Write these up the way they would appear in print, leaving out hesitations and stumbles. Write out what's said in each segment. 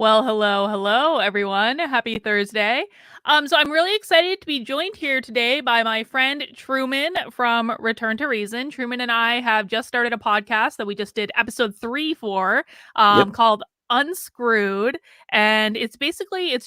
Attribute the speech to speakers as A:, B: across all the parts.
A: Well, hello, everyone. Happy Thursday. So I'm really excited to be joined here today by my friend Truman from Return to Reason. Truman and I have just started a podcast that we just did episode 3 for,
B: Yep.
A: called Unscrewed. And it's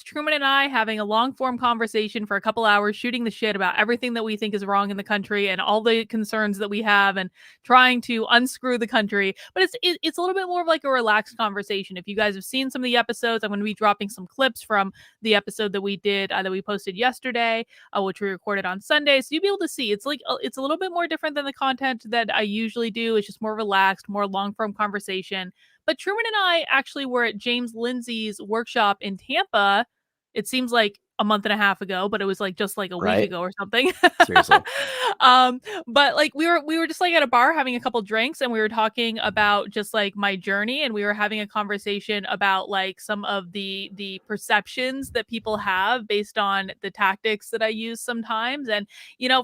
A: Truman and I having a long form conversation for a couple hours, shooting the shit about everything that we think is wrong in the country and all the concerns that we have, and trying to unscrew the country. But it's a little bit more of like a relaxed conversation. If you guys have seen some of the episodes, I'm going to be dropping some clips from the episode that we did that we posted yesterday, which we recorded on Sunday. So you'll be able to see it's a little bit more different than the content that I usually do. It's just more relaxed, more long form conversation. But Truman and I actually were at James Lindsay's workshop in Tampa. It seems like a month and a half ago, but it was like just like a week
B: Right.
A: ago or something.
B: Seriously.
A: But like we were just like at a bar having a couple drinks, and we were talking about just like my journey, and we were having a conversation about like some of the perceptions that people have based on the tactics that I use sometimes. And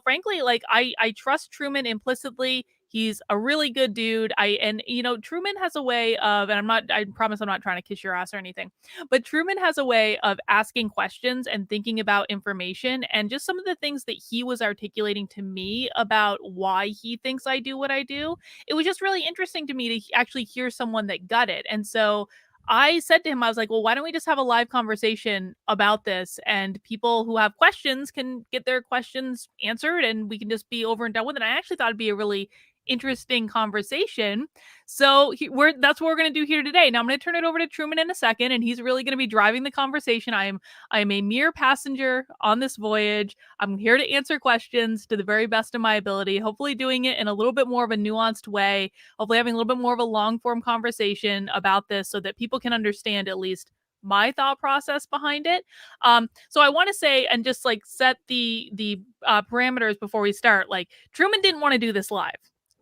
A: frankly, like I trust Truman implicitly. He's a really good dude. Truman has a way of, and I promise I'm not trying to kiss your ass or anything, but Truman has a way of asking questions and thinking about information, and just some of the things that he was articulating to me about why he thinks I do what I do. It was just really interesting to me to actually hear someone that got it. And so I said to him, I was like, well, why don't we just have a live conversation about this, and people who have questions can get their questions answered, and we can just be over and done with it. And I actually thought it'd be a really interesting conversation. So that's what we're going to do here today. Now I'm going to turn it over to Truman in a second, and he's really going to be driving the conversation. I am a mere passenger on this voyage. I'm here to answer questions to the very best of my ability, hopefully doing it in a little bit more of a nuanced way, hopefully having a little bit more of a long form conversation about this so that people can understand at least my thought process behind it. So I want to say, and just like set the parameters before we start, like Truman didn't want to do this live.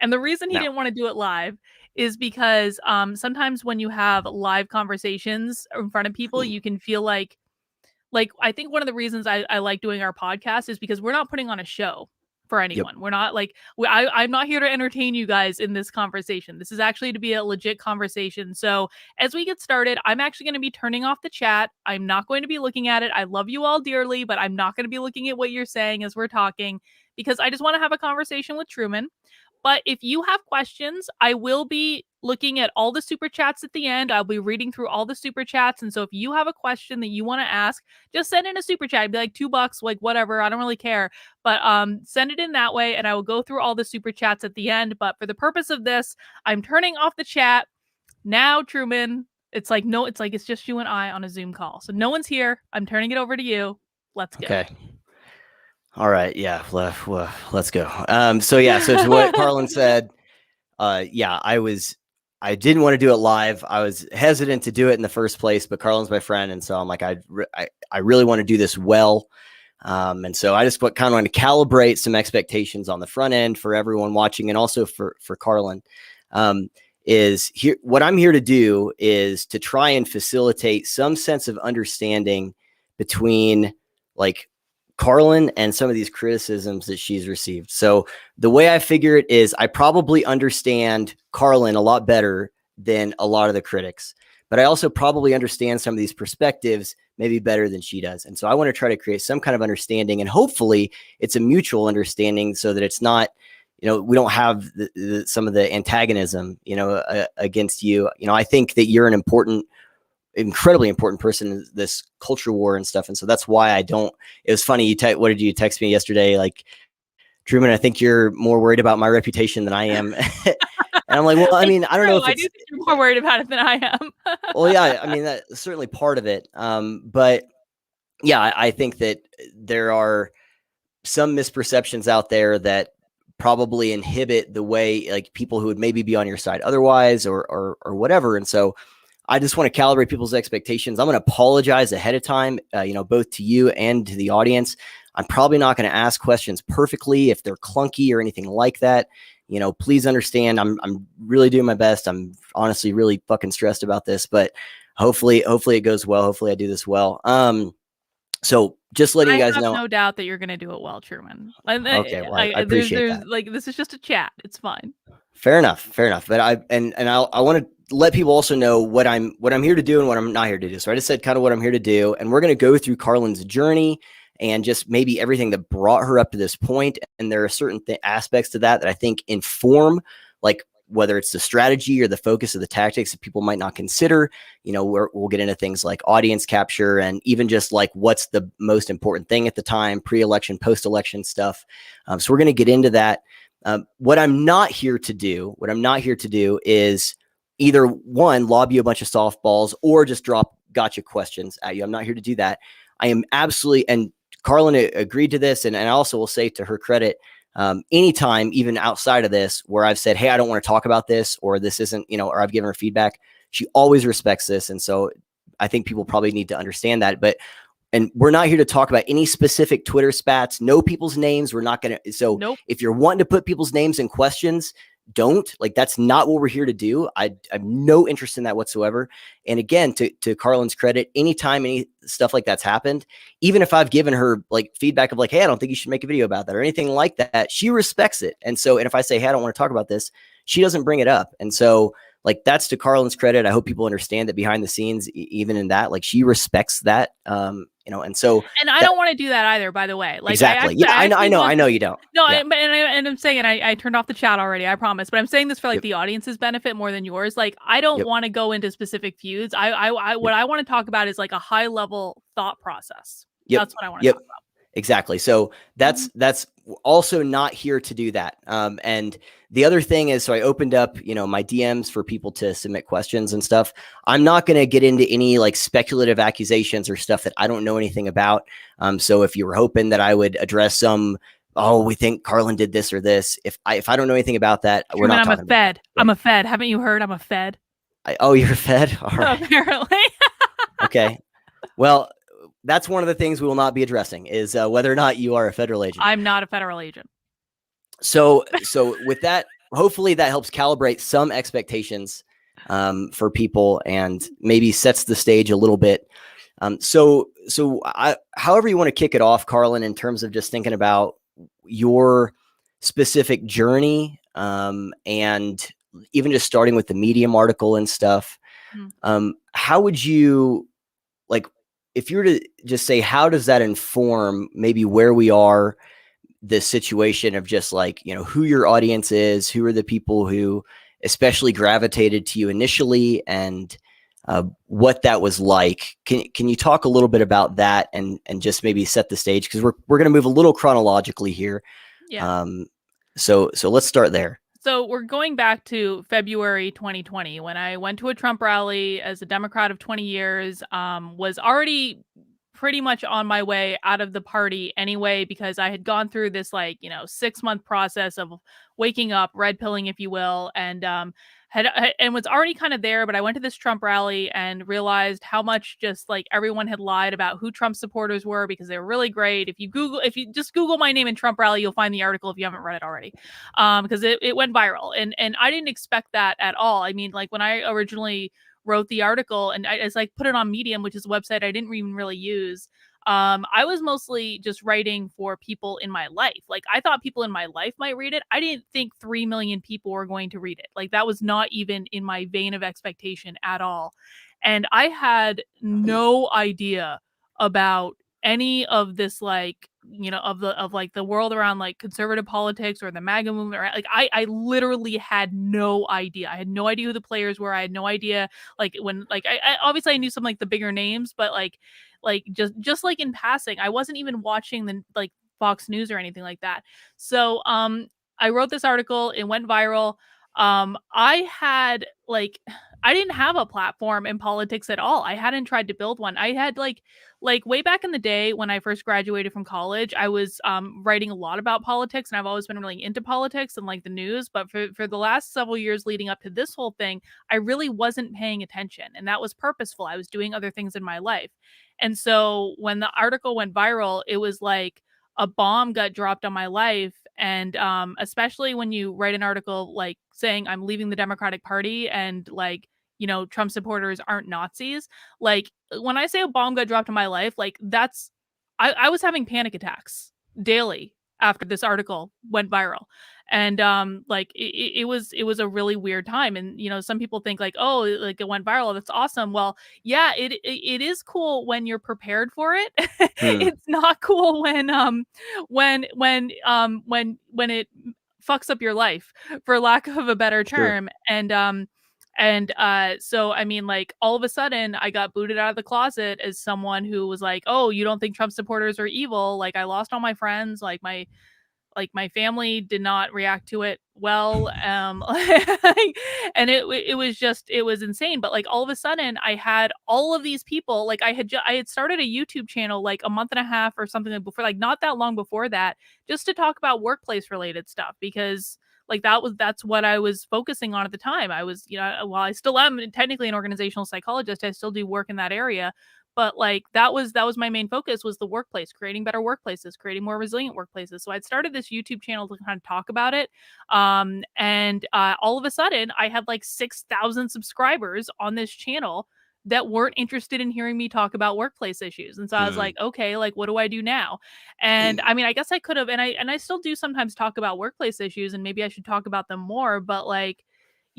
A: And the reason he
B: No.
A: didn't want to do it live is because sometimes when you have live conversations in front of people, you can feel like I think one of the reasons I like doing our podcast is because we're not putting on a show for anyone.
B: Yep.
A: We're not like I'm not here to entertain you guys in this conversation. This is actually to be a legit conversation. So as we get started, I'm actually going to be turning off the chat. I'm not going to be looking at it. I love you all dearly, but I'm not going to be looking at what you're saying as we're talking, because I just want to have a conversation with Truman. But if you have questions, I will be looking at all the super chats at the end. I'll be reading through all the super chats. And so if you have a question that you want to ask, just send in a super chat. It'd be like $2, like whatever. I don't really care. But send it in that way, and I will go through all the super chats at the end. But for the purpose of this, I'm turning off the chat. Now, Truman, it's like it's just you and I on a Zoom call. So no one's here. I'm turning it over to you. Let's go.
B: Okay. All right. Yeah. Let's go. So to what Karlyn said, I didn't want to do it live. I was hesitant to do it in the first place, but Karlyn's my friend. And so I'm like, I really want to do this well. And so I just kind of want to calibrate some expectations on the front end for everyone watching, and also for Karlyn. What I'm here to do is to try and facilitate some sense of understanding between like Karlyn and some of these criticisms that she's received. So the way I figure it is I probably understand Karlyn a lot better than a lot of the critics, but I also probably understand some of these perspectives maybe better than she does. And so I want to try to create some kind of understanding, and hopefully it's a mutual understanding so that it's not, we don't have some of the antagonism, against you. I think that you're an incredibly important person in this culture war and stuff. And so that's why it was funny. What did you text me yesterday? Like, Truman, I think you're more worried about my reputation than I am. And I'm like, well, I mean, I don't know if
A: I do think you're more worried about it than I am.
B: Well, yeah, I mean, that's certainly part of it. But yeah, I think that there are some misperceptions out there that probably inhibit the way like people who would maybe be on your side otherwise or whatever. And so I just want to calibrate people's expectations. I'm going to apologize ahead of time, both to you and to the audience. I'm probably not going to ask questions perfectly if they're clunky or anything like that. Please understand, I'm really doing my best. I'm honestly really fucking stressed about this, but hopefully it goes well. Hopefully I do this well. So just letting you guys know.
A: I have no doubt that you're going to do it well, Truman.
B: Okay, well, I appreciate that.
A: Like, this is just a chat. It's fine.
B: Fair enough. Fair enough. But I want to let people also know what I'm here to do and what I'm not here to do. So I just said kind of what I'm here to do, and we're going to go through Karlyn's journey and just maybe everything that brought her up to this point. And there are certain aspects to that I think inform, like whether it's the strategy or the focus of the tactics that people might not consider. We'll get into things like audience capture and even just like what's the most important thing at the time, pre-election, post-election stuff. So we're going to get into that. What I'm not here to do is either one, lob you a bunch of softballs or just drop gotcha questions at you. I'm not here to do that. I am absolutely, and Karlyn agreed to this, and I also will say to her credit, anytime, even outside of this, where I've said, hey, I don't want to talk about this, or this isn't, or I've given her feedback, she always respects this. And so I think people probably need to understand that. And we're not here to talk about any specific Twitter spats, know people's names. We're not going to. So
A: Nope.
B: if you're wanting to put people's names in questions, don't. Like, that's not what we're here to do. I have no interest in that whatsoever. And again, to Karlyn's credit, anytime any stuff like that's happened, even if I've given her like feedback of like, hey, I don't think you should make a video about that or anything like that, she respects it. And so, and if I say, hey, I don't want to talk about this, she doesn't bring it up. And so, like, that's to Karlyn's credit. I hope people understand that behind the scenes, even in that, like, she respects that. And so,
A: and I don't want to do that either, by the way. Like,
B: exactly. I know you don't.
A: No,
B: yeah.
A: and I'm saying, and I turned off the chat already, I promise. But I'm saying this for like
B: Yep.
A: the audience's benefit more than yours. Like, I don't
B: Yep.
A: want to go into specific feuds. What I want to talk about is like a high level thought process.
B: Yep.
A: That's what I want to
B: Yep.
A: talk about.
B: Exactly. So that's also not here to do that. And the other thing is, so I opened up, my DMs for people to submit questions and stuff. I'm not going to get into any like speculative accusations or stuff that I don't know anything about. So if you were hoping that I would address some, oh, we think Karlyn did this or this, if I don't know anything about that,
A: Truman,
B: we're not
A: I'm a
B: talking about
A: Fed.
B: that. Right?
A: I'm a Fed. Haven't you heard? I'm a Fed.
B: Oh, you're a Fed? All right.
A: Apparently.
B: Okay. Well, that's one of the things we will not be addressing is whether or not you are a federal agent.
A: I'm not a federal agent.
B: So with that, hopefully that helps calibrate some expectations for people and maybe sets the stage a little bit. However you want to kick it off, Karlyn, in terms of just thinking about your specific journey and even just starting with the Medium article and stuff, how would you, like, if you were to just say, how does that inform maybe where we are, this situation of just like, who your audience is, who are the people who especially gravitated to you initially, and what that was like? Can you talk a little bit about that and just maybe set the stage? Because we're going to move a little chronologically here.
A: Yeah.
B: So let's start there.
A: So we're going back to February 2020 when I went to a Trump rally as a Democrat of 20 years, was already pretty much on my way out of the party anyway, because I had gone through this 6-month process of waking up, red pilling, if you will, and was already kind of there. But I went to this Trump rally and realized how much just like everyone had lied about who Trump supporters were, because they were really great. If you just Google my name in Trump rally, you'll find the article if you haven't read it already, because it went viral, and I didn't expect that at all. I mean, like when I originally wrote the article and I put it on Medium, which is a website I didn't even really use. I was mostly just writing for people in my life. Like, I thought people in my life might read it. I didn't think 3 million people were going to read it. Like, that was not even in my vein of expectation at all. And I had no idea about any of this, of the world around like conservative politics or the MAGA movement. Or, like, I literally had no idea. I had no idea who the players were. I had no idea, like, when, like, I obviously I knew some like the bigger names, but just like in passing, I wasn't even watching the like Fox News or anything like that. So I wrote this article, it went viral. I had I didn't have a platform in politics at all. I hadn't tried to build one. I had like way back in the day when I first graduated from college, I was writing a lot about politics, and I've always been really into politics and like the news. But for the last several years leading up to this whole thing, I really wasn't paying attention, and that was purposeful. I was doing other things in my life. And so when the article went viral, it was like a bomb got dropped on my life. And especially when you write an article like saying I'm leaving the Democratic Party and Trump supporters aren't Nazis. Like, when I say a bomb got dropped in my life, like I was having panic attacks daily after this article went viral. And like it was a really weird time. And some people think like, oh, like it went viral, that's awesome. Well, yeah, it is cool when you're prepared for it.
B: Hmm.
A: It's not cool when it fucks up your life, for lack of a better
B: Sure.
A: term. So I mean, like, all of a sudden I got booted out of the closet as someone who was like, oh, you don't think Trump supporters are evil? Like, I lost all my friends, like my family did not react to it well. And it was insane. But like all of a sudden I had all of these people, like I had started a YouTube channel like a month and a half or something like before, like not that long before that, just to talk about workplace related stuff, because like that's what I was focusing on at the time. I was, while I still am technically an organizational psychologist, I still do work in that area. But like that was my main focus, was the workplace, creating better workplaces, creating more resilient workplaces. So I'd started this YouTube channel to kind of talk about it. And all of a sudden I had like 6,000 subscribers on this channel that weren't interested in hearing me talk about workplace issues. And so I was
B: Hmm.
A: like, okay, like what do I do now? And I mean, I guess I could have, and I still do sometimes talk about workplace issues, and maybe I should talk about them more. But like,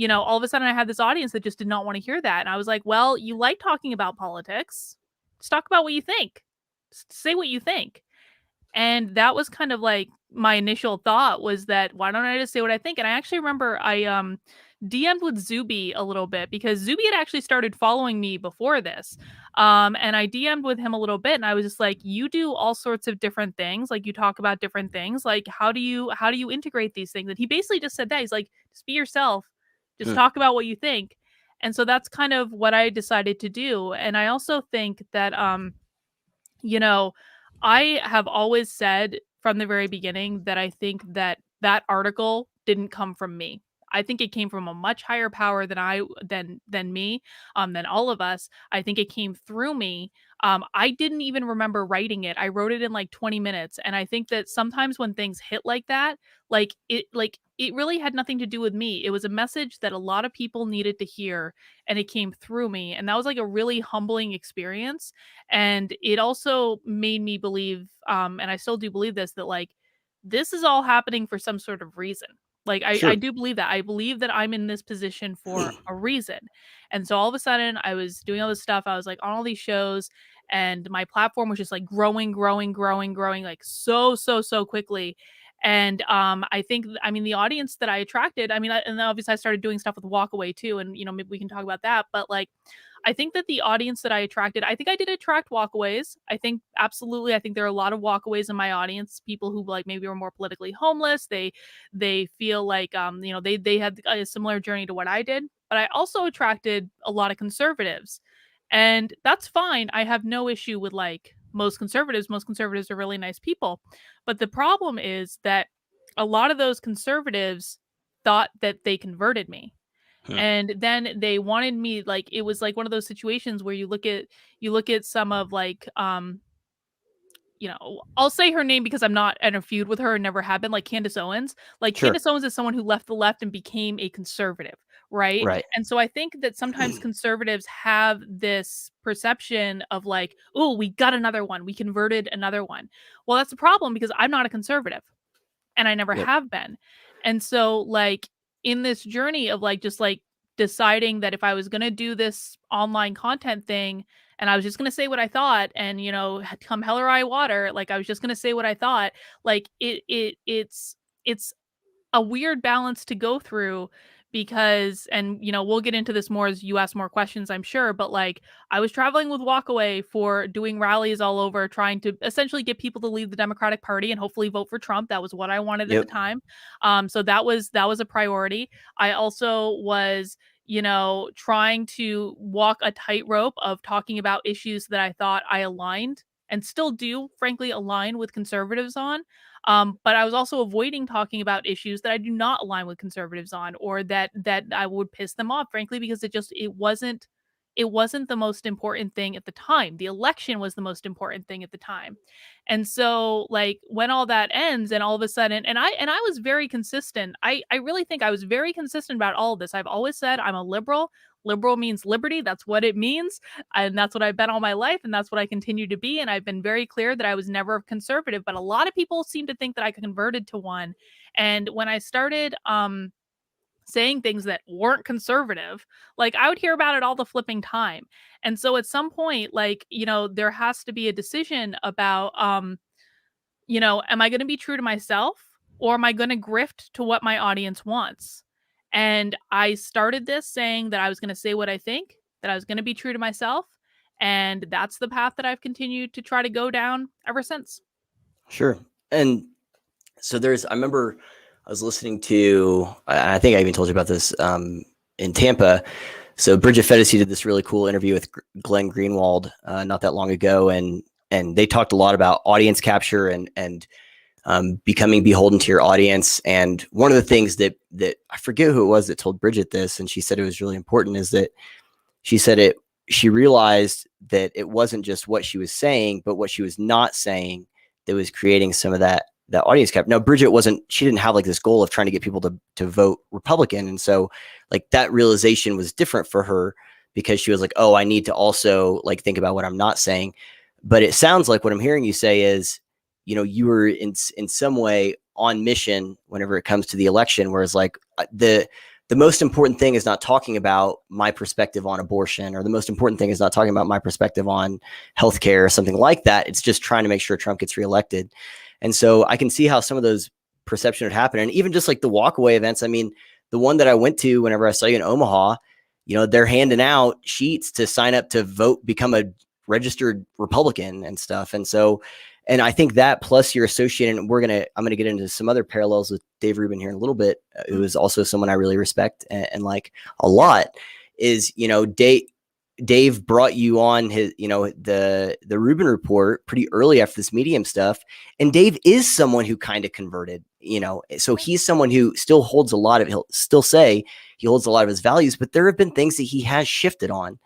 A: all of a sudden I had this audience that just did not want to hear that. And I was like, well, you like talking about politics, just talk about what you think. Just say what you think. And that was kind of like my initial thought, was that why don't I just say what I think? And I actually remember I DM'd with Zuby a little bit, because Zuby had actually started following me before this. And I DM'd with him a little bit, and I was just like, you do all sorts of different things, like you talk about different things. Like how do you integrate these things? And he basically just said that. He's like, just be yourself, just
B: Hmm.
A: talk about what you think. And so that's kind of what I decided to do. And I also think that you know, I have always said from the very beginning that I think that that article didn't come from me. I think it came from a much higher power than me, than all of us. I think it came through me. I didn't even remember writing it. I wrote it in like 20 minutes, and I think that sometimes when things hit like that, like it really had nothing to do with me. It was a message that a lot of people needed to hear, and it came through me, and that was like a really humbling experience. And it also made me believe, and I still do believe this, that like this is all happening for some sort of reason. Like I
B: Sure.
A: do believe that. I believe that I'm in this position for a reason. And so all of a sudden I was doing all this stuff. I was like on all these shows, and my platform was just like growing, growing, growing, growing, like so quickly. And I think, I mean, the audience that I attracted, I mean, and then obviously I started doing stuff with Walkaway too, and maybe we can talk about that. But like, I think that the audience that I attracted, I think I did attract walkaways. I think absolutely, I think there are a lot of walkaways in my audience, people who like maybe were more politically homeless. They feel like they had a similar journey to what I did. But I also attracted a lot of conservatives. And that's fine. I have no issue with like most conservatives. Most conservatives are really nice people. But the problem is that a lot of those conservatives thought that they converted me,
B: Hmm.
A: and then they wanted me, like it was like one of those situations where you look at some of like I'll say her name because I'm not in a feud with her and never have been, like Candace Owens. Like
B: Sure.
A: Candace Owens is someone who left the left and became a conservative, right?
B: Right.
A: And so I think that sometimes conservatives have this perception of like, oh, we got another one, we converted another one. Well, that's a problem, because I'm not a conservative, and I never
B: Yep.
A: have been. And so like in this journey of like just like deciding that if I was going to do this online content thing, and I was just going to say what I thought, and come hell or high water, like I was just going to say what I thought, like it's a weird balance to go through, because, and we'll get into this more as you ask more questions, I'm sure. But like I was traveling with Walkaway for doing rallies all over, trying to essentially get people to leave the Democratic Party and hopefully vote for Trump. That was what I wanted at the
B: Yep.
A: time. So that was a priority. I also was trying to walk a tightrope of talking about issues that I thought I aligned, and still do, frankly, align with conservatives on. But I was also avoiding talking about issues that I do not align with conservatives on, or that I would piss them off, frankly, because it wasn't the most important thing at the time. The election was the most important thing at the time. And so like when all that ends, and all of a sudden, and I was very consistent. I really think I was very consistent about all of this. I've always said I'm a liberal. Liberal means liberty. That's what it means. And that's what I've been all my life. And that's what I continue to be. And I've been very clear that I was never a conservative, but a lot of people seem to think that I converted to one. And when I started, saying things that weren't conservative, like I would hear about it all the flipping time. And so at some point, like, there has to be a decision about, am I going to be true to myself or am I going to grift to what my audience wants? And I started this saying that I was going to say what I think, that I was going to be true to myself. And that's the path that I've continued to try to go down ever since.
B: Sure. And so I remember I was listening to, I think I even told you about this in Tampa. So Bridget Fedesi did this really cool interview with Glenn Greenwald not that long ago. And they talked a lot about audience capture and becoming beholden to your audience. And one of the things that I forget who it was that told Bridget this, and she said it was really important, is that she realized that it wasn't just what she was saying, but what she was not saying that was creating some of that audience cap. Now, Bridget she didn't have like this goal of trying to get people to vote Republican. And so like that realization was different for her because she was like, oh, I need to also like think about what I'm not saying. But it sounds like what I'm hearing you say is, you were in some way on mission whenever it comes to the election, whereas like the most important thing is not talking about my perspective on abortion, or the most important thing is not talking about my perspective on healthcare or something like that. It's just trying to make sure Trump gets reelected. And so I can see how some of those perceptions would happen. And even just like the walkaway events, I mean, the one that I went to whenever I saw you in Omaha, they're handing out sheets to sign up to vote, become a registered Republican and stuff. And so, and I think that plus you're associated, and I'm going to get into some other parallels with Dave Rubin here in a little bit, who is also someone I really respect and like a lot, is, Dave brought you on his, the Rubin report pretty early after this Medium stuff. And Dave is someone who kind of converted, so he's someone who still holds he'll still say he holds a lot of his values, but there have been things that he has shifted on.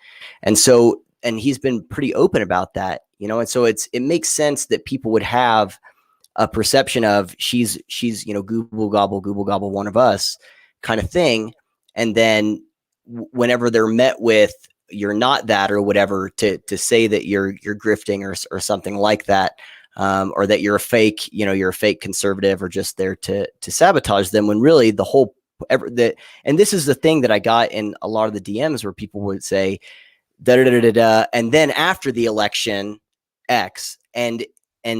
B: And so, and he's been pretty open about that, and so it makes sense that people would have a perception of she's, Google gobble, one of us kind of thing. And then whenever they're met with, you're not that or whatever, to say that you're grifting or something like that, or that you're a fake, you're a fake conservative or just there to sabotage them, when really the whole and this is the thing that I got in a lot of the DMs where people would say da da da da da, and then after the election X, and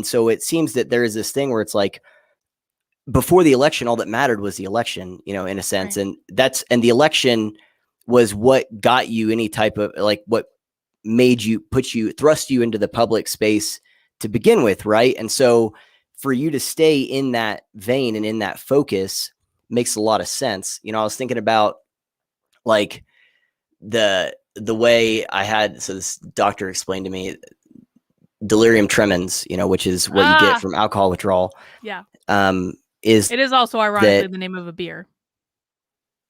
B: so it seems that there is this thing where it's like before the election all that mattered was the election, in a sense, right. And the election was what got you any type of like what made you thrust you into the public space to begin with, right? And so for you to stay in that vein and in that focus makes a lot of sense. I was thinking about like the way I had, so this doctor explained to me delirium tremens, which is what you get from alcohol withdrawal.
A: Yeah.
B: It
A: is also ironically the name of a beer.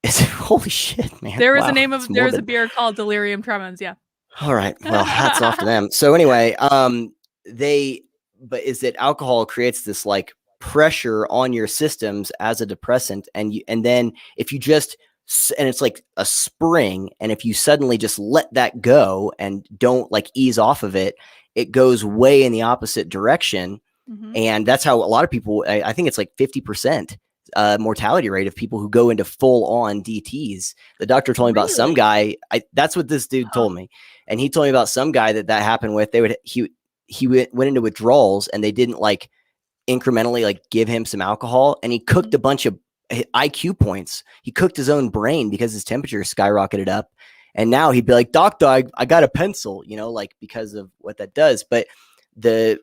B: Holy shit, man.
A: There is a beer called delirium tremens. Yeah.
B: All right. Well, hats off to them. So anyway, but is that alcohol creates this like pressure on your systems as a depressant. And then if you just, and it's like a spring, and if you suddenly just let that go and don't like ease off of it, it goes way in the opposite direction. Mm-hmm. And that's how a lot of people, I think it's like 50% mortality rate of people who go into full on DTs. The doctor told me about some guy. That's what this dude told me. And he told me about some guy that happened with. He went into withdrawals, and they didn't like incrementally like give him some alcohol, and he cooked a bunch of IQ points. He cooked his own brain because his temperature skyrocketed up. And now he'd be like, doctor, I got a pencil, like because of what that does. But the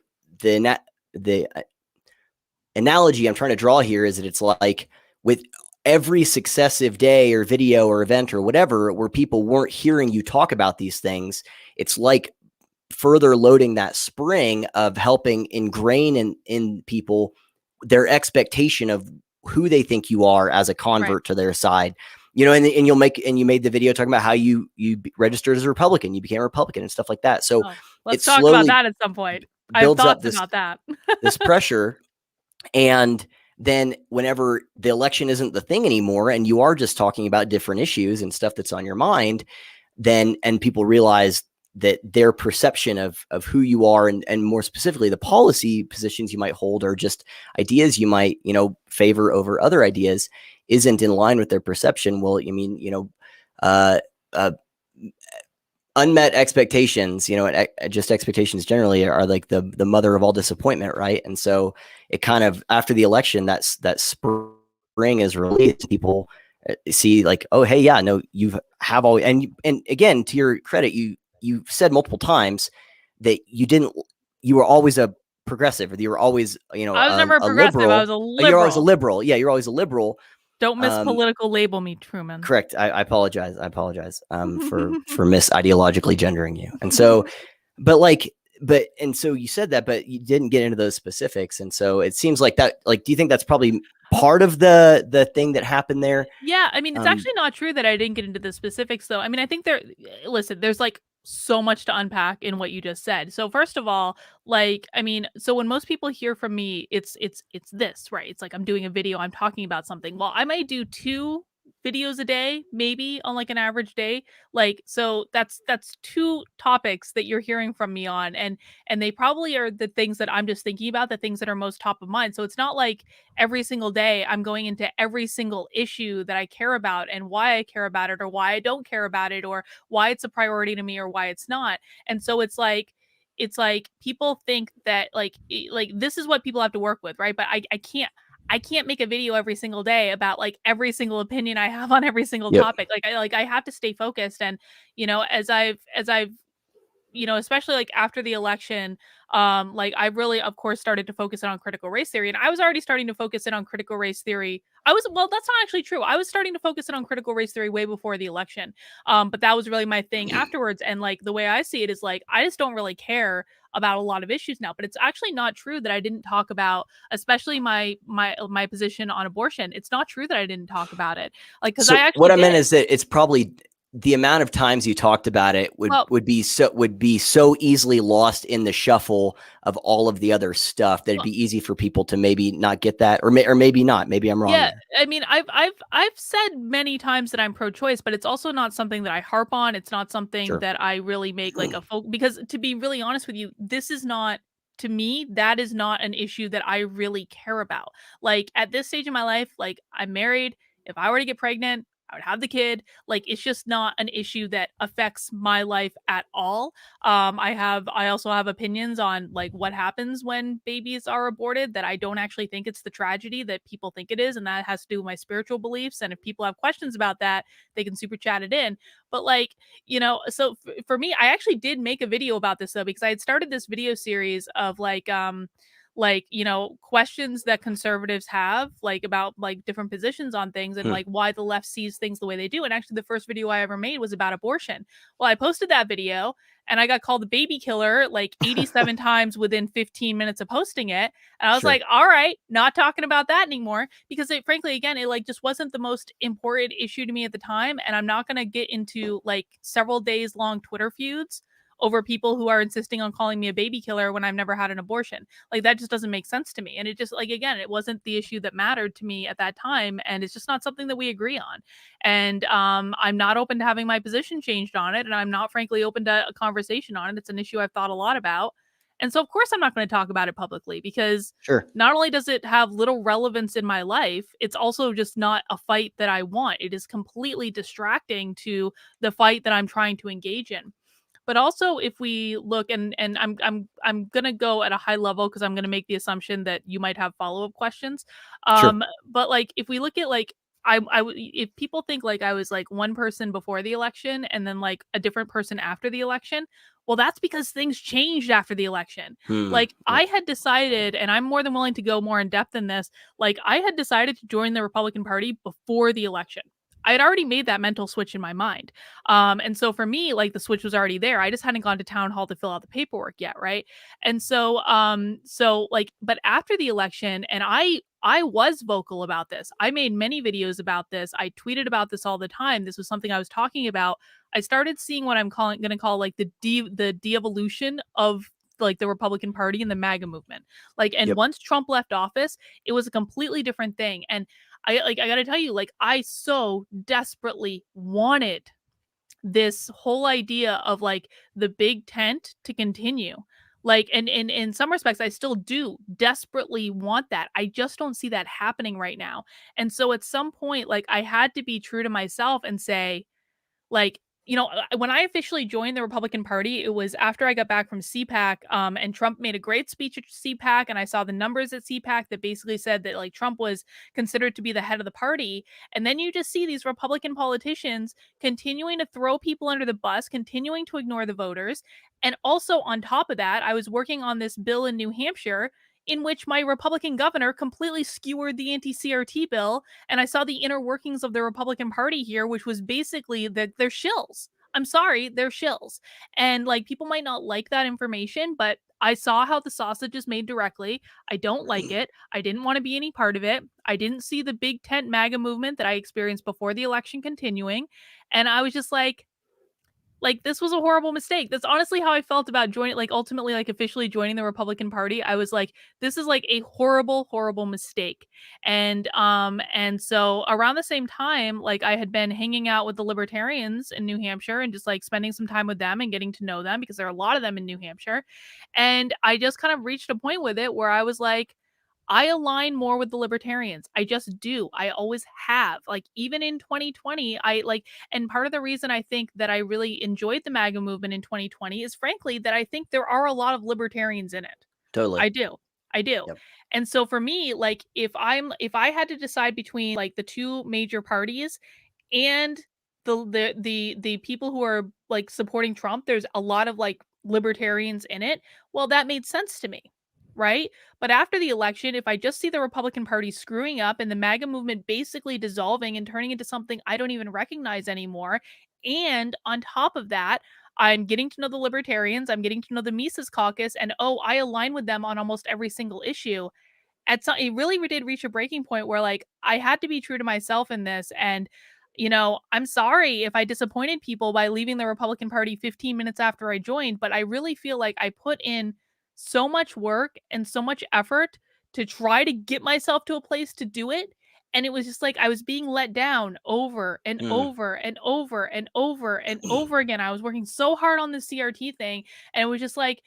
B: analogy I'm trying to draw here is that it's like with every successive day or video or event or whatever, where people weren't hearing you talk about these things, it's like further loading that spring of helping ingrain in people their expectation of who they think you are as a convert to their side. And you made the video talking about how you registered as a Republican, you became a Republican and stuff like that. So
A: let's talk about that at some point. I have thoughts about that.
B: This pressure. And then whenever the election isn't the thing anymore, and you are just talking about different issues and stuff that's on your mind, then and people realize that their perception of who you are, and more specifically the policy positions you might hold, or just ideas you might, favor over other ideas, isn't in line with their perception. Well, I mean, uh, uh, unmet expectations, and just expectations generally are like the mother of all disappointment, right? And so it kind of, after the election, that spring is released, people see like, oh, hey, yeah, no, you have always, and again, to your credit, you said multiple times that you were always a progressive, or you were always,
A: I was never a
B: a
A: progressive. I
B: liberal.
A: was a
B: You're always a
A: liberal.
B: liberal. Yeah, you're always a liberal.
A: Don't
B: Um,
A: mispolitical label me, Truman.
B: Correct. I apologize. I apologize for misideologically gendering you. And so, but like, and so you said that, but you didn't get into those specifics. And so it seems like that. Like, do you think that's probably part of the thing that happened there?
A: Yeah, I mean, it's actually not true that I didn't get into the specifics, though. I mean, I think listen, there's like so much to unpack in what you just said. So first of all, like, I mean, so when most people hear from me, it's this, right? It's like I'm doing a video, I'm talking about something. Well, I might do two videos a day, maybe on like an average day. Like, so that's two topics that you're hearing from me on, and they probably are the things that I'm just thinking about, the things that are most top of mind. So it's not like every single day I'm going into every single issue that I care about and why I care about it or why I don't care about it or why it's a priority to me or why it's not. And so it's like people think that like this is what people have to work with, right? But I can't make a video every single day about like every single opinion I have on every single
B: Yep.
A: topic. Like I have to stay focused. And as I've especially like after the election, like I really, of course, started to focus in on critical race theory. And I was already starting to focus in on critical race theory. Well, that's not actually true. I was starting to focus in on critical race theory way before the election. But that was really my thing afterwards. And like the way I see it is like I just don't really care about a lot of issues now. But it's actually not true that I didn't talk about, especially my position on abortion. It's not true that I didn't talk about it. Like, because I
B: So
A: actually
B: what I meant
A: did.
B: is that it's probably the amount of times you talked about it
A: Well,
B: would be so easily lost in the shuffle of all of the other stuff that it'd
A: well,
B: be easy for people to maybe not get that, or maybe not. Maybe I'm wrong
A: yeah,
B: there.
A: I mean, I've said many times that I'm pro-choice, but it's also not something that I harp on. It's not something
B: Sure.
A: that I really make like a focus, because to be really honest with you, this is not, to me, that is not an issue that I really care about. Like at this stage in my life, like I'm married. If I were to get pregnant, I would have the kid. Like it's just not an issue that affects my life at all. I also have opinions on like what happens when babies are aborted, that I don't actually think it's the tragedy that people think it is, and that has to do with my spiritual beliefs. And if people have questions about that, they can super chat it in. But like, so for me, I actually did make a video about this though, because I had started this video series of questions that conservatives have, like about like different positions on things and
B: Hmm.
A: like why the left sees things the way they do. And actually the first video I ever made was about abortion. Well, I posted that video and I got called the baby killer like 87 times within 15 minutes of posting it. And I was
B: Sure.
A: like, all right, not talking about that anymore, because it, frankly, again, it like just wasn't the most important issue to me at the time. And I'm not going to get into like several days long Twitter feuds over people who are insisting on calling me a baby killer when I've never had an abortion. Like that just doesn't make sense to me. And it just, like, again, it wasn't the issue that mattered to me at that time, and it's just not something that we agree on. And I'm not open to having my position changed on it, and I'm not frankly open to a conversation on it. It's an issue I've thought a lot about. And so of course I'm not going to talk about it publicly, because
B: Sure.
A: not only does it have little relevance in my life, it's also just not a fight that I want. It is completely distracting to the fight that I'm trying to engage in. But also, if we look, and I'm gonna go at a high level because I'm gonna make the assumption that you might have follow-up questions.
B: Sure.
A: But like if we look at like if people think like I was like one person before the election and then like a different person after the election, well, that's because things changed after the election.
B: Hmm.
A: Like
B: Yep.
A: I had decided, and I'm more than willing to go more in depth in this. Like I had decided to join the Republican Party before the election. I had already made that mental switch in my mind. And so for me, like the switch was already there. I just hadn't gone to town hall to fill out the paperwork yet, right? And so like, but after the election, and I was vocal about this. I made many videos about this. I tweeted about this all the time. This was something I was talking about. I started seeing what I'm going to call like the de-evolution of like the Republican Party and the MAGA movement. Like, and
B: Yep.
A: once Trump left office, it was a completely different thing. And I got to tell you, like I so desperately wanted this whole idea of like the big tent to continue. Like, and in some respects, I still do desperately want that. I just don't see that happening right now. And so at some point, like, I had to be true to myself and say, like, when I officially joined the Republican Party, it was after I got back from CPAC, and Trump made a great speech at CPAC, and I saw the numbers at CPAC that basically said that like Trump was considered to be the head of the party. And then you just see these Republican politicians continuing to throw people under the bus, continuing to ignore the voters. And also on top of that, I was working on this bill in New Hampshire in which my Republican governor completely skewered the anti-CRT bill, and I saw the inner workings of the Republican Party here, which was basically that they're shills. I'm sorry, they're shills. And like people might not like that information, but I saw how the sausage is made directly. I don't like it. I didn't want to be any part of it. I didn't see the big tent MAGA movement that I experienced before the election continuing. And I was just like this was a horrible mistake. That's honestly how I felt about joining, like ultimately like officially joining the Republican Party. I was like, this is like a horrible, horrible mistake. And so around the same time, like I had been hanging out with the libertarians in New Hampshire and just like spending some time with them and getting to know them because there are a lot of them in New Hampshire. And I just kind of reached a point with it where I was like, I align more with the libertarians. I just do. I always have. Like even in 2020, I like, and part of the reason I think that I really enjoyed the MAGA movement in 2020 is frankly that I think there are a lot of libertarians in it.
B: Totally.
A: I do. I do.
B: Yep.
A: And so for me, like if I had to decide between like the two major parties and the people who are like supporting Trump, there's a lot of like libertarians in it. Well, that made sense to me, right? But after the election, if I just see the Republican Party screwing up and the MAGA movement basically dissolving and turning into something I don't even recognize anymore, and on top of that, I'm getting to know the libertarians, I'm getting to know the Mises Caucus, and oh, I align with them on almost every single issue. At some, it really did reach a breaking point where like I had to be true to myself in this. And I'm sorry if I disappointed people by leaving the Republican Party 15 minutes after I joined, but I really feel like I put in so much work and so much effort to try to get myself to a place to do it. And it was just like I was being let down over and
B: Mm.
A: over and over and over and over again. I was working so hard on the CRT thing, and it was just like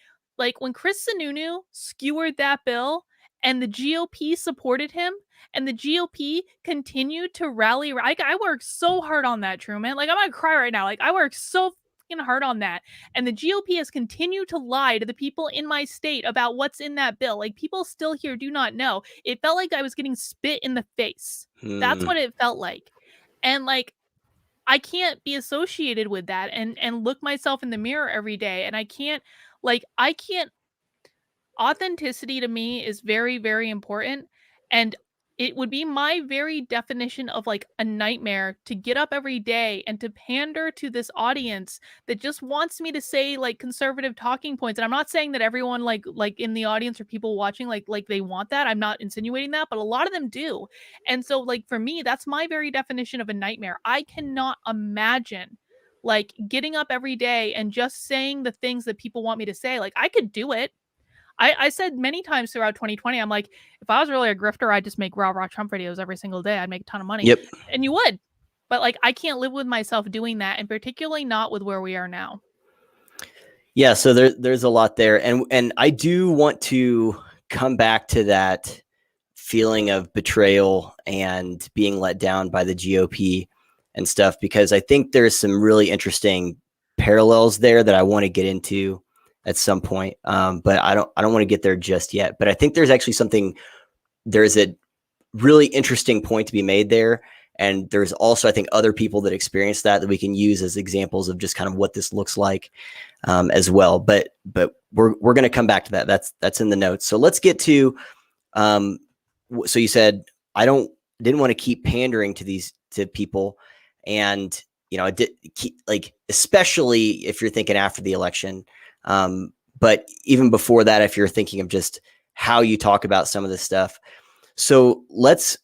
A: when Chris Sununu skewered that bill and the GOP supported him and the GOP continued to rally. I worked so hard on that, Truman. Like, I'm gonna cry right now. Like, I worked so fucking hard on that. And the GOP has continued to lie to the people in my state about what's in that bill. Like, people still here do not know. It felt like I was getting spit in the face. That's
B: Mm.
A: what it felt like. And like, I can't be associated with that and look myself in the mirror every day. And I can't authenticity to me is very, very important. And it would be my very definition of like a nightmare to get up every day and to pander to this audience that just wants me to say like conservative talking points. And I'm not saying that everyone like in the audience or people watching like they want that. I'm not insinuating that, but a lot of them do. And so like for me, that's my very definition of a nightmare. I cannot imagine like getting up every day and just saying the things that people want me to say. Like I could do it. I said many times throughout 2020, I'm like, if I was really a grifter, I'd just make rah rah Trump videos every single day. I'd make a ton of money.
B: Yep.
A: And you would. But like I can't live with myself doing that, and particularly not with where we are now.
B: Yeah, so there's a lot there. And I do want to come back to that feeling of betrayal and being let down by the GOP and stuff, because I think there's some really interesting parallels there that I want to get into at some point. But I don't want to get there just yet. But I think there's actually there's a really interesting point to be made there. And there's also, I think, other people that experience that we can use as examples of just kind of what this looks like as well. But we're going to come back to that. That's in the notes. So let's get to. So you said didn't want to keep pandering to people, and I did keep, like, especially if you're thinking after the election. But even before that, if you're thinking of just how you talk about some of this stuff. So let's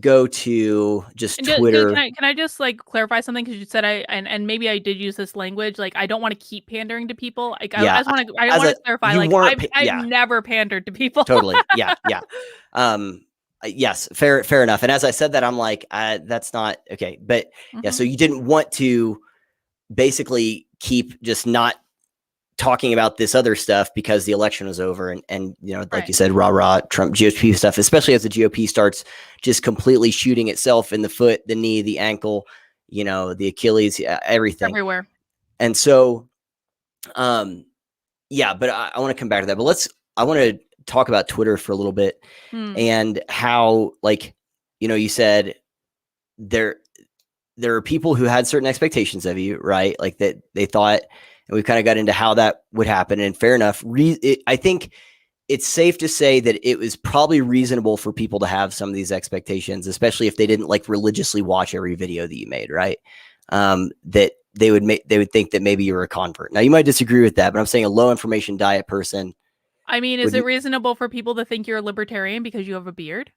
B: go to just Twitter.
A: Can I just like clarify something, because you said and maybe I did use this language, like I don't want to keep pandering to people. Like
B: Yeah,
A: I want to clarify, like I've never pandered to people.
B: Totally. Yeah. Yes, fair enough. And as I said that, I'm like, that's not okay. But yeah, so you didn't want to basically keep just not talking about this other stuff because the election was over, and you know, like you said, rah rah Trump GOP stuff, especially as the GOP starts just completely shooting itself in the foot, the knee, the ankle, you know, the Achilles, everything
A: everywhere.
B: And so yeah, but I want to come back to that, but I want to talk about Twitter for a little bit and how, like, you know, you said there are people who had certain expectations of you, right? Like that they thought, and we kind of got into how that would happen. And fair enough. I think it's safe to say that it was probably reasonable for people to have some of these expectations, especially if they didn't like religiously watch every video that you made, right? That they would think that maybe you were a convert. Now you might disagree with that, but I'm saying a low information diet person.
A: I mean, is it reasonable for people to think you're a libertarian because you have a beard?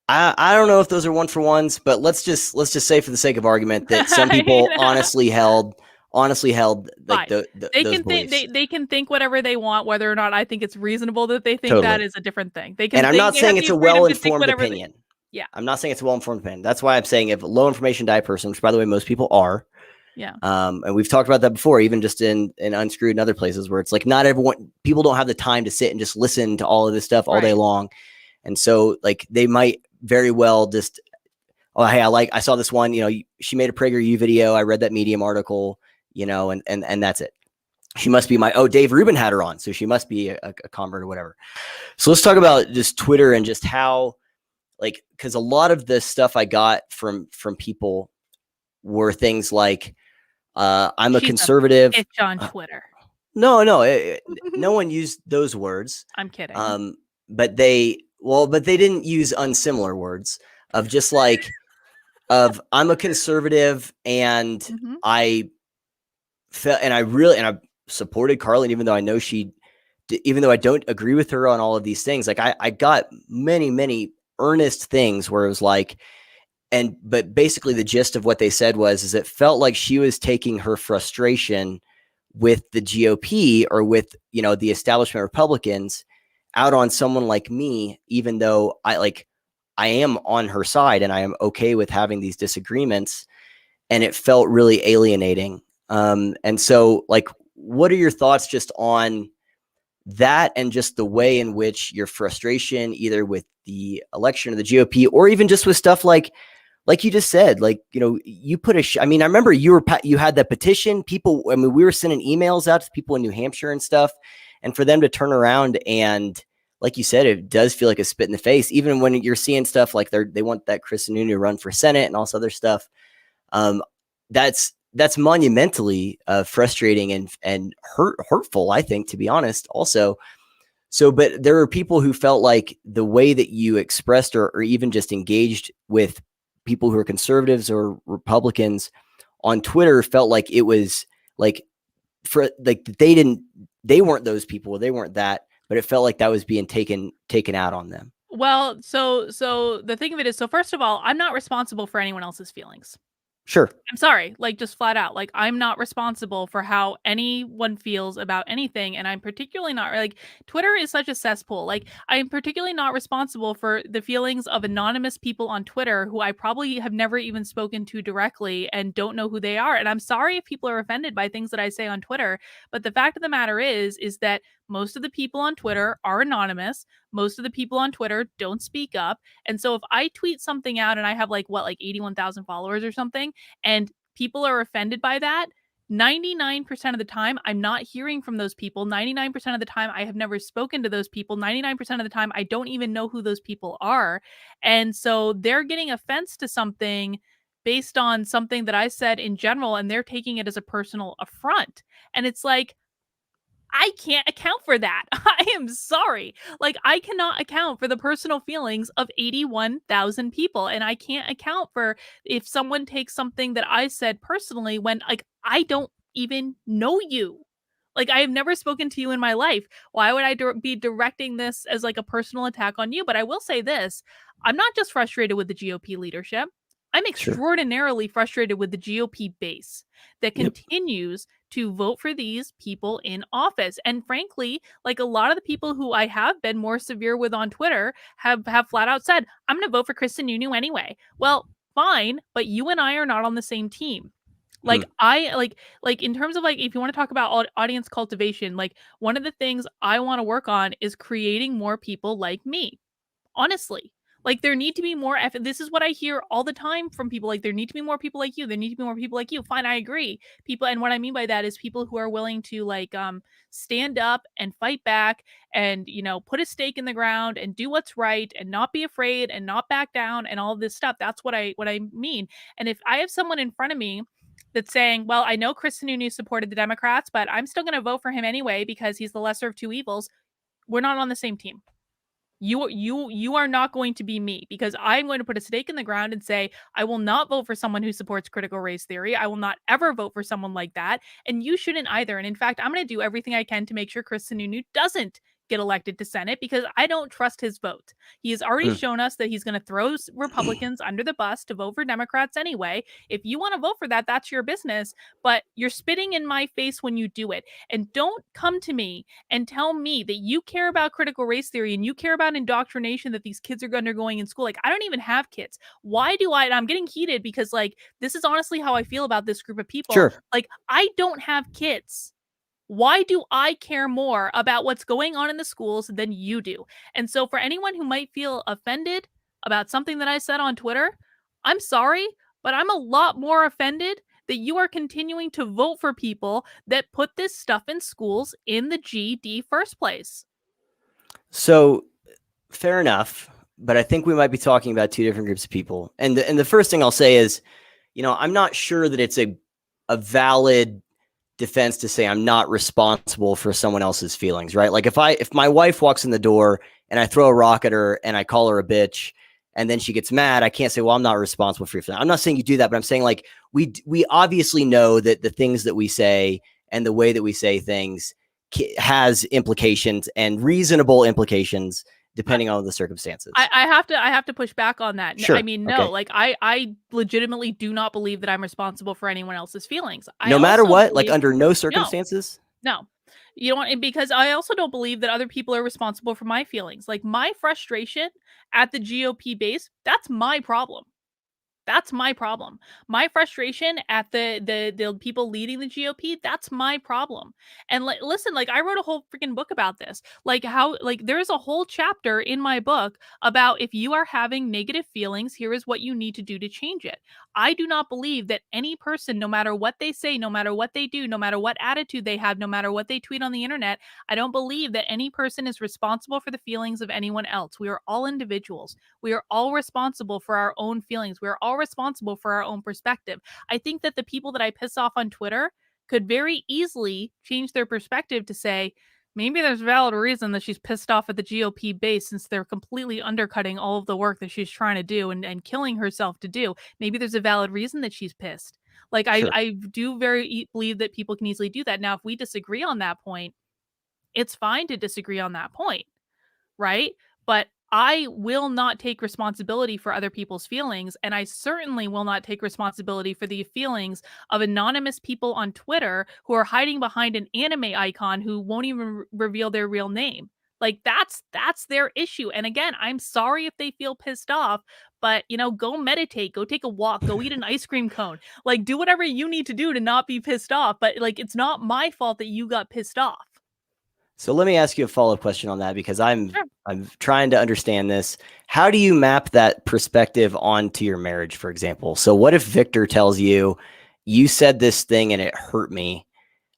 B: I don't know if those are one for ones, but let's just say for the sake of argument that some people honestly held like those beliefs.
A: They can think whatever they want, whether or not I think it's reasonable that they think that
B: Totally.
A: is a different thing. They
B: And
A: can
B: I'm not saying it's a well-informed
A: whatever
B: opinion.
A: yeah.
B: I'm not saying it's a well-informed opinion. That's why I'm saying if a low information diet person, which by the way most people are,
A: yeah.
B: And we've talked about that before, even just in Unscrewed and other places where it's like not everyone, people don't have the time to sit and just listen to all of this stuff all day long, and so like they might very well just, oh hey, I saw this one, you know, she made a PragerU video, I read that Medium article, you know, and that's it. She must be Dave Rubin had her on, so she must be a convert or whatever. So let's talk about just Twitter and just how, like, because a lot of the stuff I got from people were things like, I'm a conservative.
A: It's on Twitter.
B: No, no one used those words.
A: I'm kidding.
B: But they didn't use unsimilar words of just like, of I'm a conservative and I felt, and I supported Karlyn, even though I know even though I don't agree with her on all of these things. Like I got many earnest things where it was like, but basically the gist of what they said is it felt like she was taking her frustration with the GOP or with, you know, the establishment Republicans out on someone like me, even though I am on her side and I am okay with having these disagreements. And it felt really alienating. And so, like, what are your thoughts just on that and just the way in which your frustration, either with the election of the GOP or even just with stuff like you just said, like, you know, you put I mean, I remember you had that petition. People, I mean, we were sending emails out to people in New Hampshire and stuff, and for them to turn around and, like you said, it does feel like a spit in the face, even when you're seeing stuff like they want that Chris Sununu to run for Senate and all this other stuff. That's monumentally frustrating and hurtful, I think, to be honest, also. So, but there are people who felt like the way that you expressed or even just engaged with people who are conservatives or Republicans on Twitter felt like it was like, for like they weren't those people, they weren't that, but it felt like that was being taken out on them.
A: Well, so the thing of it is, so first of all, I'm not responsible for anyone else's feelings.
B: Sure.
A: I'm sorry, like, just flat out, like, I'm not responsible for how anyone feels about anything, and I'm particularly not, like, Twitter is such a cesspool. Like, I'm particularly not responsible for the feelings of anonymous people on Twitter who I probably have never even spoken to directly and don't know who they are. And I'm sorry if people are offended by things that I say on Twitter, but the fact of the matter is that most of the people on Twitter are anonymous. Most of the people on Twitter don't speak up. And so if I tweet something out and I have like 81,000 followers or something, and people are offended by that, 99% of the time, I'm not hearing from those people. 99% of the time, I have never spoken to those people. 99% of the time, I don't even know who those people are. And so they're getting offense to something based on something that I said in general, and they're taking it as a personal affront. And it's like, I can't account for that. I am sorry. Like, I cannot account for the personal feelings of 81,000 people. And I can't account for if someone takes something that I said personally when, like, I don't even know you. Like, I have never spoken to you in my life. Why would I be directing this as like a personal attack on you? But I will say this, I'm not just frustrated with the GOP leadership. I'm extraordinarily frustrated with the GOP base that continues to vote for these people in office. And frankly, like, a lot of the people who I have been more severe with on Twitter have flat out said, I'm going to vote for Chris Sununu anyway. Well, fine, but you and I are not on the same team.
B: Hmm.
A: Like I like in terms of like if you want to talk about audience cultivation, like one of the things I want to work on is creating more people like me. Honestly. Like there need to be more this is what I hear all the time from people, like there need to be more people like you. There need to be more people like you. Fine, I agree. People, and what I mean by that is people who are willing to like stand up and fight back and put a stake in the ground and do what's right and not be afraid and not back down and all of this stuff. That's what I mean. And if I have someone in front of me that's saying, "Well, I know Chris Sununu supported the Democrats, but I'm still going to vote for him anyway because he's the lesser of two evils." We're not on the same team. You are not going to be me because I'm going to put a stake in the ground and say I will not vote for someone who supports critical race theory. I will not ever vote for someone like that, and you shouldn't either. And in fact, I'm going to do everything I can to make sure Chris Sununu doesn't get elected to Senate because I don't trust his vote. He has already
B: Hmm.
A: shown us that he's going to throw Republicans under the bus to vote for Democrats anyway. If you want to vote for that, that's your business, but you're spitting in my face when you do it. And don't come to me and tell me that you care about critical race theory and you care about indoctrination that these kids are undergoing in school. Like, I don't even have kids. Why do I? And I'm getting heated because, like, this is honestly how I feel about this group of people.
B: Sure.
A: Like, I don't have kids. Why do I care more about what's going on in the schools than you do? And so, for anyone who might feel offended about something that I said on Twitter, I'm sorry, but I'm a lot more offended that you are continuing to vote for people that put this stuff in schools in the GD first place.
B: So fair enough, but I think we might be talking about two different groups of people. And the first thing I'll say is, I'm not sure that it's a valid defense to say I'm not responsible for someone else's feelings, right? Like if my wife walks in the door and I throw a rock at her and I call her a bitch and then she gets mad, I can't say, well, I'm not responsible for your feelings. I'm not saying you do that, but I'm saying like we obviously know that the things that we say and the way that we say things has implications and reasonable implications depending on the circumstances.
A: I have to push back on that. I
B: Sure.
A: mean, no,
B: Okay.
A: like I legitimately do not believe that I'm responsible for anyone else's feelings. I
B: No matter
A: also
B: what, like
A: believe
B: under no
A: no,
B: circumstances.
A: no. You know what? And because I also don't believe that other people are responsible for my feelings. Like my frustration at the GOP base, that's my problem. That's my problem. My frustration at the people leading the GOP, that's my problem. And like listen, like I wrote a whole freaking book about this. Like how like there's a whole chapter in my book about if you are having negative feelings, here is what you need to do to change it. I do not believe that any person, no matter what they say, no matter what they do, no matter what attitude they have, no matter what they tweet on the internet, I don't believe that any person is responsible for the feelings of anyone else. We are all individuals. We are all responsible for our own feelings. We are all responsible for our own perspective. I think that the people that I piss off on Twitter could very easily change their perspective to say, maybe there's valid reason that she's pissed off at the GOP base since they're completely undercutting all of the work that she's trying to do and killing herself to do. Maybe there's a valid reason that she's pissed. Like
B: Sure.
A: I do believe that people can easily do that. Now, if we disagree on that point, it's fine to disagree on that point, right? But I will not take responsibility for other people's feelings. And I certainly will not take responsibility for the feelings of anonymous people on Twitter who are hiding behind an anime icon who won't even reveal their real name. Like that's their issue. And again, I'm sorry if they feel pissed off, but go meditate, go take a walk, go eat an ice cream cone. Like do whatever you need to do to not be pissed off, but like it's not my fault that you got pissed off.
B: So let me ask you a follow-up question on that because I'm
A: Sure.
B: I'm trying to understand this. How do you map that perspective onto your marriage, for example? So what if Victor tells you, you said this thing and it hurt me?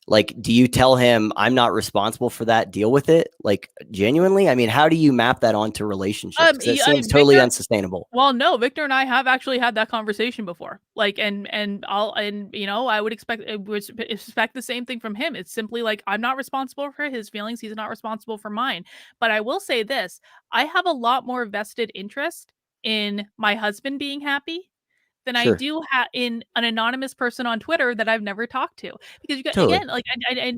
B: Like, do you tell him I'm not responsible for that? Deal with it? Like, genuinely? I mean, how do you map that onto relationships? Because that seems totally
A: Victor,
B: unsustainable.
A: well, no, Victor and I have actually had that conversation before. Like, I would expect the same thing from him. It's simply like I'm not responsible for his feelings. He's not responsible for mine. But I will say this: I have a lot more vested interest in my husband being happy than I
B: Sure.
A: do in an anonymous person on Twitter that I've never talked to. Because you got
B: Totally.
A: again, like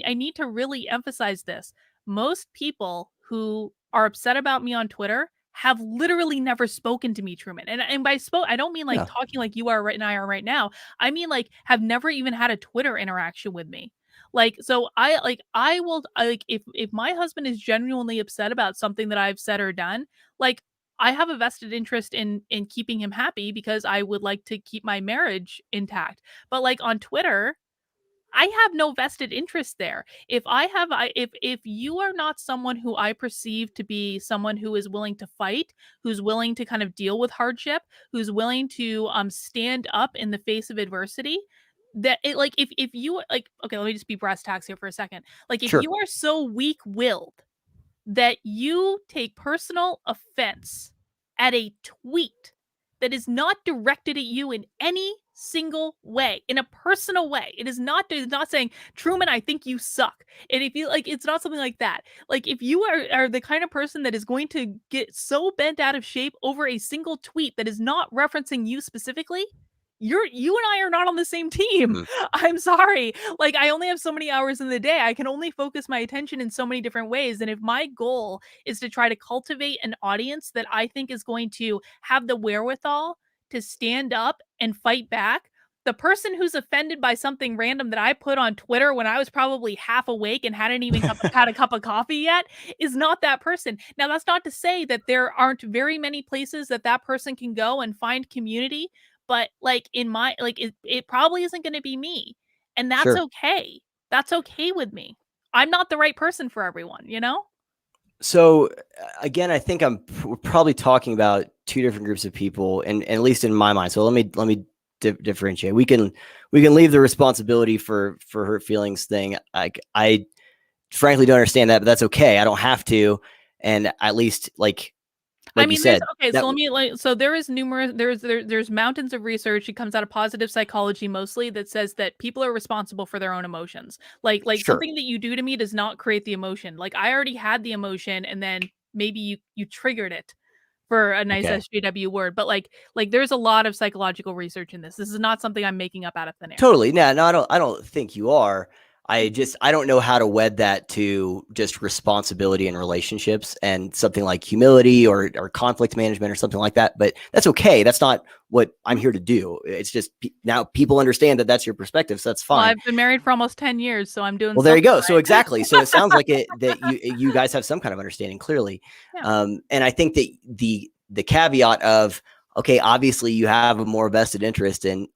A: I need to really emphasize this. Most people who are upset about me on Twitter have literally never spoken to me, Truman. And by spoke, I don't mean like
B: Yeah.
A: talking like you are right and I are right now. I mean like have never even had a Twitter interaction with me. Like so I will like if my husband is genuinely upset about something that I've said or done, like I have a vested interest in keeping him happy because I would like to keep my marriage intact. But like on Twitter, I have no vested interest there. If you are not someone who I perceive to be someone who is willing to fight, who's willing to kind of deal with hardship, who's willing to stand up in the face of adversity, that it like if you like okay, let me just be brass tacks here for a second. Like if
B: Sure.
A: you are so weak-willed that you take personal offense at a tweet that is not directed at you in any single way, in a personal way. It's not saying, Truman, I think you suck. And if you like, it's not something like that. Like, if you are the kind of person that is going to get so bent out of shape over a single tweet that is not referencing you specifically, you and I are not on the same team.
B: Mhm.
A: I'm sorry. Like, I only have so many hours in the day. I can only focus my attention in so many different ways. And if my goal is to try to cultivate an audience that I think is going to have the wherewithal to stand up and fight back, the person who's offended by something random that I put on Twitter when I was probably half awake and hadn't even had a cup of coffee yet is not that person. Now, that's not to say that there aren't very many places that that person can go and find community, but like in my like it probably isn't going to be me, and that's
B: Sure.
A: okay. That's okay with me. I'm not the right person for everyone, you know?
B: So again, I think we're probably talking about two different groups of people, and at least in my mind. So let me differentiate. We can leave the responsibility for hurt feelings thing. I frankly don't understand that, but that's okay. I don't have to, and at least
A: I
B: you
A: mean, there's
B: said
A: okay,
B: that.
A: so let me like so there is numerous there's mountains of research. It comes out of positive psychology mostly that says that people are responsible for their own emotions. Like
B: Sure.
A: something that you do to me does not create the emotion. Like I already had the emotion and then maybe you triggered it for a nice
B: Okay.
A: SJW word. But like there's a lot of psychological research in this. This is not something I'm making up out of thin air.
B: Totally. No, I don't think you are. I don't know how to wed that to just responsibility in relationships and something like humility or conflict management or something like that. But that's okay. That's not what I'm
A: Mhm.
B: here to do. It's just now people understand that that's your perspective, so that's
A: Well,
B: fine.
A: I've been married for almost 10 years, so I'm doing
B: Well, there you
A: something
B: go. So
A: right.
B: exactly. So it sounds like that you guys have some kind of understanding clearly.
A: Yeah.
B: And I think that the caveat of, okay, obviously you have a more vested interest in,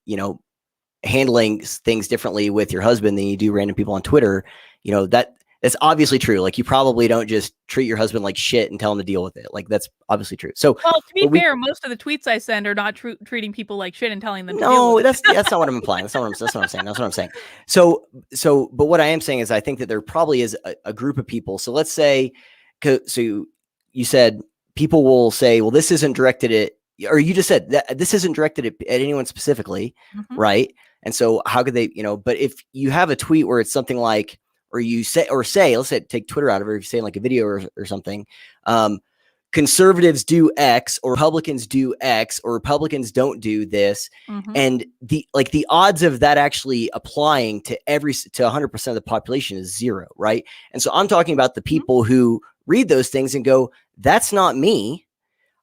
B: handling things differently with your husband than you do random people on Twitter, that's obviously true. Like, you probably don't just treat your husband like shit and tell him to deal with it. Like, that's obviously true. So,
A: Well, to be
B: but we
A: fair, most of the tweets I send are not treating people like shit and telling them to deal with
B: no,
A: it.
B: that's not what I'm implying. That's what I'm saying. That's what I'm saying. But what I am saying is, I think that there probably is a group of people. So let's say, so you said people will say, well, this isn't directed at, or you just said that this isn't directed at anyone specifically,
A: Mhm,
B: right? And so how could they, but if you have a tweet where it's something like, or you say, let's say, take Twitter out of it, if you say like a video or something, um, conservatives do X or Republicans do X or Republicans don't do this.
A: mhm,
B: And the odds of that actually applying to 100% of the population is zero, right? And so I'm talking about the
A: mhm,
B: people who read those things and go, that's not me.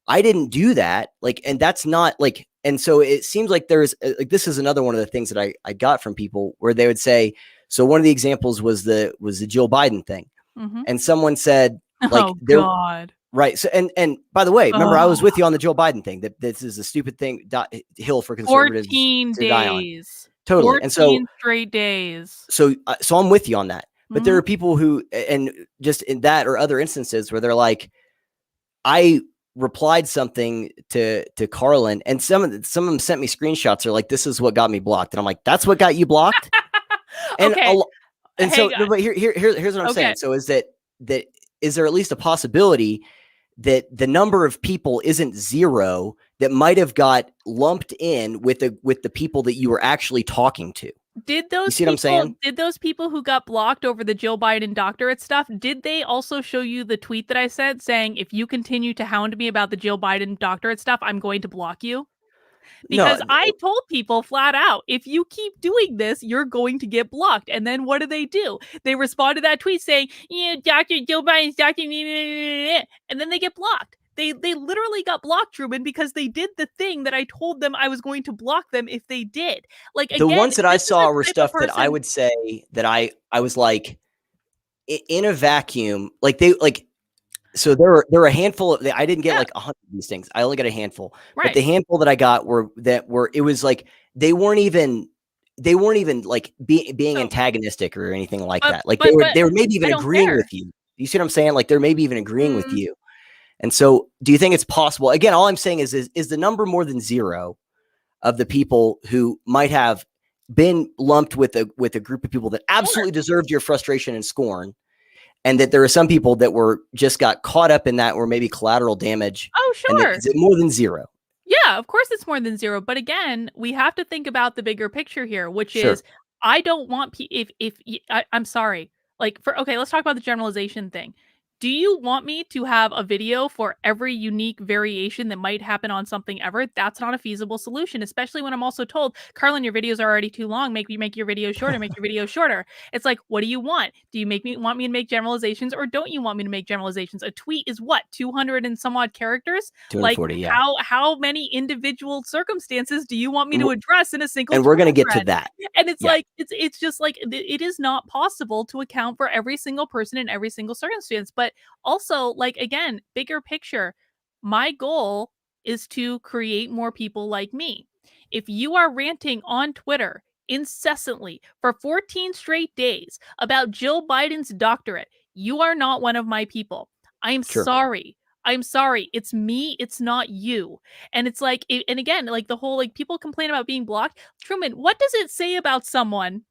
B: I didn't do that. Like, and that's not like, and so it seems like there's like, this is another one of the things that I got from people where they would say, so one of the examples was the Jill Biden thing.
A: mhm.
B: And someone said, like,
A: Oh
B: there,
A: god.
B: right. So, and by the way, remember, I was with
A: Oh,
B: you on the Joe Biden thing, that this is a stupid thing, hill for conservatives
A: 14
B: to die on.
A: days.
B: Totally. And
A: 14 straight days.
B: so I'm with you on that. But there
A: Mhm.
B: are people who, and just in that or other instances where they're like, I replied something to Karlyn, and some of them sent me screenshots. Are like, this is what got me blocked. And I'm like, that's what got you blocked? And
A: Okay,
B: and so,
A: hang
B: no,
A: on.
B: but here's what I'm
A: Okay.
B: saying. So that is there at least a possibility that the number of people isn't zero that might have got lumped in with the people that you were actually talking to? You see what I'm saying?
A: Did those people who got blocked over the Jill Biden doctorate stuff, did they also show you the tweet that I said saying, if you continue to hound me about the Jill Biden doctorate stuff, I'm going to block you?
B: No,
A: Because I told people flat out, if you keep doing this, you're going to get blocked. And then what do? They respond to that tweet saying, yeah, Dr. Joe Biden's Dr. And then they get blocked. They literally got blocked, Truman, because they did the thing that I told them I was going to block them if they did. Like,
B: the
A: again,
B: ones that I
A: this is
B: saw
A: the
B: were
A: type of
B: stuff that I
A: person.
B: would say that I was like, in a vacuum, like they like So there were a handful of I didn't get
A: Yeah,
B: like 100 of these things. I only got a handful. But
A: right.
B: the handful that I got were it was like they weren't even like being
A: So,
B: antagonistic or anything like
A: but
B: that. Like
A: but but
B: they were maybe
A: I
B: even
A: don't
B: agreeing with
A: care.
B: you. You see what I'm saying? Like they're maybe even agreeing with
A: Mm,
B: you. And so do you think it's possible? Again, all I'm saying is the number more than zero of the people who might have been lumped with a group of people that
A: sure.
B: absolutely deserved your frustration and scorn, and that there are some people that were just got caught up in that or maybe collateral damage,
A: Oh,
B: and that
A: sure.
B: is it more than zero?
A: Yeah, of course it's more than 0, but again, we have to think about the bigger picture here, which is
B: Sure,
A: I don't want pe if y I'm sorry, like, for okay, let's talk about the generalization thing. Do you want me to have a video for every unique variation that might happen on something ever? That's not a feasible solution, especially when I'm also told, "Karlyn, your videos are already too long, make your videos shorter, make your videos shorter." It's like, what do you want? Do you make me want me to make generalizations, or don't you want me to make generalizations? A tweet is what, 200 and some odd characters? Like,
B: 240. Yeah,
A: how many individual circumstances do you want me
B: and
A: to address in a single
B: we're
A: Twitter
B: gonna get to
A: thread?
B: that.
A: And it's
B: Yeah,
A: like it's just like it is not possible to account for every single person in every single circumstance. But also, like, again, bigger picture, my goal is to create more people like me. If you are ranting on Twitter incessantly for 14 straight days about Jill Biden's doctorate, you are not one of my people. I'm
B: sure.
A: sorry. I'm sorry. It's me, it's not you. And it's like, and again, like the whole, like, people complain about being blocked. Truman, what does it say about someone,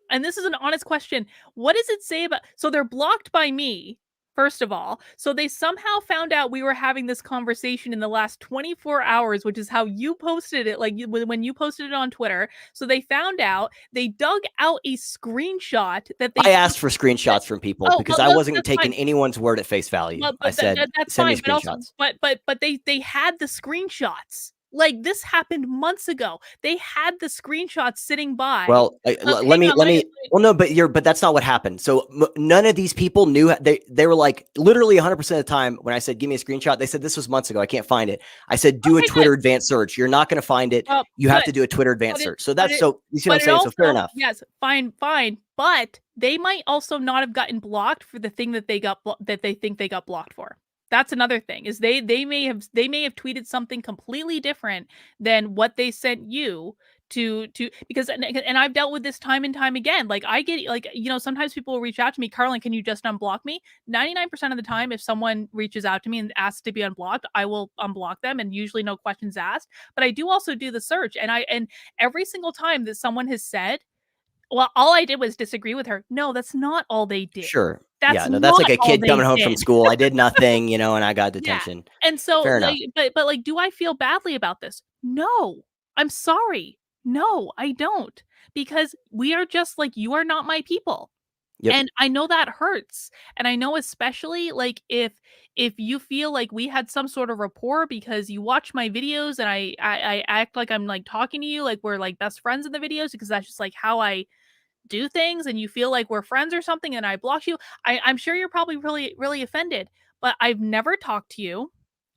A: and this is an honest question. What does it say about, so they're blocked by me, first of all. So they somehow found out we were having this conversation in the last 24 hours, which is how you posted it, like when you posted it on Twitter. So they found out, they dug out a screenshot that they
B: I
A: took
B: asked for
A: that,
B: screenshots from people
A: oh,
B: because I
A: well,
B: wasn't
A: that's
B: taking
A: fine.
B: anyone's word at face value. I
A: But
B: said,
A: that's
B: "Send me
A: fine, but also
B: screenshots."
A: but they had the screenshots. Like, this happened months ago. They had the screenshots sitting by.
B: Well,
A: Hang on,
B: let me. Well, no, but that's not what happened. So none of these people knew. They were like literally 100% of the time when I said give me a screenshot, they said this was months ago. I can't find it. I said do a
A: okay, good.
B: Twitter advanced search. You're not going to find it.
A: Well,
B: You have
A: good.
B: to do a Twitter
A: But
B: advanced
A: it
B: search. So
A: but
B: that's
A: it
B: so you see what I'm
A: but it
B: saying. So fair
A: also,
B: enough.
A: yes, fine, fine, but they might also not have gotten blocked for the thing that that they think they got blocked for. That's another thing, is they may have tweeted something completely different than what they sent you to, because and I've dealt with this time and time again. Like, I get, like, sometimes people will reach out to me, "Karlyn, can you just unblock me?" 99% of the time, if someone reaches out to me and asks to be unblocked, I will unblock them, and usually no questions asked. But I do also do the search, and every single time that someone has said, "Well, all I did was disagree with her." No, that's not all they did.
B: Sure.
A: That's
B: Yeah. No, that's like
A: not
B: a
A: all
B: kid
A: they
B: coming home from
A: did.
B: school. I did nothing, and I got
A: Yeah.
B: detention.
A: And so,
B: Fair
A: like,
B: enough.
A: like, do I feel badly about this? No. I'm sorry. No, I don't. Because we are just, like, you are not my people.
B: Yep.
A: And I know that hurts. And I know, especially, like, if you feel like we had some sort of rapport because you watch my videos and I act like I'm, like, talking to you, like we're, like, best friends in the videos, because that's just, like, how I do things, and you feel like we're friends or something, and I block you, I'm sure you're probably really, really offended. But I've never talked to you.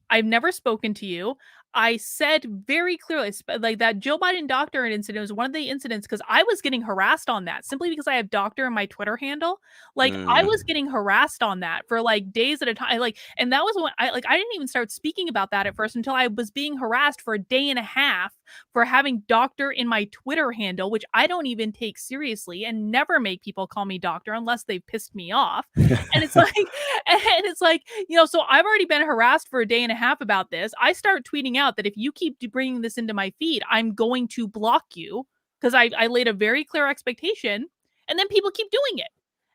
A: I've never spoken to you. I said very clearly, like, that Joe Biden doctor incident was one of the incidents, because I was getting harassed on that simply because I have doctor in my Twitter handle. Like, I was
B: Mm.
A: getting harassed on that for, like, days at a time. Like, and that was when I didn't even start speaking about that at first until I was being harassed for a day and a half for having doctor in my Twitter handle, which I don't even take seriously, and never make people call me doctor unless they've pissed me off. And it's like, and it's like, so I've already been harassed for a day and a half about this. I start tweeting out that if you keep bringing this into my feed, I'm going to block you, because I laid a very clear expectation, and then people keep doing it.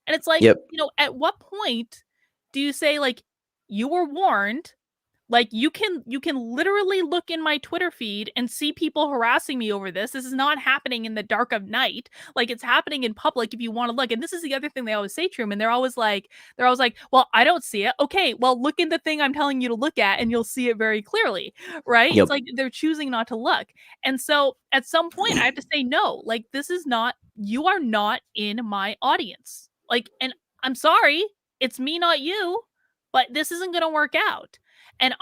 A: And it's like,
B: Yep.
A: at what point do you say, like, you were warned? Like, you can literally look in my Twitter feed and see people harassing me over this. This is not happening in the dark of night. Like, it's happening in public if you want to look. And this is the other thing they always say, Truman. They're always like, "Well, I don't see it." Okay, well, look in the thing I'm telling you to look at and you'll see it very clearly, right? It's
B: Yep.
A: like they're choosing not to look. And so at some point I have to say no. Like, this is not, you are not in my audience. Like, and I'm sorry, it's me, not you, but this isn't going to work out. And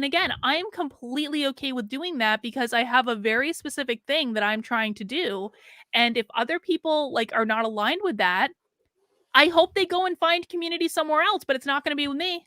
A: again, I'm completely okay with doing that because I have a very specific thing that I'm trying to do. And if other people, like, are not aligned with that, I hope they go and find community somewhere else, but it's not going to be with me.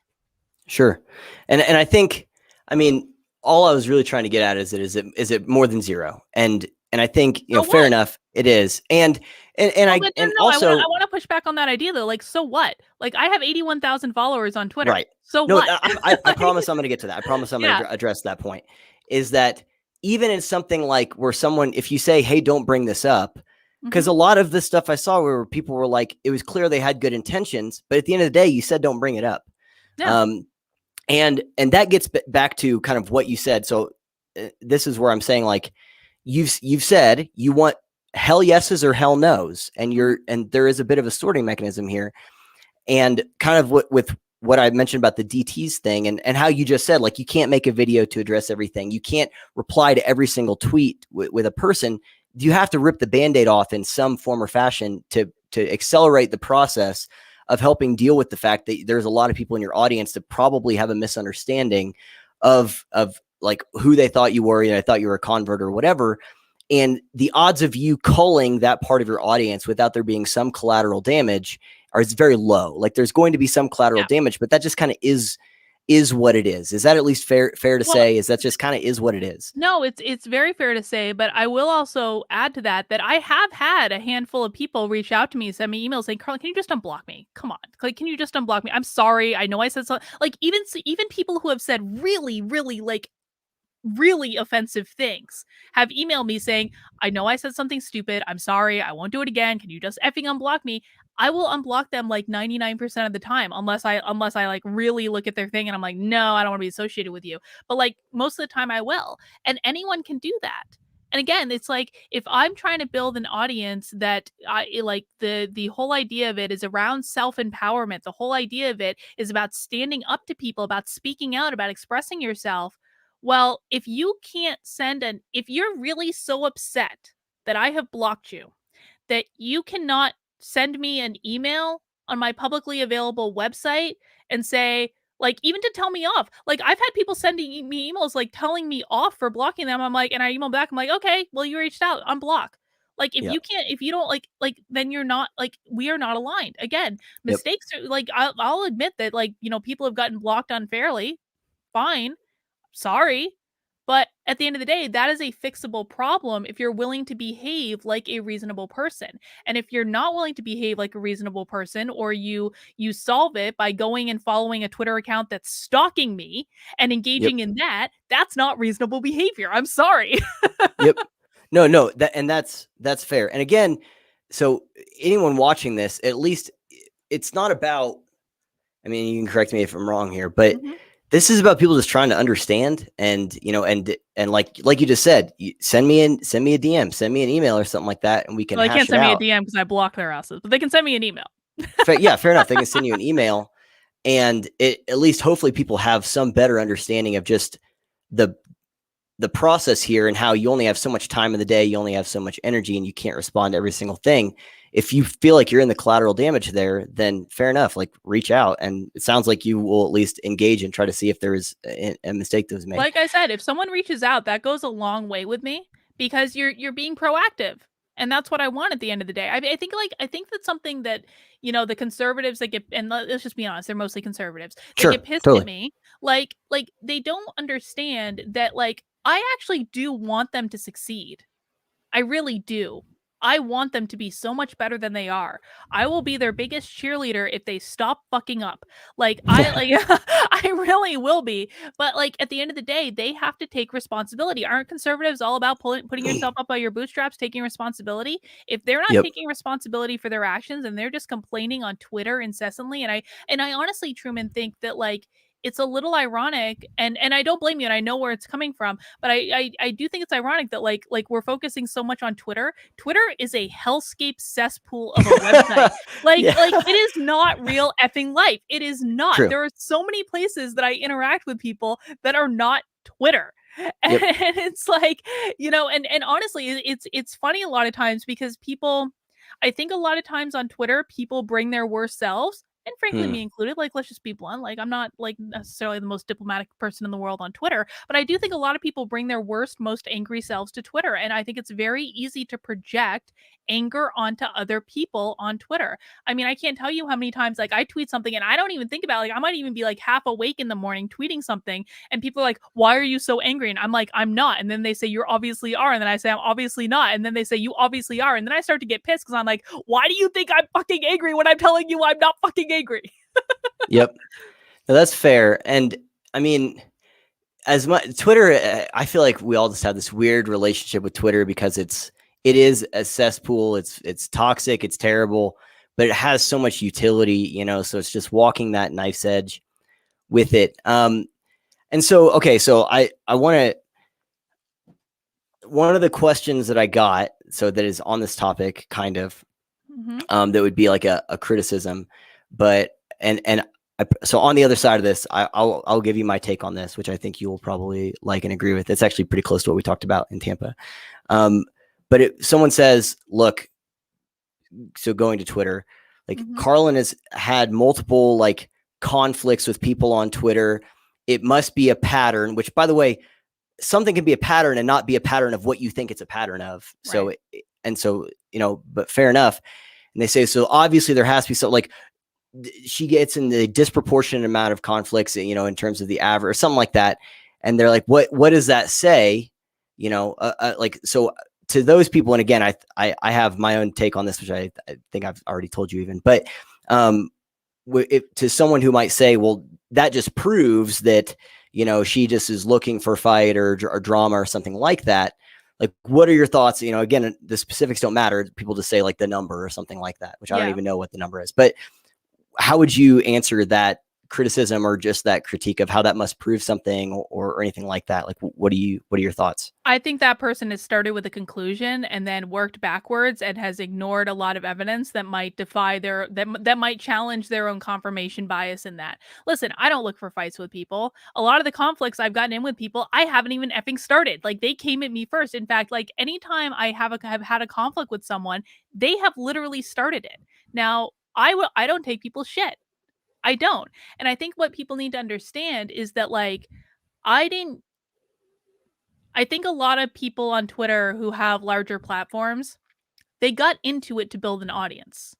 B: Sure. And I think, I mean, all I was really trying to get at is it more than zero? And I think,
A: So
B: fair
A: what?
B: enough, it is. And
A: Well,
B: I
A: but no,
B: and
A: no, I
B: also
A: wanna push back on that idea though. Like, so what? Like, I have 81,000 followers on Twitter.
B: right.
A: So
B: No,
A: what?
B: I
A: Like,
B: promise I'm going to get to that. I promise I'm going
A: yeah.
B: to address that point. Is that even in something like where someone, if you say, "Hey, don't bring this up," because
A: Mhm.
B: a lot of the stuff I saw where people were like, it was clear they had good intentions, but at the end of the day, you said, "Don't bring it up."
A: Yeah.
B: Um, and that gets back to kind of what you said. So this is where I'm saying, like, you've said you want hell yeses or hell nos, and
A: Mhm.
B: there is a bit of a sorting mechanism here, and kind of with what I mentioned about the DTs thing, and how you just said, like, you can't make a video to address everything. You can't reply to every single tweet with a person. You have to rip the band-aid off in some form or fashion to accelerate the process of helping deal with the fact that there's a lot of people in your audience that probably have a misunderstanding of like who they thought you were. I thought you were a convert or whatever. And the odds of you culling that part of your audience without there being some collateral damage is very low. Like, there's going to be some collateral
A: Yeah.
B: damage, but that just kind of is what it is. Is that at least fair to
A: Well,
B: say? Is that just kind of is what it is?
A: no, it's very fair to say, but I will also add to that that I have had a handful of people reach out to me, send me emails saying, "Karlyn, can you just unblock me? Come on, like, can you just unblock me? I'm sorry. I know I said so." Like, even people who have said really, really like really offensive things have emailed me saying, "I know I said something stupid. I'm sorry. I won't do it again. Can you just effing unblock me?" I will unblock them like 99% of the time unless I like really look at their thing and I'm like, "No, I don't want to be associated with you." But like most of the time I will. And anyone can do that. And again, it's like if I'm trying to build an audience that like the whole idea of it is around self-empowerment. The whole idea of it is about standing up to people, about speaking out, about expressing yourself. Well, if you can't if you're really so upset that I have blocked you, that you cannot send me an email on my publicly available website and say, like, even to tell me off. Like, I've had people sending me emails, like, telling me off for blocking them. I'm like, and I email back, I'm like, okay, well, you reached out, unblock. Like, if
B: Yeah.
A: you can't, if you don't then you're not, like, we are not aligned. Again,
B: Yep.
A: mistakes are like, I'll admit that, like, people have gotten blocked unfairly. Fine. Sorry. But at the end of the day, that is a fixable problem if you're willing to behave like a reasonable person. And if you're not willing to behave like a reasonable person, or you solve it by going and following a Twitter account that's stalking me and
B: Yep.
A: engaging in that, that's not reasonable behavior. I'm sorry.
B: Yep. No, no, that's fair. And again, so anyone watching this, at least it's not about, I mean, you can correct me if I'm wrong here, but
A: Mhm.
B: this is about people just trying to understand, and and like you just said, send me a DM, send me an email or something like that, and we can
A: Well, they
B: hash
A: can't
B: it
A: send me a
B: out.
A: DM because I block their asses, but they can send me an email.
B: Yeah, fair enough. They can send you an email, and at least hopefully people have some better understanding of just the the process here, and how you only have so much time in the day, you only have so much energy, and you can't respond to every single thing. If you feel like you're in the collateral damage there, then fair enough, like, reach out. And it sounds like you will at least engage and try to see if there is a mistake that was made.
A: Like I said, if someone reaches out, that goes a long way with me because you're being proactive. And that's what I want at the end of the day. I think that's something that, the conservatives that get, and let's just be honest, they're mostly conservatives that
B: Sure,
A: get pissed at
B: totally.
A: me. Like they don't understand that like I actually do want them to succeed. I really do. I want them to be so much better than they are. I will be their biggest cheerleader if they stop fucking up. Like I like I really will be. But like at the end of the day, they have to take responsibility. Aren't conservatives all about putting yourself up by your bootstraps, taking responsibility? If they're not
B: Yep.
A: taking responsibility for their actions and they're just complaining on Twitter incessantly, and I honestly, Truman, think that like it's a little ironic, and I don't blame you, and I know where it's coming from, but I do think it's ironic that like we're focusing so much on Twitter. Twitter is a hellscape cesspool of a website. Like
B: Yeah.
A: it is not real effing life. It is not.
B: True.
A: There are so many places that I interact with people that are not Twitter. And
B: Yep.
A: it's like, and honestly, it's funny a lot of times because people, I think a lot of times on Twitter, people bring their worst selves. and frankly,
B: Hmm.
A: me included. Like, let's just be blunt. Like, I'm not like necessarily the most diplomatic person in the world on Twitter, but I do think a lot of people bring their worst, most angry selves to Twitter. And I think it's very easy to project anger onto other people on Twitter. I mean, I can't tell you how many times like I tweet something and I don't even think about it. Like I might even be like half awake in the morning tweeting something and people are like, "Why are you so angry?" And I'm like, "I'm not." And then they say, "You obviously are." And then I say, "I'm obviously not." And then they say, "You obviously are." And then I start to get pissed cuz I'm like, "Why do you think I'm fucking angry when I'm telling you I'm not fucking angry?"
B: Yep. No, that's fair. And I mean, as much Twitter, I feel like we all just have this weird relationship with Twitter because it is a cesspool. It's toxic. It's terrible, but it has so much utility, So it's just walking that knife's edge with it. And so okay, so I want to one of the questions that I got, so that is on this topic, kind of,
A: Mm-hmm.
B: that would be like a criticism, but so on the other side of this, I'll give you my take on this, which I think you will probably like and agree with. It's actually pretty close to what we talked about in Tampa. But someone says, look, so going to Twitter, like
A: Mm-hmm.
B: Karlyn has had multiple like conflicts with people on Twitter. It must be a pattern, which by the way, something can be a pattern and not be a pattern of what you think it's a pattern of.
A: Right.
B: So, but fair enough. And they say, so obviously there has to be something like she gets in the disproportionate amount of conflicts, in terms of the average or something like that. And they're like, what does that say? Like, so to those people, and again, I have my own take on this, which I think I've already told you even, but to someone who might say, well, that just proves that, she just is looking for fight or drama or something like that. Like, what are your thoughts? Again, the specifics don't matter. People just say like the number or something like that, which I don't
A: Yeah.
B: even know what the number is. But how would you answer that criticism or just that critique of how that must prove something or anything like that? Like, what are your thoughts?
A: I think that person has started with a conclusion and then worked backwards and has ignored a lot of evidence that might defy that might challenge their own confirmation bias in that. Listen, I don't look for fights with people. A lot of the conflicts I've gotten in with people, I haven't even effing started. Like they came at me first. In fact, like anytime have had a conflict with someone, they have literally started it. Now, I don't take people's shit. I don't. And I think what people need to understand is that like I didn't I think a lot of people on Twitter who have larger platforms, they got into it to build an audience,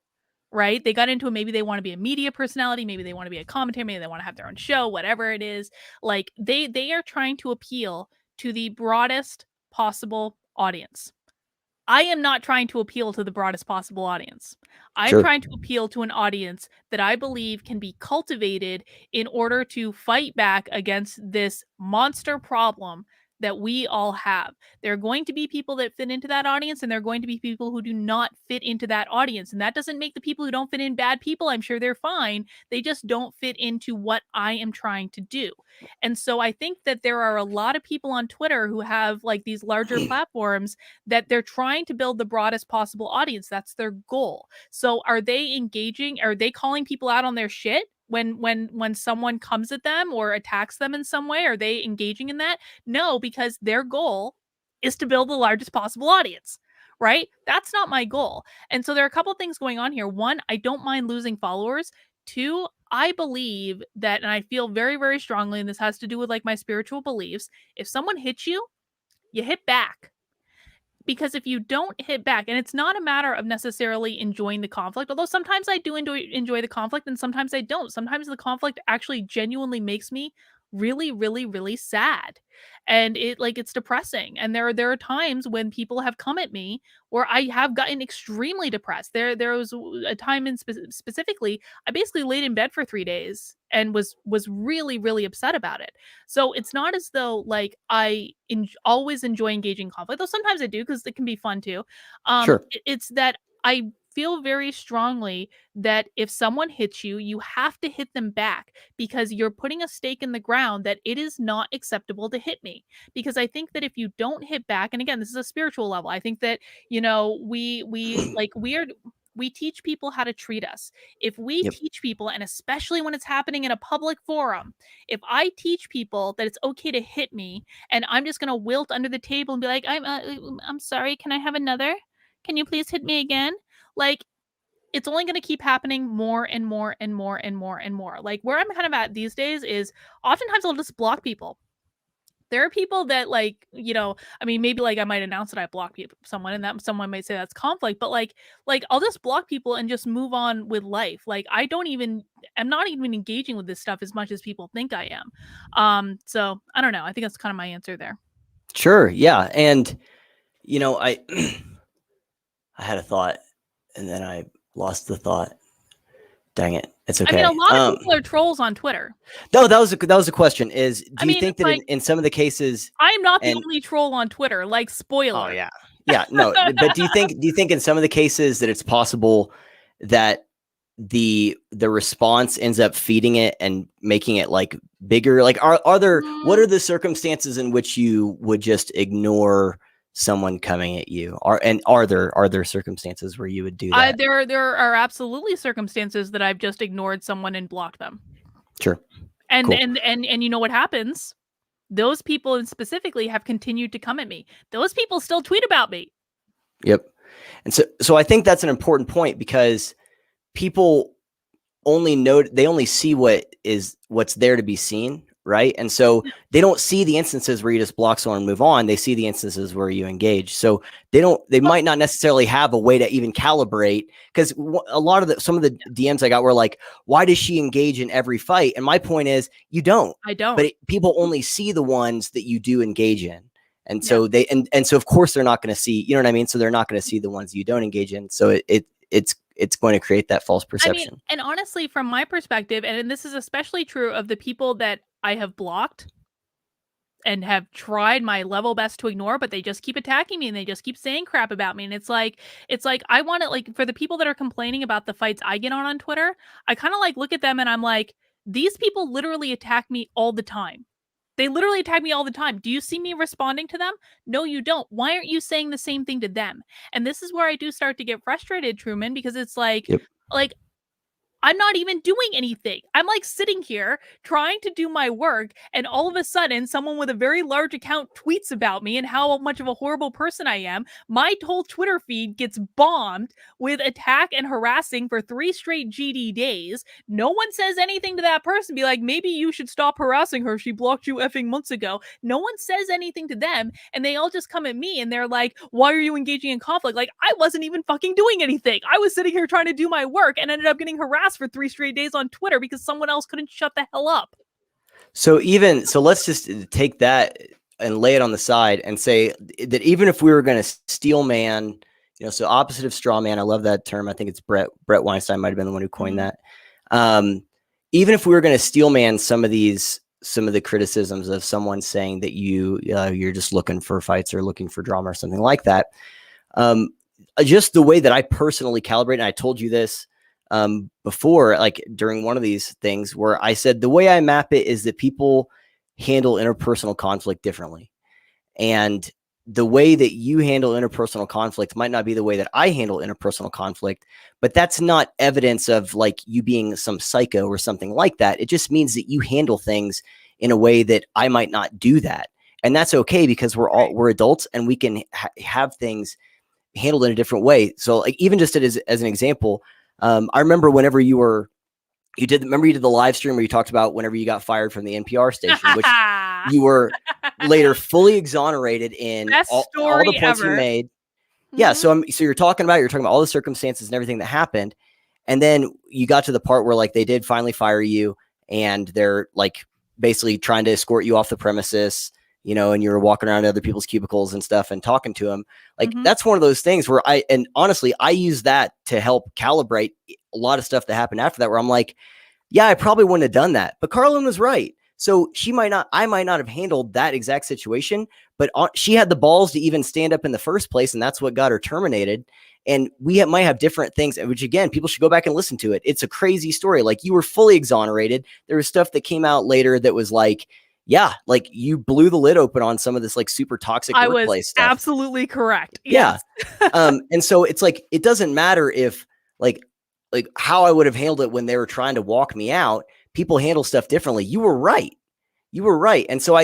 A: right? They got into it. Maybe they want to be a media personality. Maybe they want to be a commentator. Maybe they want to have their own show, whatever it is. Like they are trying to appeal to the broadest possible audience. I am not trying to appeal to the broadest possible audience. I'm
B: Sure.
A: trying to appeal to an audience that I believe can be cultivated in order to fight back against this monster problem that we all have. There are going to be people that fit into that audience, and there are going to be people who do not fit into that audience. And that doesn't make the people who don't fit in bad people. I'm sure they're fine. They just don't fit into what I am trying to do. And so I think that there are a lot of people on Twitter who have like these larger platforms that they're trying to build the broadest possible audience. That's their goal. So are they engaging? Are they calling people out on their shit? When someone comes at them or attacks them in some way, are they engaging in that? No, because their goal is to build the largest possible audience, right? That's not my goal. And so there are a couple things going on here. One, I don't mind losing followers. Two, I believe that, and I feel very, very strongly, and this has to do with like my spiritual beliefs. If someone hits you, you hit back, because if you don't hit back, and it's not a matter of necessarily enjoying the conflict, although sometimes I do enjoy the conflict and sometimes I don't. Sometimes the conflict actually genuinely makes me really, really, really sad, and it's depressing. And there are times when people have come at me where I have gotten extremely depressed. There was a time specifically I basically laid in bed for 3 days and was really, really upset about it. So it's not as though like always enjoy engaging conflict, though sometimes I do because it can be fun too.
B: Sure.
A: It's that I feel very strongly that if someone hits you, you have to hit them back because you're putting a stake in the ground that it is not acceptable to hit me. Because I think that if you don't hit back, and again, this is a spiritual level, I think that we teach people how to treat us. If we
B: Yep.
A: teach people, and especially when it's happening in a public forum, if I teach people that it's okay to hit me and I'm just going to wilt under the table and be like, I'm sorry, can I have another? Can you please hit me again? Like it's only going to keep happening more and more and more and more and more. Like where I'm kind of at these days is oftentimes I'll just block people. There are people that like, I mean, maybe like I might announce that I blocked someone and that someone might say that's conflict, but like I'll just block people and just move on with life. Like I'm not even engaging with this stuff as much as people think I am. So I don't know. I think that's kind of my answer there.
B: Sure. Yeah. And, I had a thought and then I lost the thought. Dang it. It's okay.
A: I mean, a lot of people are trolls on Twitter.
B: No, that was a question. Do you think that
A: like,
B: in some of the cases,
A: I'm not the only troll on Twitter? Like, spoiler.
B: Oh yeah, yeah. No, but do you think in some of the cases that it's possible that the response ends up feeding it and making it like bigger? Like, are there what are the circumstances in which you would just ignore someone coming at you? Are there circumstances where you would do that?
A: There are absolutely circumstances that I've just ignored someone and blocked them.
B: Sure.
A: And cool. and you know what happens? Those people specifically have continued to come at me. Those people still tweet about me.
B: Yep. And so I think that's an important point because people they only see what's there to be seen, right? And so they don't see the instances where you just block someone and move on. They see the instances where you engage. So they might not necessarily have a way to even calibrate, because some of the DMs I got were like, why does she engage in every fight? And my point is, you don't.
A: I don't.
B: But people only see the ones that you do engage in. And so so of course they're not going to see, you know what I mean? So they're not going to see the ones you don't engage in. So it's going to create that false perception.
A: I mean, and honestly, from my perspective, and this is especially true of the people that I have blocked and have tried my level best to ignore, but they just keep attacking me and they just keep saying crap about me. And it's like I want to, like, for the people that are complaining about the fights I get on Twitter, I kind of like look at them and I'm like, these people literally attack me all the time. They literally attack me all the time. Do you see me responding to them? No, you don't. Why aren't you saying the same thing to them? And this is where I do start to get frustrated, Truman, because it's like, I'm not even doing anything. I'm like sitting here trying to do my work, and all of a sudden someone with a very large account tweets about me and how much of a horrible person I am. My whole Twitter feed gets bombed with attack and harassing for 3 straight GD days. No one says anything to that person. Be like, maybe you should stop harassing her. She blocked you effing months ago. No one says anything to them, and they all just come at me and they're like, why are you engaging in conflict? Like, I wasn't even fucking doing anything. I was sitting here trying to do my work and ended up getting harassed for 3 straight days on Twitter because someone else couldn't shut the hell up.
B: So let's just take that and lay it on the side and say that even if we were going to steel man, so opposite of straw man, I love that term. I think it's Brett Weinstein might've been the one who coined that. Even if we were going to steel man some of the criticisms of someone saying that you're just looking for fights or looking for drama or something like that. Just the way that I personally calibrate, and I told you this before, like during one of these things where I said, the way I map it is that people handle interpersonal conflict differently. And the way that you handle interpersonal conflict might not be the way that I handle interpersonal conflict, but that's not evidence of like you being some psycho or something like that. It just means that you handle things in a way that I might not do that. And that's okay, because we're adults and we can have things handled in a different way. So like, even just as an example, I remember whenever you did the live stream where you talked about whenever you got fired from the NPR station, which you were later fully exonerated in all the points you made. Mm-hmm. Yeah. So you're talking about all the circumstances and everything that happened. And then you got to the part where like they did finally fire you and they're like basically trying to escort you off the premises, and you're walking around other people's cubicles and stuff and talking to them. Like, that's one of those things where honestly, I use that to help calibrate a lot of stuff that happened after that, where I'm like, yeah, I probably wouldn't have done that, but Karlyn was right. So I might not have handled that exact situation, but she had the balls to even stand up in the first place. And that's what got her terminated. And we might have different things, which again, people should go back and listen to it. It's a crazy story. Like, you were fully exonerated. There was stuff that came out later that was like, yeah, like you blew the lid open on some of this like super toxic workplace stuff.
A: Absolutely correct.
B: Yes. Yeah. And so it's like, it doesn't matter if like how I would have handled it when they were trying to walk me out. People handle stuff differently. You were right. And so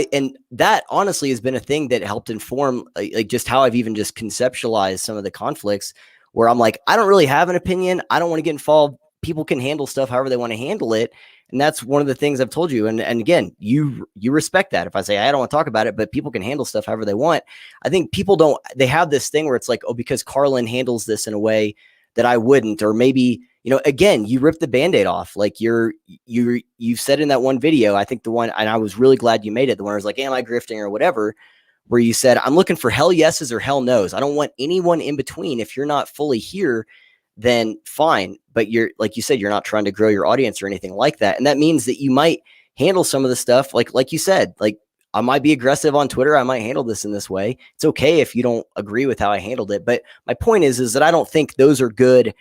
B: that honestly has been a thing that helped inform like just how I've even just conceptualized some of the conflicts where I'm like, I don't really have an opinion. I don't want to get involved. People can handle stuff however they want to handle it. And that's one of the things I've told you. And again, you respect that. If I say, I don't want to talk about it, but people can handle stuff however they want. I think people don't, they have this thing where it's like, oh, because Karlyn handles this in a way that I wouldn't, or maybe, again, you rip the Band-Aid off. Like you've said in that one video, I think the one, and I was really glad you made it, the one where I was like, am I grifting or whatever, where you said, I'm looking for hell yeses or hell nos. I don't want anyone in between. If you're not fully here, then fine. But you're, like you said, you're not trying to grow your audience or anything like that. And that means that you might handle some of the stuff, like you said, like I might be aggressive on Twitter. I might handle this in this way. It's okay if you don't agree with how I handled it. But my point is that I don't think those are good,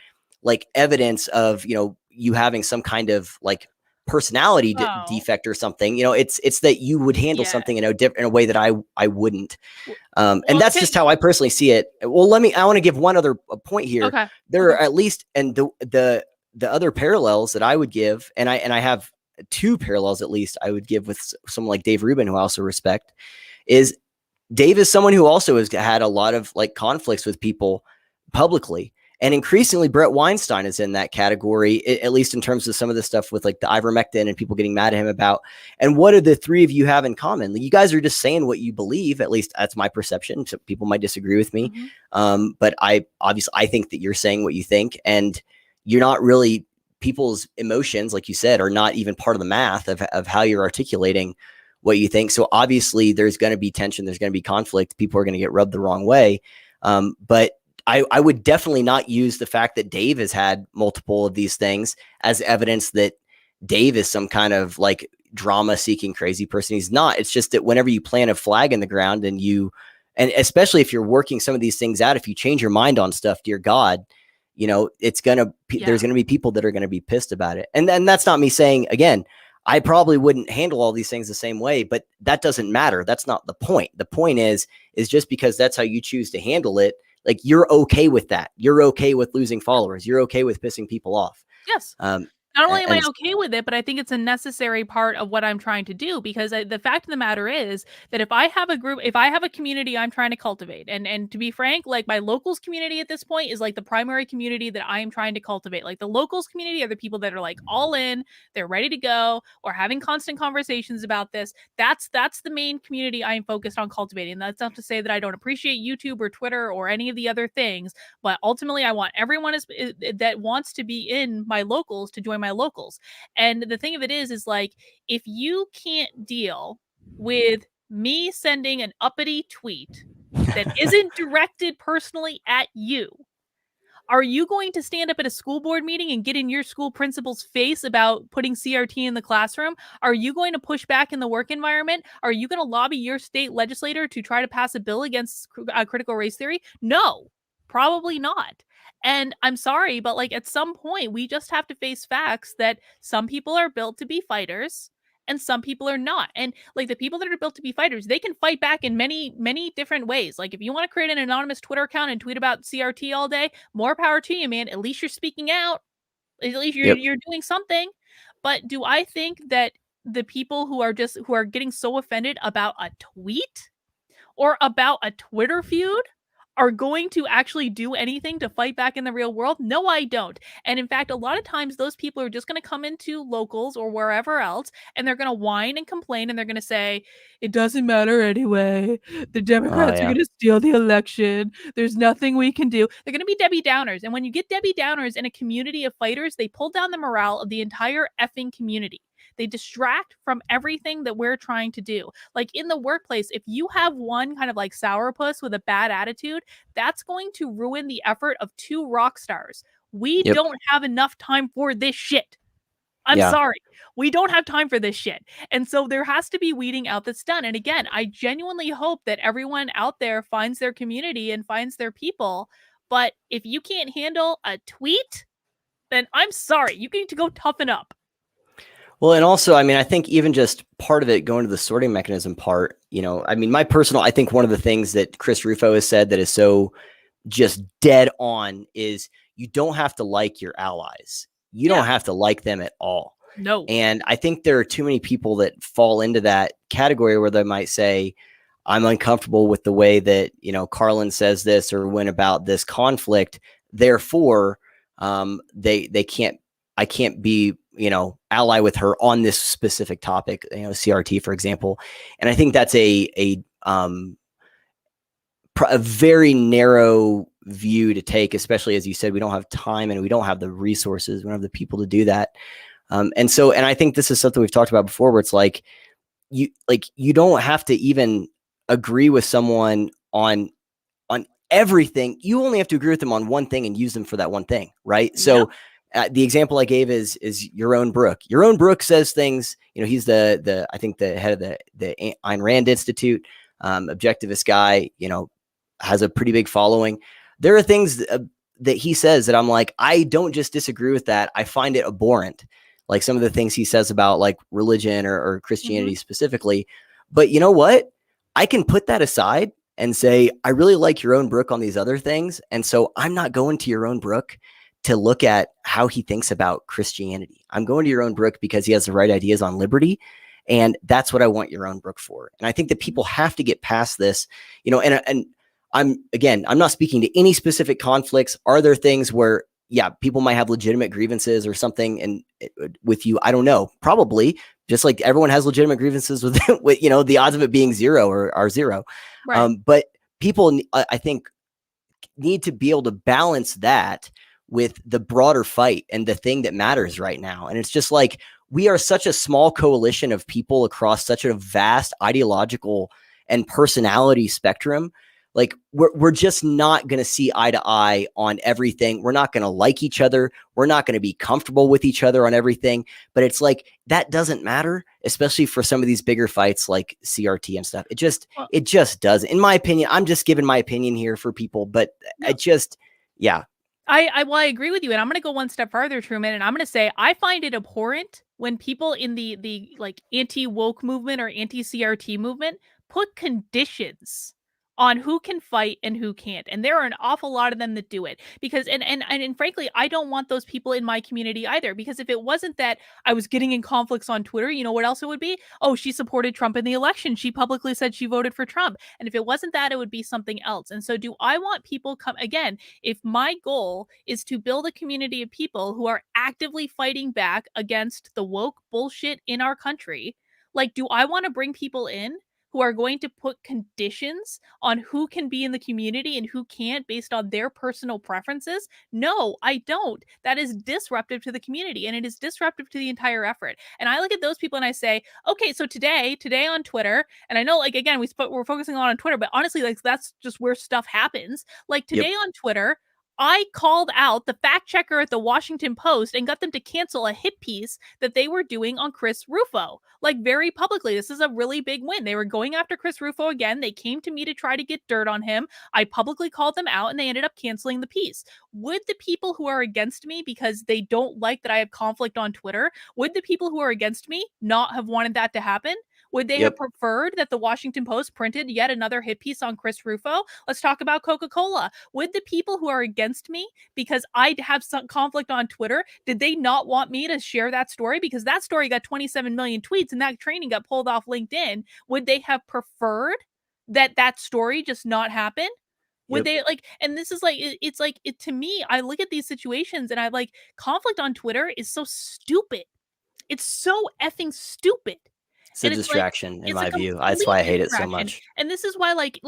B: like evidence of, you having some kind of like personality defect or something. It's that you would handle something in a way that I wouldn't. And that's just how I personally see it. Well, I want to give one other point here.
A: Okay.
B: There are at least, and the other parallels that I would give, and I have two parallels at least I would give with someone like Dave Rubin, who I also respect, is Dave is someone who also has had a lot of like conflicts with people publicly. And increasingly, Brett Weinstein is in that category, at least in terms of some of the stuff with like the ivermectin and people getting mad at him about. And what do the three of you have in common? You guys are just saying what you believe. At least that's my perception. So people might disagree with me. But I think that you're saying what you think, and you're not really, people's emotions, like you said, are not even part of the math of how you're articulating what you think. So obviously there's going to be tension. There's going to be conflict. People are going to get rubbed the wrong way. But I would definitely not use the fact that Dave has had multiple of these things as evidence that Dave is some kind of like drama seeking crazy person. He's not. It's just that whenever you plant a flag in the ground and especially if you're working some of these things out, if you change your mind on stuff, dear God, there's going to be people that are going to be pissed about it. And then that's not me saying, again, I probably wouldn't handle all these things the same way, but that doesn't matter. That's not the point. The point is just because that's how you choose to handle it, like you're okay with that. You're okay with losing followers. You're okay with pissing people off.
A: Yes. Not only am I okay with it, but I think it's a necessary part of what I'm trying to do, because the fact of the matter is that if I have a community I'm trying to cultivate, and to be frank, like my locals community at this point is like the primary community that I am trying to cultivate. Like the locals community are the people that are like all in, they're ready to go, or having constant conversations about this. That's the main community I am focused on cultivating. That's not to say that I don't appreciate YouTube or Twitter or any of the other things, but ultimately I want everyone that wants to be in my locals to join my locals. And the thing of it is like, if you can't deal with me sending an uppity tweet that isn't directed personally at you, are you going to stand up at a school board meeting and get in your school principal's face about putting CRT in the classroom? Are you going to push back in the work environment? Are you going to lobby your state legislator to try to pass a bill against critical race theory? No, probably not. And I'm sorry, but like at some point, we just have to face facts that some people are built to be fighters and some people are not. And like the people that are built to be fighters, they can fight back in many, many different ways. Like if you want to create an anonymous Twitter account and tweet about CRT all day, more power to you, man. At least you're speaking out. At least you're doing something. But do I think that the people who are getting so offended about a tweet or about a Twitter feud are going to actually do anything to fight back in the real world? No, I don't. And in fact, a lot of times those people are just going to come into locals or wherever else, and they're going to whine and complain, and they're going to say, it doesn't matter anyway. The Democrats are going to steal the election. There's nothing we can do. They're going to be Debbie Downers. And when you get Debbie Downers in a community of fighters, they pull down the morale of the entire effing community. They distract from everything that we're trying to do. Like in the workplace, if you have one kind of like sourpuss with a bad attitude, that's going to ruin the effort of two rock stars. We don't have enough time for this shit. I'm sorry. We don't have time for this shit. And so there has to be weeding out that's done. And again, I genuinely hope that everyone out there finds their community and finds their people. But if you can't handle a tweet, then I'm sorry. You need to go toughen up.
B: Well, and also, I mean, I think even just part of it going to the sorting mechanism part, I mean, I think one of the things that Chris Rufo has said that is so just dead on is you don't have to like your allies. You don't have to like them at all.
A: No.
B: And I think there are too many people that fall into that category where they might say, I'm uncomfortable with the way that, Karlyn says this or went about this conflict. Therefore, they can't, I can't be, ally with her on this specific topic, CRT, for example. And I think that's a very narrow view to take, especially as you said, we don't have time and we don't have the resources, we don't have the people to do that. And I think this is something we've talked about before, where it's like you don't have to even agree with someone on everything. You only have to agree with them on one thing and use them for that one thing, right? Yep. So the example I gave is Yaron Brook. Yaron Brook says things, he's the I think the head of the Ayn Rand Institute, objectivist guy, has a pretty big following. There are things that he says that I'm like, I don't just disagree with that. I find it abhorrent. Like some of the things he says about like religion or Christianity specifically. But you know what? I can put that aside and say, I really like Yaron Brook on these other things. And so I'm not going to Yaron Brook to look at how he thinks about Christianity. I'm going to Yaron Brook because he has the right ideas on liberty. And that's what I want Yaron Brook for. And I think that people have to get past this, and I'm not speaking to any specific conflicts. Are there things where, people might have legitimate grievances or something and with you? I don't know. Probably, just like everyone has legitimate grievances with the odds of it being zero are zero. Right. But people, I think, need to be able to balance that with the broader fight and the thing that matters right now. And it's just like, we are such a small coalition of people across such a vast ideological and personality spectrum. Like we're just not going to see eye to eye on everything. We're not going to like each other. We're not going to be comfortable with each other on everything. But it's like, that doesn't matter, especially for some of these bigger fights like CRT and stuff. It just doesn't. In my opinion, I'm just giving my opinion here for people, but I
A: agree with you. And I'm going to go one step farther, Truman. And I'm going to say, I find it abhorrent when people in the like anti-woke movement or anti-CRT movement put conditions on who can fight and who can't. And there are an awful lot of them that do it because, and frankly, I don't want those people in my community either, because if it wasn't that I was getting in conflicts on Twitter, you know what else it would be? Oh, she supported Trump in the election. She publicly said she voted for Trump. And if it wasn't that, it would be something else. And so do I want people again, if my goal is to build a community of people who are actively fighting back against the woke bullshit in our country, like, do I want to bring people in who are going to put conditions on who can be in the community and who can't based on their personal preferences? No, I don't. That is disruptive to the community, and it is disruptive to the entire effort. And I look at those people and I say, okay, so today on Twitter, and I know, like, again, we're focusing on Twitter, but honestly, like, that's just where stuff happens. Like today on Twitter, I called out the fact checker at the Washington Post and got them to cancel a hit piece that they were doing on Chris Rufo, like, very publicly. This is a really big win. They were going after Chris Rufo again. They came to me to try to get dirt on him. I publicly called them out and they ended up canceling the piece. Would the people who are against me because they don't like that I have conflict on Twitter, would the people who are against me not have wanted that to happen? Would they have preferred that the Washington Post printed yet another hit piece on Chris Rufo? Let's talk about Coca-Cola. Would the people who are against me because I have some conflict on Twitter, did they not want me to share that story? Because that story got 27 million tweets and that training got pulled off LinkedIn. Would they have preferred that story just not happen? Would they like, and this is like, it's like, to me, I look at these situations and I like, conflict on Twitter is so stupid. It's so effing stupid.
B: It's a distraction, in my view. That's why I hate it so much.
A: And this is why, like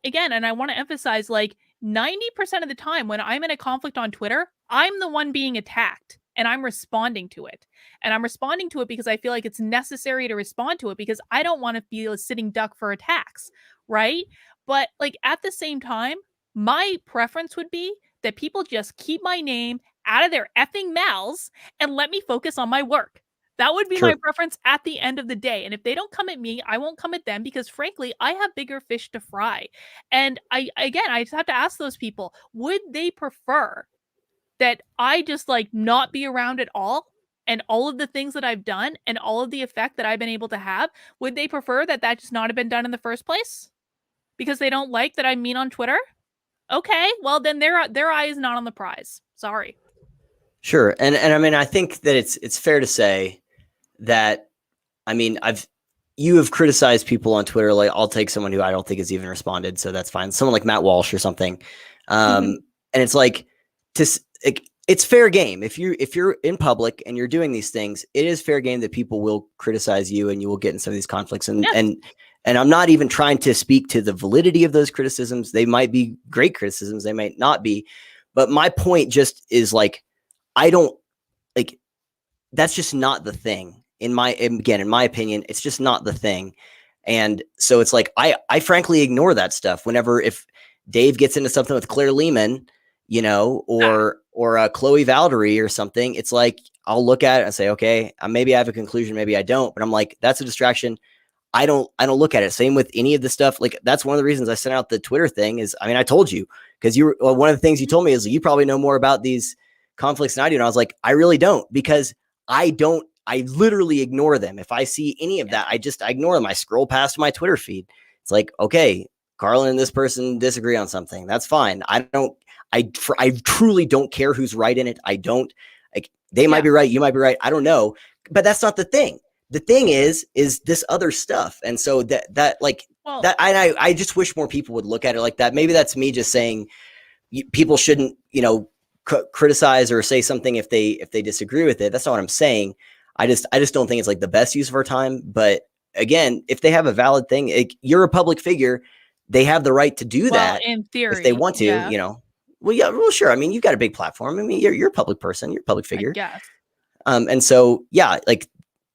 A: again, and I want to emphasize, like, 90% of the time when I'm in a conflict on Twitter, I'm the one being attacked and I'm responding to it. And I'm responding to it because I feel like it's necessary to respond to it because I don't want to be a sitting duck for attacks, right? But like at the same time, my preference would be that people just keep my name out of their effing mouths and let me focus on my work. That would be my preference at the end of the day. And if they don't come at me, I won't come at them because frankly, I have bigger fish to fry. And I just have to ask those people, would they prefer that I just like not be around at all? And all of the things that I've done and all of the effect that I've been able to have, would they prefer that just not have been done in the first place? Because they don't like that I'm mean on Twitter? Okay, well then their eye is not on the prize. Sorry.
B: Sure. And I mean, I think that it's fair to say that, I mean, you have criticized people on Twitter. Like, I'll take someone who I don't think has even responded, so that's fine. Someone like Matt Walsh or something. And it's like, it's fair game. If you're in public and you're doing these things, it is fair game that people will criticize you and you will get in some of these conflicts. And I'm not even trying to speak to the validity of those criticisms. They might be great criticisms, they might not be. But my point just is like, I don't like, that's just not the thing. In my opinion, it's just not the thing. And so it's like, I frankly ignore that stuff whenever, if Dave gets into something with Claire Lehman, or Chloe Valdery or something, it's like, I'll look at it and say, okay, maybe I have a conclusion, maybe I don't, but I'm like, that's a distraction. I don't look at it. Same with any of the stuff. Like, that's one of the reasons I sent out the Twitter thing is, I mean, I told you, because one of the things you told me is you probably know more about these conflicts than I do. And I was like, I really don't, because I literally ignore them. If I see any of that, I ignore them. I scroll past my Twitter feed. It's like, okay, Karlyn and this person disagree on something. That's fine. I truly don't care who's right in it. I don't, like, they might be right. You might be right. I don't know, but that's not the thing. The thing is this other stuff. And so I just wish more people would look at it like that. Maybe that's me just saying people shouldn't, criticize or say something if they disagree with it. That's not what I'm saying. I just don't think it's like the best use of our time. But again, if they have a valid thing, you're a public figure, they have the right to do that
A: in theory,
B: if they want to, Well, yeah, well, sure. I mean, you've got a big platform. I mean, you're a public person, you're a public figure.
A: I guess.
B: And so, yeah, like,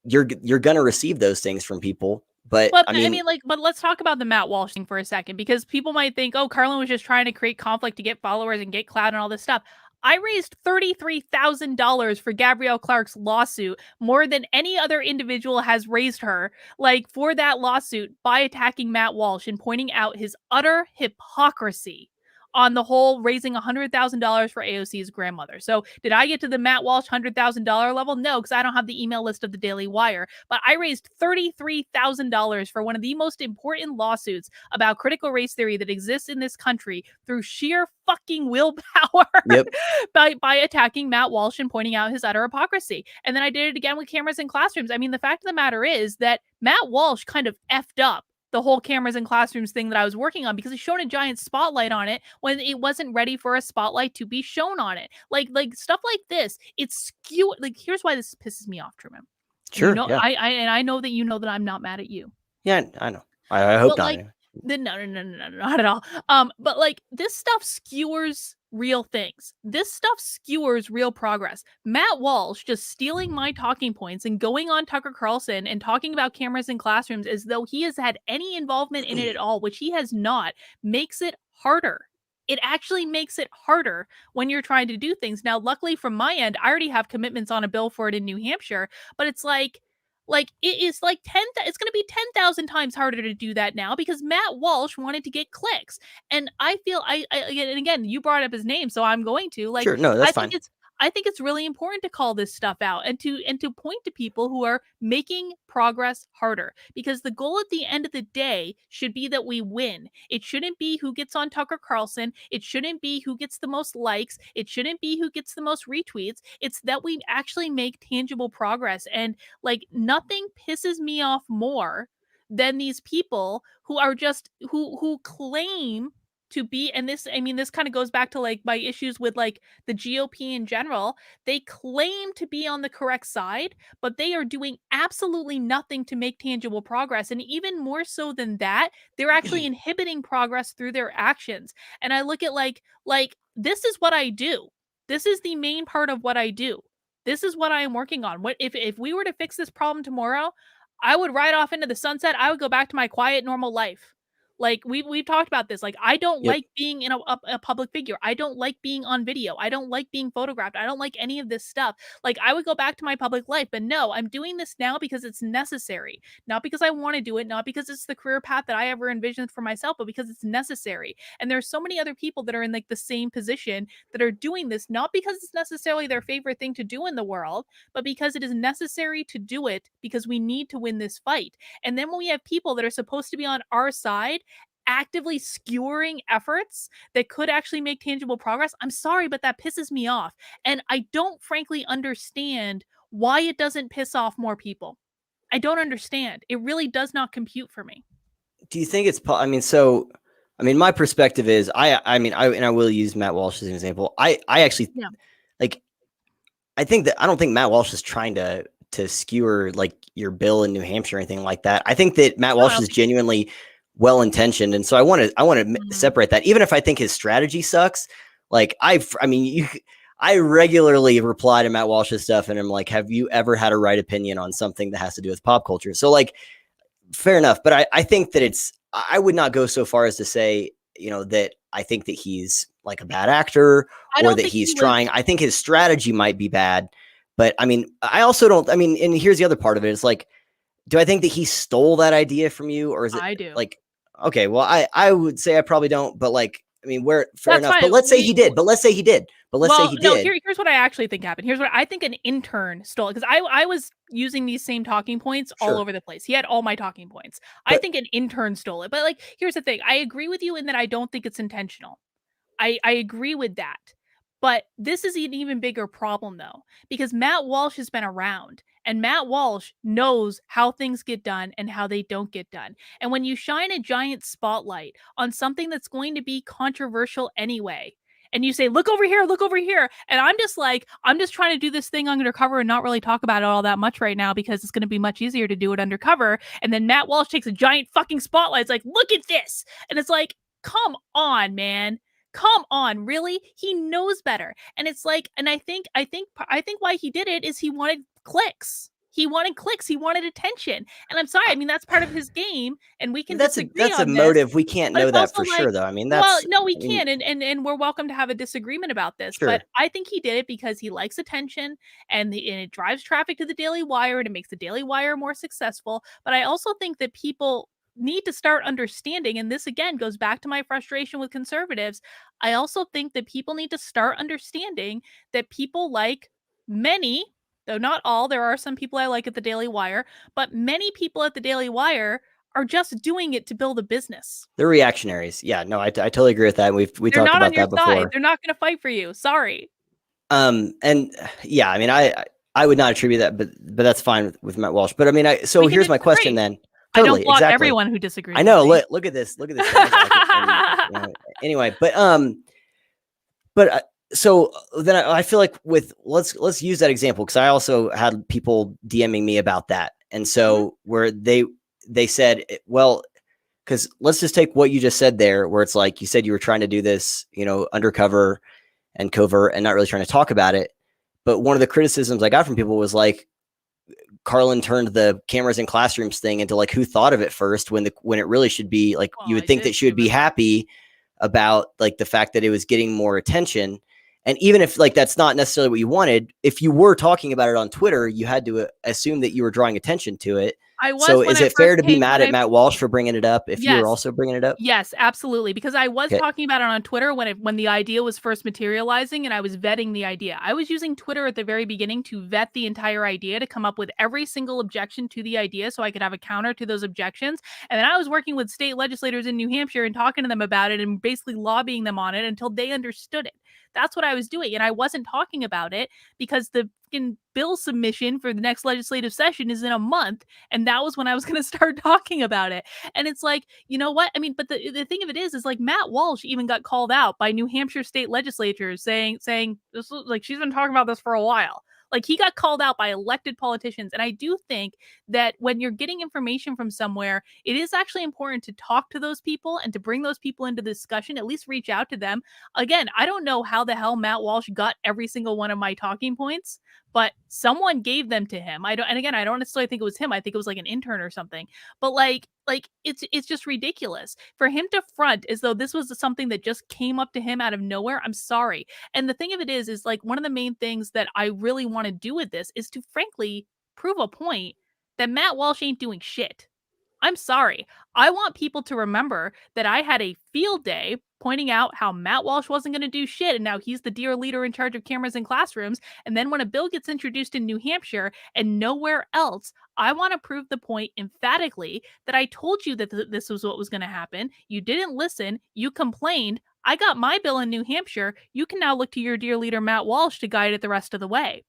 B: you're gonna receive those things from people. But
A: but let's talk about the Matt Walsh thing for a second, because people might think, oh, Karlyn was just trying to create conflict to get followers and get clout and all this stuff. I raised $33,000 for Gabrielle Clark's lawsuit, more than any other individual has raised her, like, for that lawsuit, by attacking Matt Walsh and pointing out his utter hypocrisy on the whole raising $100,000 for AOC's grandmother. So did I get to the Matt Walsh $100,000 level? No, because I don't have the email list of the Daily Wire. But I raised $33,000 for one of the most important lawsuits about critical race theory that exists in this country through sheer fucking willpower.
B: Yep.
A: by attacking Matt Walsh and pointing out his utter hypocrisy. And then I did it again with cameras in classrooms. I mean, the fact of the matter is that Matt Walsh kind of effed up the whole cameras in classrooms thing that I was working on, because he shone a giant spotlight on it when it wasn't ready for a spotlight to be shown on it. Like stuff like this, it's skewed. Like, here's why this pisses me off, Truman.
B: Sure.
A: Yeah. I know that that I'm not mad at you.
B: Yeah, I know. I hope not.
A: No, not at all. But like, this stuff skewers real things. This stuff skewers real progress. Matt Walsh just stealing my talking points and going on Tucker Carlson and talking about cameras in classrooms as though he has had any involvement in it at all, which he has not, makes it harder. It actually makes it harder when you're trying to do things. Now, luckily from my end, I already have commitments on a bill for it in New Hampshire, but it's like it is like it's going to be 10,000 times harder to do that now because Matt Walsh wanted to get clicks. And I feel and again, you brought up his name, so I'm going to, like,
B: sure, no, that's fine.
A: I think it's really important to call this stuff out and to point to people who are making progress harder, because the goal at the end of the day should be that we win. It shouldn't be who gets on Tucker Carlson. It shouldn't be who gets the most likes. It shouldn't be who gets the most retweets. It's that we actually make tangible progress. And like, nothing pisses me off more than these people who are just who claim to be, and this kind of goes back to like my issues with like the GOP in general. They claim to be on the correct side, but they are doing absolutely nothing to make tangible progress. And even more so than that, they're actually inhibiting progress through their actions. And I look at like this is what I do. This is the main part of what I do. This is what I am working on. What if we were to fix this problem tomorrow, I would ride off into the sunset. I would go back to my quiet, normal life. Like, we've talked about this. Like, I don't like being in a public figure. I don't like being on video. I don't like being photographed. I don't like any of this stuff. Like, I would go back to my public life, but no, I'm doing this now because it's necessary. Not because I want to do it, not because it's the career path that I ever envisioned for myself, but because it's necessary. And there's so many other people that are in like the same position that are doing this, not because it's necessarily their favorite thing to do in the world, but because it is necessary to do it because we need to win this fight. And then when we have people that are supposed to be on our side actively skewering efforts that could actually make tangible progress, I'm sorry, but that pisses me off. And I don't frankly understand why it doesn't piss off more people. I don't understand. It really does not compute for me.
B: Do you think it's, I mean, so I mean, my perspective is, and I will use Matt Walsh as an example. I actually
A: Yeah.
B: like, I don't think Matt Walsh is trying to skewer like your bill in New Hampshire or anything like that. I think that Matt
A: No, I
B: Walsh
A: don't
B: is
A: think he is.
B: genuinely well intentioned, and so I want to
A: Mhm.
B: separate that. Even if I think his strategy sucks, like I mean, I regularly reply to Matt Walsh's stuff, and I'm like, have you ever had a right opinion on something that has to do with pop culture? So like, fair enough, but I think that I would not go so far as to say, that I think that he's like a bad actor
A: I
B: or
A: don't
B: that
A: think
B: he's
A: he was.
B: trying. I think his strategy might be bad, but I mean, I also don't. I mean, and here's the other part of it: it's like, do I think that he stole that idea from you, or is it
A: I do.
B: like, okay, well, I would say I probably don't, but like, I mean, where fair
A: That's
B: enough.
A: fine.
B: But let's say he did. But let's say he did. But let's say
A: Well,
B: he
A: no,
B: did.
A: here's what I actually think happened. Here's what I think: an intern stole it, because I was using these same talking points all
B: Sure,
A: over the place. He had all my talking points. I
B: but
A: think an intern stole it. But like, here's the thing: I agree with you in that I don't think it's intentional. I agree with that. But this is an even bigger problem though, because Matt Walsh has been around and Matt Walsh knows how things get done and how they don't get done. And when you shine a giant spotlight on something that's going to be controversial anyway, and you say, look over here. And I'm just like, I'm just trying to do this thing undercover and not really talk about it all that much right now because it's going to be much easier to do it undercover. And then Matt Walsh takes a giant fucking spotlight. It's like, look at this. And it's like, come on, man. Come on, really? He knows better. And it's like, and I think why he did it is he wanted clicks. He wanted clicks. He wanted attention. And I'm sorry, I mean that's part of his game, and we can disagree
B: that's a
A: on this.
B: motive. We can't
A: But
B: know
A: it's
B: that
A: also
B: for
A: like,
B: sure, though. I mean,
A: well,
B: that's
A: no, we
B: I mean,
A: can, and we're welcome to have a disagreement about this. But
B: sure.
A: I think he did it because he likes attention, and it drives traffic to the Daily Wire, and it makes the Daily Wire more successful. But I also think that people need to start understanding, and this again goes back to my frustration with conservatives. I also think that people need to start understanding that people like many, though not all, there are some people I like at the Daily Wire, but many people at the Daily Wire are just doing it to build a business.
B: They're reactionaries. Yeah, no, I totally agree with that. We
A: They're
B: talked
A: not on
B: about
A: your
B: that
A: side.
B: before.
A: They're not going to fight for you. Sorry.
B: And yeah, I mean, I would not attribute that, but that's fine with Matt Walsh. But I mean, so
A: We can
B: here's my question
A: disagree.
B: then.
A: I don't
B: Totally,
A: block
B: exactly.
A: everyone who
B: I
A: disagrees with
B: know.
A: me.
B: Look at this, guys. And anyway, but so then I feel like with let's use that example because I also had people DMing me about that, and
A: Mhm.
B: so where they said, well, because let's just take what you just said there, where it's like you said you were trying to do this, undercover and covert and not really trying to talk about it. But one of the criticisms I got from people was like, Karlyn turned the cameras in classrooms thing into like who thought of it first when it really should be like
A: Well,
B: you would
A: I
B: think
A: did
B: that she
A: think
B: would
A: of it
B: be
A: first.
B: happy about like the fact that it was getting more attention. And even if like that's not necessarily what you wanted, if you were talking about it on Twitter, you had to assume that you were drawing attention to it.
A: I
B: So
A: was when
B: is
A: I
B: it fair
A: first
B: to be
A: came
B: mad
A: when
B: at
A: I
B: Matt Walsh for bringing it up if you were
A: yes.
B: also bringing it up?
A: Yes, absolutely, because I was
B: Okay.
A: talking about it on Twitter when the idea was first materializing and I was vetting the idea. I was using Twitter at the very beginning to vet the entire idea, to come up with every single objection to the idea so I could have a counter to those objections. And then I was working with state legislators in New Hampshire and talking to them about it and basically lobbying them on it until they understood it. That's what I was doing. And I wasn't talking about it because the bill submission for the next legislative session is in a month. And that was when I was going to start talking about it. And it's like, you know what? I mean, but the thing of it is like Matt Walsh even got called out by New Hampshire state legislatures saying this was like she's been talking about this for a while. Like he got called out by elected politicians. And I do think that when you're getting information from somewhere, it is actually important to talk to those people and to bring those people into the discussion, at least reach out to them. Again, I don't know how the hell Matt Walsh got every single one of my talking points, but someone gave them to him. I don't, and again, I don't necessarily think it was him. I think it was like an intern or something. But like it's just ridiculous for him to front as though this was something that just came up to him out of nowhere. I'm sorry. And the thing of it is like one of the main things that I really want to do with this is to frankly prove a point that Matt Walsh ain't doing shit. I'm sorry. I want people to remember that I had a field day pointing out how Matt Walsh wasn't going to do shit and now he's the dear leader in charge of cameras in classrooms. And then when a bill gets introduced in New Hampshire and nowhere else, I want to prove the point emphatically that I told you that this was what was going to happen. You didn't listen. You complained. I got my bill in New Hampshire. You can now look to your dear leader, Matt Walsh, to guide it the rest of the way.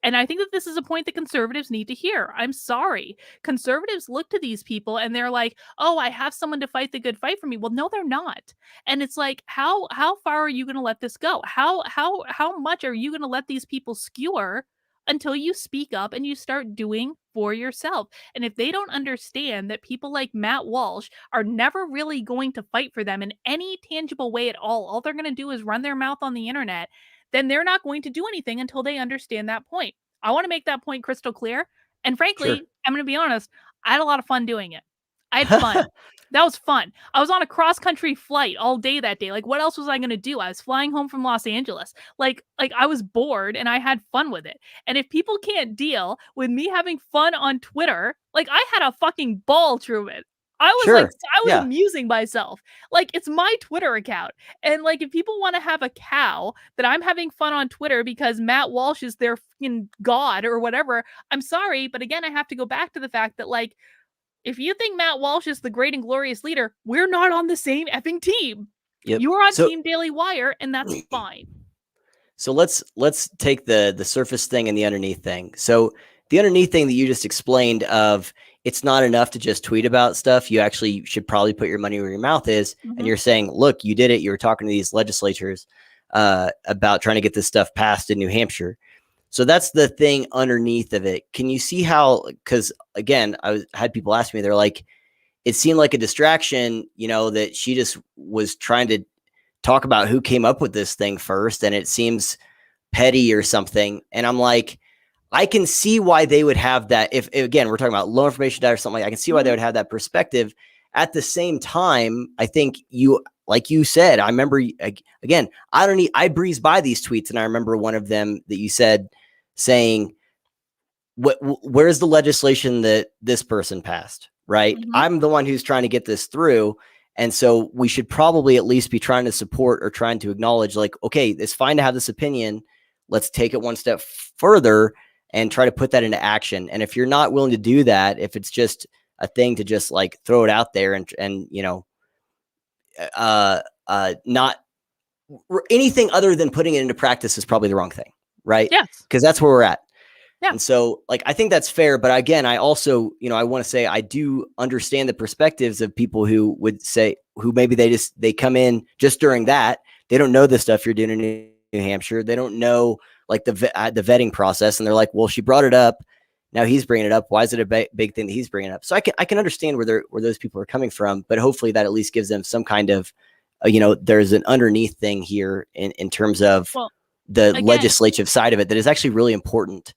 A: And I think that this is a point that conservatives need to hear. I'm sorry. Conservatives look to these people and they're like, "Oh, I have someone to fight the good fight for me." Well, no, they're not. And it's like, how far are you going to let this go? How much are you going to let these people skewer until you speak up and you start doing for yourself? And if they don't understand that people like Matt Walsh are never really going to fight for them in any tangible way at all they're going to do is run their mouth on the internet, then they're not going to do anything until they understand that point. I want to make that point crystal clear. And
B: Sure.
A: frankly, I'm going to be honest, I had a lot of fun doing it. I had fun. That was fun. I was on a cross country flight all day that day. Like, what else was I going to do? I was flying home from Los Angeles. Like I was bored and I had fun with it. And if people can't deal with me having fun on Twitter, like I had a fucking ball, Truman.
B: Sure.
A: I was
B: Yeah.
A: amusing myself. Like it's my Twitter account. And like if people want to have a cow that I'm having fun on Twitter because Matt Walsh is their fucking god or whatever, I'm sorry, but again I have to go back to the fact that like if you think Matt Walsh is the great and glorious leader, we're not on the same effing team.
B: Yep.
A: You are on
B: So
A: Team Daily Wire, and that's fine.
B: So let's take the surface thing and the underneath thing. So the underneath thing that you just explained of it's not enough to just tweet about stuff. You actually should probably put your money where your mouth is. And
A: Mm-hmm.
B: you're saying, look, you did it. You were talking to these legislatures about trying to get this stuff passed in New Hampshire. So that's the thing underneath of it. Can you see how? Because again, had people ask me, they're like, it seemed like a distraction, that she just was trying to talk about who came up with this thing first, and it seems petty or something. And I'm like, I can see why they would have that. If again, we're talking about low information data or something, I can see why they would have that perspective. At the same time, I think like you said, I remember again, I breeze by these tweets, and I remember one of them that you said saying, where's the legislation that this person passed? Right.
A: Mm-hmm.
B: I'm the one who's trying to get this through. And so we should probably at least be trying to support or trying to acknowledge, like, okay, it's fine to have this opinion. Let's take it one step further and try to put that into action. And if you're not willing to do that, if it's just a thing to just like throw it out there and not anything other than putting it into practice is probably the wrong thing. Right.
A: Yes.
B: Because that's where we're at.
A: Yeah.
B: And so, like, I think that's fair. But again, I also, I want to say I do understand the perspectives of people who would say, who maybe they come in just during that. They don't know the stuff you're doing in New Hampshire. They don't know like the vetting process. And they're like, well, she brought it up. Now he's bringing it up. Why is it a big thing that he's bringing up? So I can understand where those people are coming from. But hopefully that at least gives them some kind of, there's an underneath thing here in terms of the legislative side of it that is actually really important.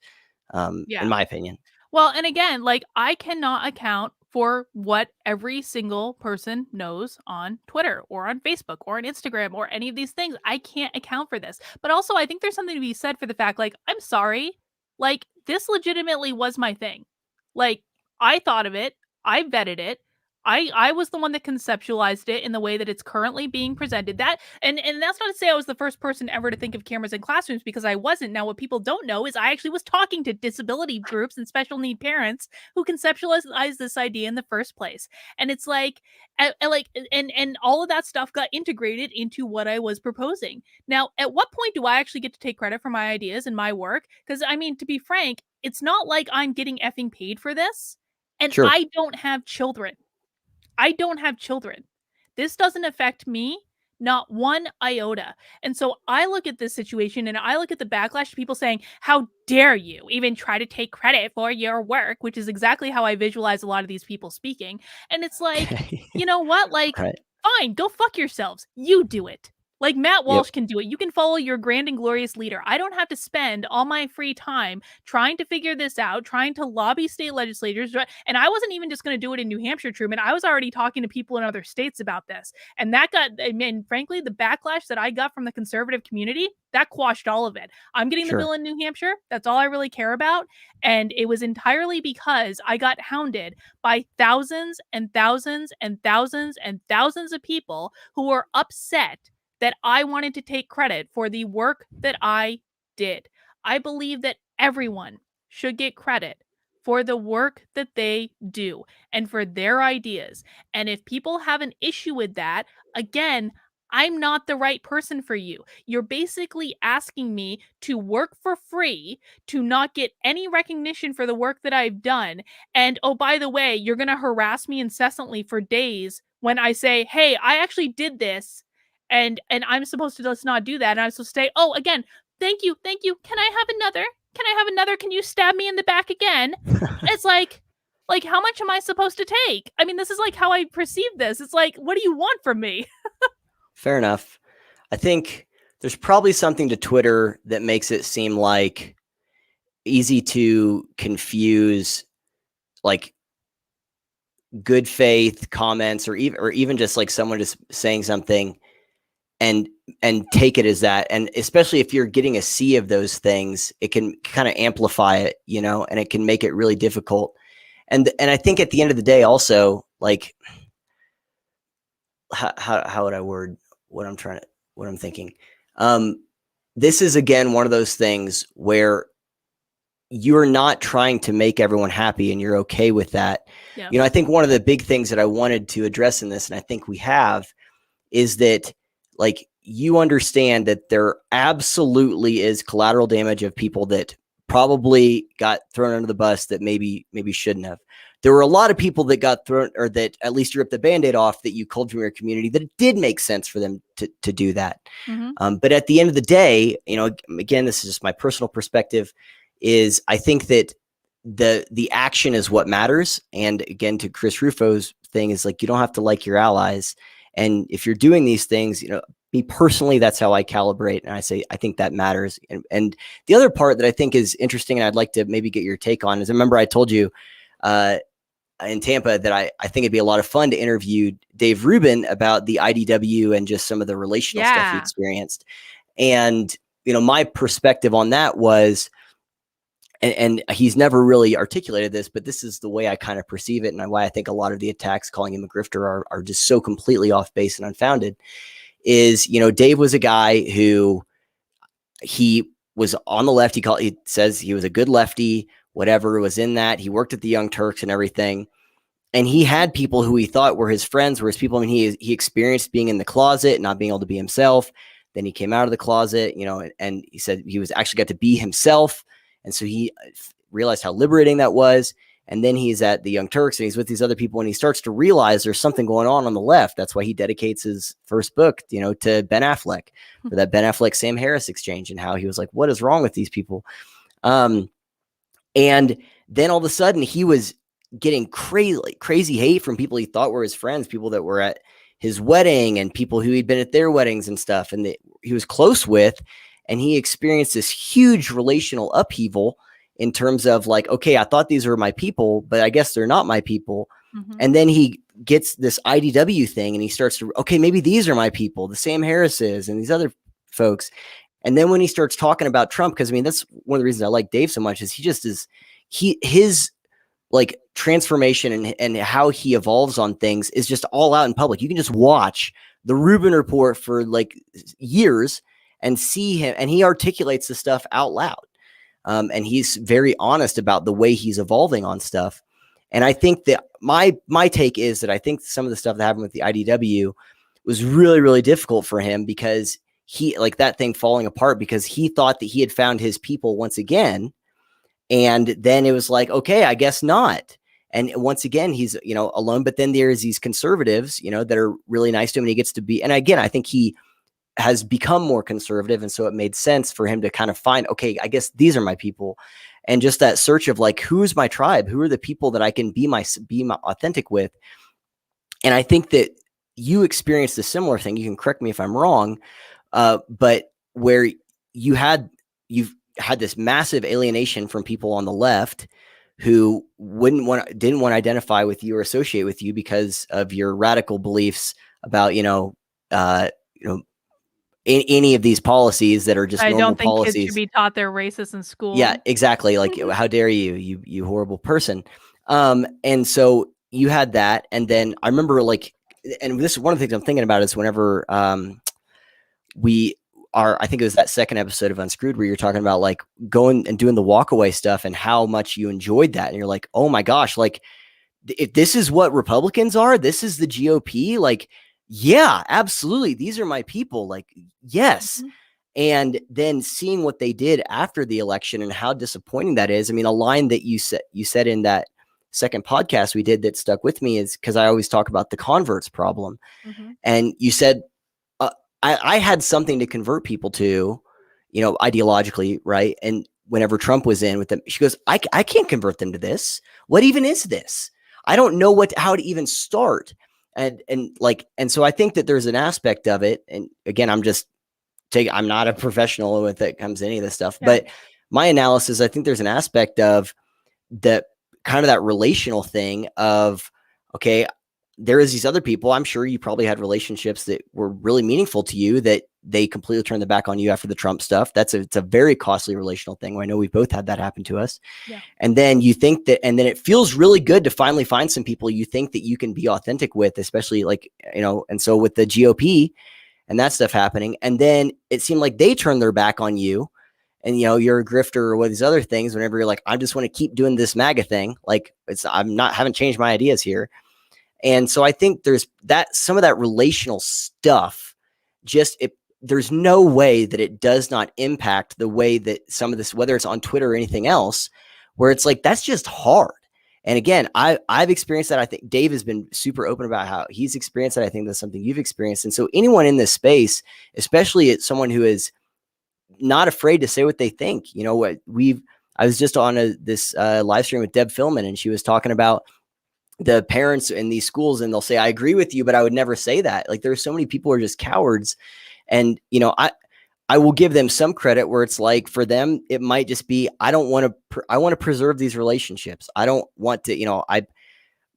B: In my opinion.
A: Well, and again, like I cannot account for what every single person knows on Twitter or on Facebook or on Instagram or any of these things. I can't account for this. But also, I think there's something to be said for the fact, like, I'm sorry, like, this legitimately was my thing. Like, I thought of it, I vetted it. I was the one that conceptualized it in the way that it's currently being presented. That and that's not to say I was the first person ever to think of cameras in classrooms, because I wasn't. Now, what people don't know is I actually was talking to disability groups and special need parents who conceptualized this idea in the first place. And it's like, and all of that stuff got integrated into what I was proposing. Now, at what point do I actually get to take credit for my ideas and my work? Because I mean, to be frank, it's not like I'm getting effing paid for this, and
B: Sure.
A: I don't have children. I don't have children. This doesn't affect me, not one iota. And so I look at this situation and I look at the backlash to people saying, how dare you even try to take credit for your work, which is exactly how I visualize a lot of these people speaking. And it's like, you know what? Like,
B: right.
A: Fine, go fuck yourselves. You do it. Like Matt
B: Yep.
A: Walsh can do it. You can follow your grand and glorious leader. I don't have to spend all my free time trying to figure this out, trying to lobby state legislators. And I wasn't even just going to do it in New Hampshire, Truman. I was already talking to people in other states about this. And that got, I mean, frankly, the backlash that I got from the conservative community, that quashed all of it. I'm getting the bill in New Hampshire. That's all I really care about. And it was entirely because I got hounded by thousands and thousands and thousands and thousands of people who were upset that I wanted to take credit for the work that I did. I believe that everyone should get credit for the work that they do and for their ideas. And if people have an issue with that, again, I'm not the right person for you. You're basically asking me to work for free, to not get any recognition for the work that I've done. And oh, by the way, you're going to harass me incessantly for days when I say, hey, I actually did this. And I'm supposed to just not do that. And I'm supposed to say, oh, again, thank you, thank you. Can I have another? Can I have another? Can you stab me in the back again? It's like how much am I supposed to take? I mean, this is like how I perceive this. It's like, what do you want from me?
B: Fair enough. I think there's probably something to Twitter that makes it seem like easy to confuse like good faith comments or even just like someone just saying something and take it as that. And especially if you're getting a sea of those things, it can kind of amplify it, and it can make it really difficult. And I think at the end of the day also, like, how would I word what I'm thinking? This is again one of those things where you're not trying to make everyone happy and you're okay with that.
A: Yeah.
B: I think one of the big things that I wanted to address in this, and I think we have, is that like you understand that there absolutely is collateral damage of people that probably got thrown under the bus that maybe shouldn't have. There were a lot of people that got thrown, or that at least ripped the Band-Aid off, that you culled from your community, that it did make sense for them to do that.
A: Mm-hmm.
B: But at the end of the day, again, this is just my personal perspective, is I think that the action is what matters. And again, to Chris Rufo's thing, is like, you don't have to like your allies. And if you're doing these things, me personally, that's how I calibrate. And I say, I think that matters. And the other part that I think is interesting, and I'd like to maybe get your take on, is I remember I told you in Tampa that I think it'd be a lot of fun to interview Dave Rubin about the IDW and just some of the relational stuff he experienced. And, my perspective on that was, and he's never really articulated this, but this is the way I kind of perceive it, and why I think a lot of the attacks calling him a grifter are just so completely off base and unfounded, is, Dave was a guy who, he was on the left. He says he was a good lefty, whatever was in that. He worked at the Young Turks and everything. And he had people who he thought were his friends, were his people. I mean, he experienced being in the closet, not being able to be himself. Then he came out of the closet, and he said he was actually got to be himself. And so he realized how liberating that was. And then he's at the Young Turks and he's with these other people, and he starts to realize there's something going on the left. That's why he dedicates his first book, to Ben Affleck, for that Ben Affleck, Sam Harris exchange, and how he was like, what is wrong with these people? And then all of a sudden he was getting crazy hate from people he thought were his friends, people that were at his wedding and people who he'd been at their weddings and stuff, and that he was close with. And he experienced this huge relational upheaval in terms of like, okay, I thought these were my people, but I guess they're not my people. Mm-hmm. And then he gets this IDW thing and he starts to, okay, maybe these are my people, the Sam Harrises and these other folks. And then when he starts talking about Trump, because I mean, that's one of the reasons I like Dave so much, is his like transformation and how he evolves on things is just all out in public. You can just watch the Rubin Report for like years and see him, and he articulates the stuff out loud. And he's very honest about the way he's evolving on stuff. And I think that my take is that I think some of the stuff that happened with the IDW was really, really difficult for him, because he, like, that thing falling apart, because he thought that he had found his people once again. And then it was like, okay, I guess not. And once again, he's, alone. But then there's these conservatives, that are really nice to him, and he gets to be, and again, I think he has become more conservative. And so it made sense for him to kind of find, okay, I guess these are my people. And just that search of like, who's my tribe? Who are the people that I can be my authentic with? And I think that you experienced a similar thing. You can correct me if I'm wrong, but where you've had this massive alienation from people on the left who didn't want to identify with you or associate with you because of your radical beliefs about, any of these policies that are just normal
A: don't think
B: policies.
A: Kids should be taught they're racist in school.
B: Yeah, exactly. Like, how dare you horrible person. And so you had that. And then I remember, like, and this is one of the things I'm thinking about, is whenever I think it was that second episode of Unscrewed where you're talking about like going and doing the walkaway stuff and how much you enjoyed that. And you're like, oh my gosh, like, if this is what Republicans are, this is the GOP, like, yeah, absolutely. These are my people. Like, yes.
A: Mhm.
B: And then seeing what they did after the election and how disappointing that is. I mean, a line that you said in that second podcast we did that stuck with me is because I always talk about the converts problem.
A: Mhm.
B: And you said, uh, I had something to convert people to, ideologically, right? And whenever Trump was in with them, she goes, I can't convert them to this. What even is this? I don't know how to even start. And so I think that there's an aspect of it. And again, I'm not a professional when it comes to any of this stuff,
A: Yeah.
B: but my analysis, I think there's an aspect of that kind of that relational thing of, okay, there is these other people. I'm sure you probably had relationships that were really meaningful to you that they completely turned the back on you after the Trump stuff. It's a very costly relational thing. I know we've both had that happen to us.
A: Yeah.
B: And then you think that, and then it feels really good to finally find some people you think that you can be authentic with, especially like, and so with the GOP and that stuff happening. And then it seemed like they turned their back on you and you're a grifter or what these other things whenever you're like, I just want to keep doing this MAGA thing. Like haven't changed my ideas here. And so I think there's that some of that relational stuff, there's no way that it does not impact the way that some of this, whether it's on Twitter or anything else, where it's like, that's just hard. And again, I've experienced that. I think Dave has been super open about how he's experienced that. I think that's something you've experienced. And so anyone in this space, especially someone who is not afraid to say what they think, I was just on this live stream with Deb Philman, and she was talking about the parents in these schools, and they'll say, I agree with you, but I would never say that. Like, there's so many people who are just cowards. And, I will give them some credit where it's like for them, it might just be, I don't want to, I want to preserve these relationships. I don't want to,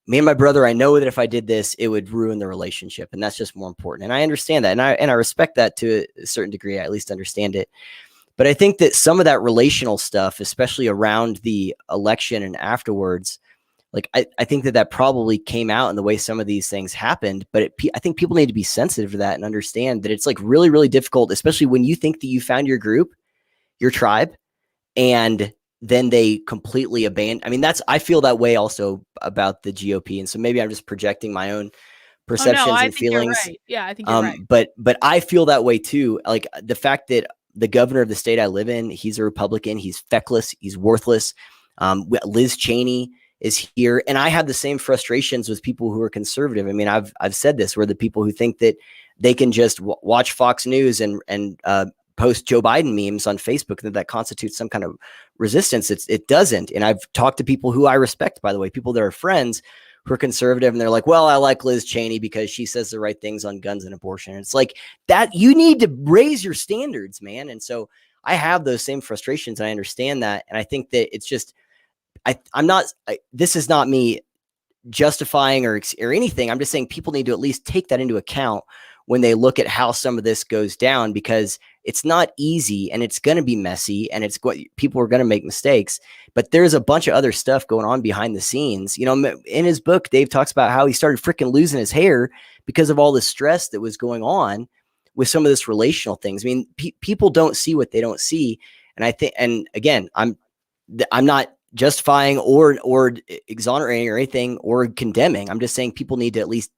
B: me and my brother, I know that if I did this, it would ruin the relationship. And that's just more important. And I understand that. And I respect that to a certain degree. I at least understand it. But I think that some of that relational stuff, especially around the election and afterwards, like I think that probably came out in the way some of these things happened. But I think people need to be sensitive to that and understand that it's like really, really difficult, especially when you think that you found your group, your tribe, and then they completely abandon. I mean, I feel that way also about the GOP. And so maybe I'm just projecting my own
A: Oh, no,
B: perceptions
A: I
B: and
A: think you're
B: feelings.
A: right. Yeah, I think you're right.
B: But I feel that way too. Like the fact that the governor of the state I live in, he's a Republican, he's feckless, he's worthless. Liz Cheney is here, and I have the same frustrations with people who are conservative. I mean, I've said this, where the people who think that they can just watch Fox News and post Joe Biden memes on Facebook, that constitutes some kind of resistance. It doesn't. And I've talked to people who I respect, by the way, people that are friends who are conservative, and they're like, well, I like Liz Cheney because she says the right things on guns and abortion. And it's like that, you need to raise your standards, man. And so I have those same frustrations. And I understand that. And I think that it's just, this is not me justifying or anything. I'm just saying people need to at least take that into account when they look at how some of this goes down, because it's not easy and it's going to be messy and people are going to make mistakes, but there's a bunch of other stuff going on behind the scenes. In his book, Dave talks about how he started freaking losing his hair because of all the stress that was going on with some of this relational things. I mean, people don't see what they don't see. And I think, and again, I'm not justifying or exonerating or anything or condemning. I'm just saying people need to at least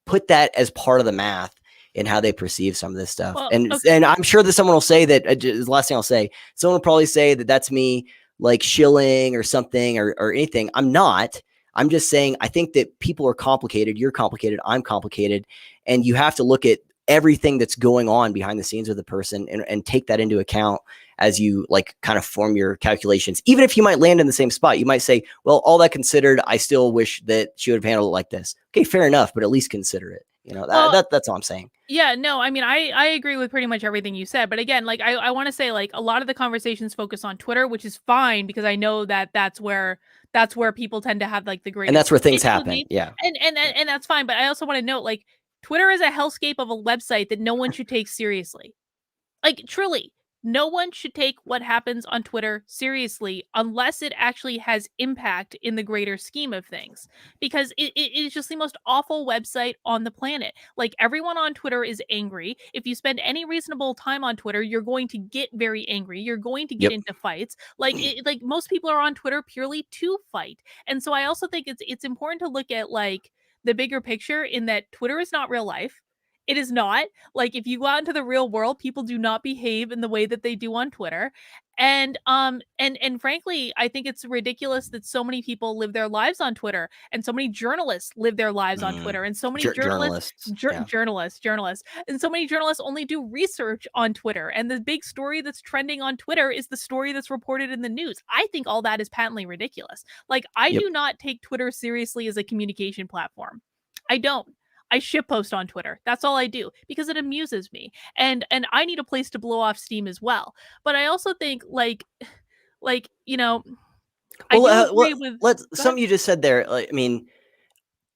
B: put that as part of the math in how they perceive some of this stuff.
A: Well,
B: And
A: okay.
B: I'm sure that someone will say that, the last thing I'll say, someone will probably say that that's me like shilling or something or anything. I'm not. I'm just saying, I think that people are complicated. You're complicated. I'm complicated. And you have to look at everything that's going on behind the scenes with the person and take that into account as you like kind of form your calculations. Even if you might land in the same spot, you might say, well, all that considered, I still wish that she would have handled it like this. Okay, fair enough, but at least consider it.
A: Well,
B: That's all I'm saying.
A: yeah, no, I mean, I agree with pretty much everything you said. But again, like I want to say, like, a lot of the conversations focus on Twitter, which is fine because I know that that's where people tend to have like the
B: And
A: greatest
B: that's where things
A: digital
B: happen.
A: game.
B: Yeah.
A: And that's fine. But I also want to note, like, Twitter is a hellscape of a website that no one should take seriously. Like, truly, no one should take what happens on Twitter seriously unless it actually has impact in the greater scheme of things. Because it is just the most awful website on the planet. Like, everyone on Twitter is angry. If you spend any reasonable time on Twitter, you're going to get very angry. You're going to get
B: Yep.
A: into fights. Like most people are on Twitter purely to fight. And so I also think it's important to look at like the bigger picture in that Twitter is not real life. It is not. Like, if you go out into the real world, people do not behave in the way that they do on Twitter. And frankly, I think it's ridiculous that so many people live their lives on Twitter, and so many journalists live their lives on
B: Mm.
A: Twitter, and so many journalists
B: Journalists. Yeah.
A: journalists, and so many journalists only do research on Twitter. And the big story that's trending on Twitter is the story that's reported in the news. I think all that is patently ridiculous. Like, I
B: Yep.
A: do not take Twitter seriously as a communication platform. I don't. I shitpost on Twitter. That's all I do because it amuses me. And I need a place to blow off steam as well. But I also think, like, I
B: Well,
A: do agree with.
B: let's
A: Go ahead.
B: something you just said there. Like, I mean,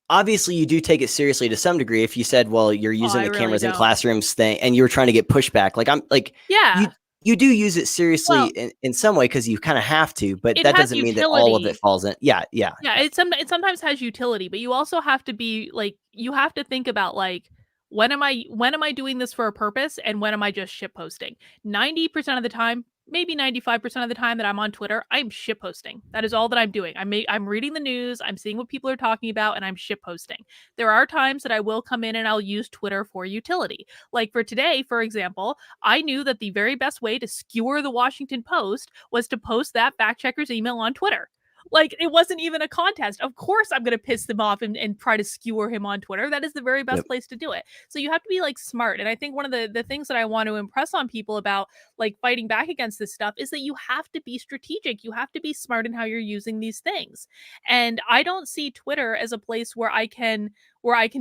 B: obviously you do take it seriously to some degree. If you said, well, you're
A: Oh,
B: using
A: I
B: the
A: really
B: cameras in
A: don't.
B: classrooms thing, and you were trying to get pushback, like I'm like you
A: Yeah.
B: you do use it seriously
A: Well,
B: in some way because you kind of have to, but
A: it
B: that
A: has
B: doesn't mean that all of it
A: utility.
B: falls in. Yeah, yeah,
A: Yeah,
B: yeah,
A: it sometimes has utility, but you also have to be like, you have to think about, like, when am I doing this for a purpose, and when am I just shit posting? 90% of the time, maybe 95% of the time that I'm on Twitter, I'm shit posting. That is all that I'm doing. I'm reading the news, I'm seeing what people are talking about, and I'm shit posting. There are times that I will come in and I'll use Twitter for utility. Like for today, for example, I knew that the very best way to skewer the Washington Post was to post that fact checker's email on Twitter. Like, it wasn't even a contest. Of course I'm going to piss them off and try to skewer him on Twitter. That is the very
B: yep,
A: best place to do it. So you have to be like smart. And I think one of the things that I want to impress on people about like fighting back against this stuff is that you have to be strategic. You have to be smart in how you're using these things. And I don't see Twitter as a place where I can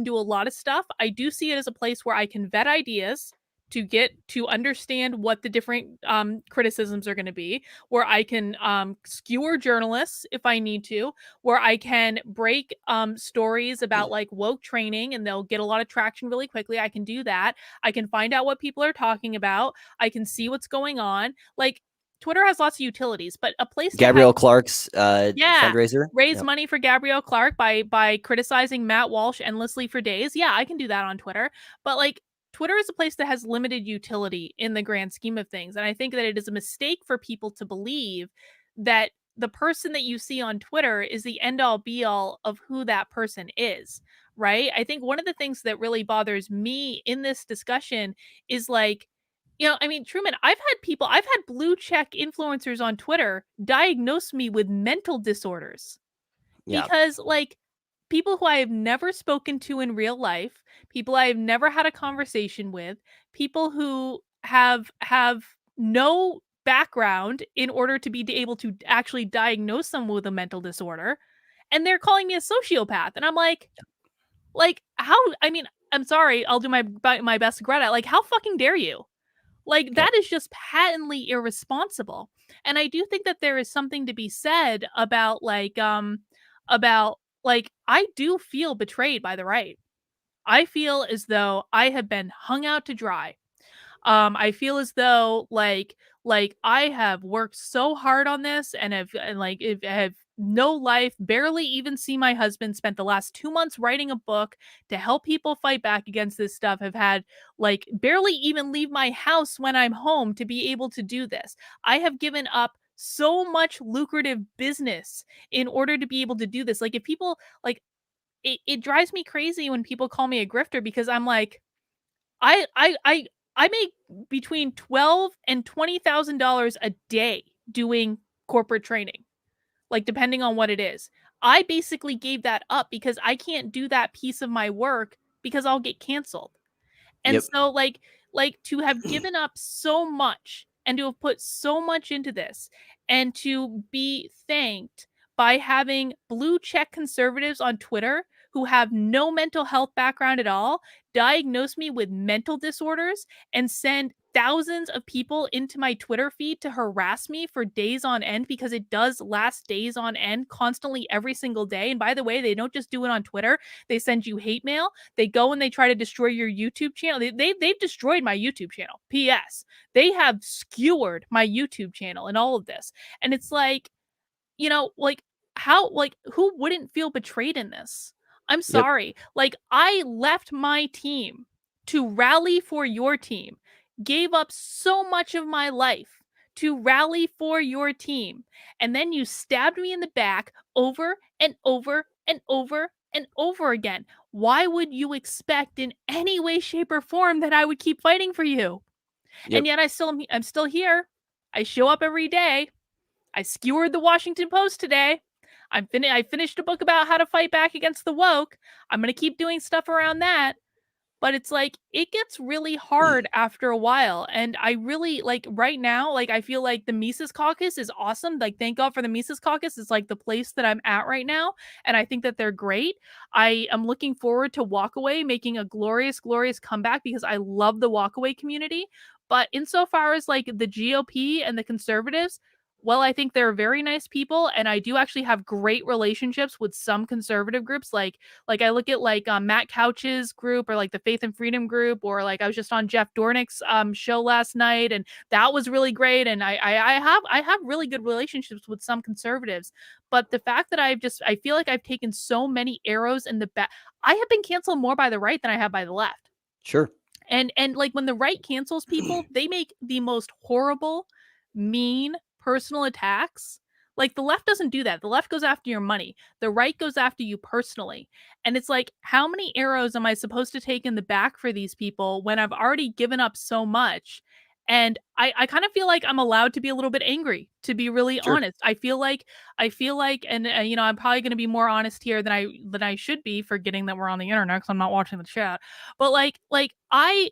A: do a lot of stuff. I do see it as a place where I can vet ideas to get to understand what the different criticisms are going to be, where I can skewer journalists if I need to, where I can break stories about like woke training and they'll get a lot of traction really quickly. I can do that. I can find out what people are talking about. I can see what's going on. Like, Twitter has lots of utilities, but a place to have,
B: Gabrielle Clark's
A: yeah,
B: fundraiser.
A: raise
B: Yep.
A: money for Gabrielle Clark by criticizing Matt Walsh endlessly for days. Yeah, I can do that on Twitter. But like, Twitter is a place that has limited utility in the grand scheme of things. And I think that it is a mistake for people to believe that the person that you see on Twitter is the end all be all of who that person is, right? I think one of the things that really bothers me in this discussion is like, I mean, Truman, I've had blue check influencers on Twitter diagnose me with mental disorders
B: Yeah.
A: because, like, people who I have never spoken to in real life, people I have never had a conversation with, people who have no background in order to be able to actually diagnose someone with a mental disorder, and they're calling me a sociopath, and I'm like, how? I mean, I'm sorry, I'll do my best to Greta. Like, how fucking dare you? Like,
B: Yep.
A: that is just patently irresponsible. And I do think that there is something to be said about like, I do feel betrayed by the right. I feel as though I have been hung out to dry. I feel as though like I have worked so hard on this and have no life, barely even see my husband, spent the last 2 months writing a book to help people fight back against this stuff, have had like barely even leave my house when I'm home to be able to do this. I have given up so much lucrative business in order to be able to do this. Like, if people like it drives me crazy when people call me a grifter because I'm like, I make between 12 and $20,000 a day doing corporate training, like, depending on what it is. I basically gave that up because I can't do that piece of my work because I'll get canceled. And
B: Yep.
A: so like to have given up so much and to have put so much into this and to be thanked by having blue check conservatives on Twitter who have no mental health background at all diagnose me with mental disorders and send thousands of people into my Twitter feed to harass me for days on end, because it does last days on end constantly every single day. And by the way, they don't just do it on Twitter, they send you hate mail. They go and they try to destroy your YouTube channel. They've destroyed my YouTube channel. P.S. They have skewered my YouTube channel and all of this. And it's like, like, how, like, who wouldn't feel betrayed in this? I'm
B: Yep.
A: sorry. Like, I left my team to rally for your team, gave up so much of my life to rally for your team. And then you stabbed me in the back over and over and over and over again. Why would you expect in any way, shape, or form that I would keep fighting for you?
B: Yep.
A: And yet I'm still here. I show up every day. I skewered the Washington Post today. I finished a book about how to fight back against the woke. I'm gonna keep doing stuff around that. But it's like it gets really hard after a while. And I really like right now, like I feel like the Mises Caucus is awesome. Like, thank God for the Mises Caucus. It's like the place that I'm at right now. And I think that they're great. I am looking forward to Walkaway making a glorious, glorious comeback because I love the Walkaway community. But insofar as like the GOP and the conservatives, well, I think they're very nice people, and I do actually have great relationships with some conservative groups. Like I look at like Matt Couch's group or like the Faith and Freedom group, or like I was just on Jeff Dornick's show last night, and that was really great. And I have really good relationships with some conservatives, but the fact that I feel like I've taken so many arrows in the back. I have been canceled more by the right than I have by the left.
B: Sure.
A: And like when the right cancels people, they make the most horrible, mean personal attacks. Like the left doesn't do that. The left goes after your money. The right goes after you personally. And it's like, how many arrows am I supposed to take in the back for these people when I've already given up so much? And I kind of feel like I'm allowed to be a little bit angry, to be really
B: Sure.
A: honest. I feel like, and you know, I'm probably going to be more honest here than I should be, forgetting that we're on the internet because I'm not watching the chat. But like like I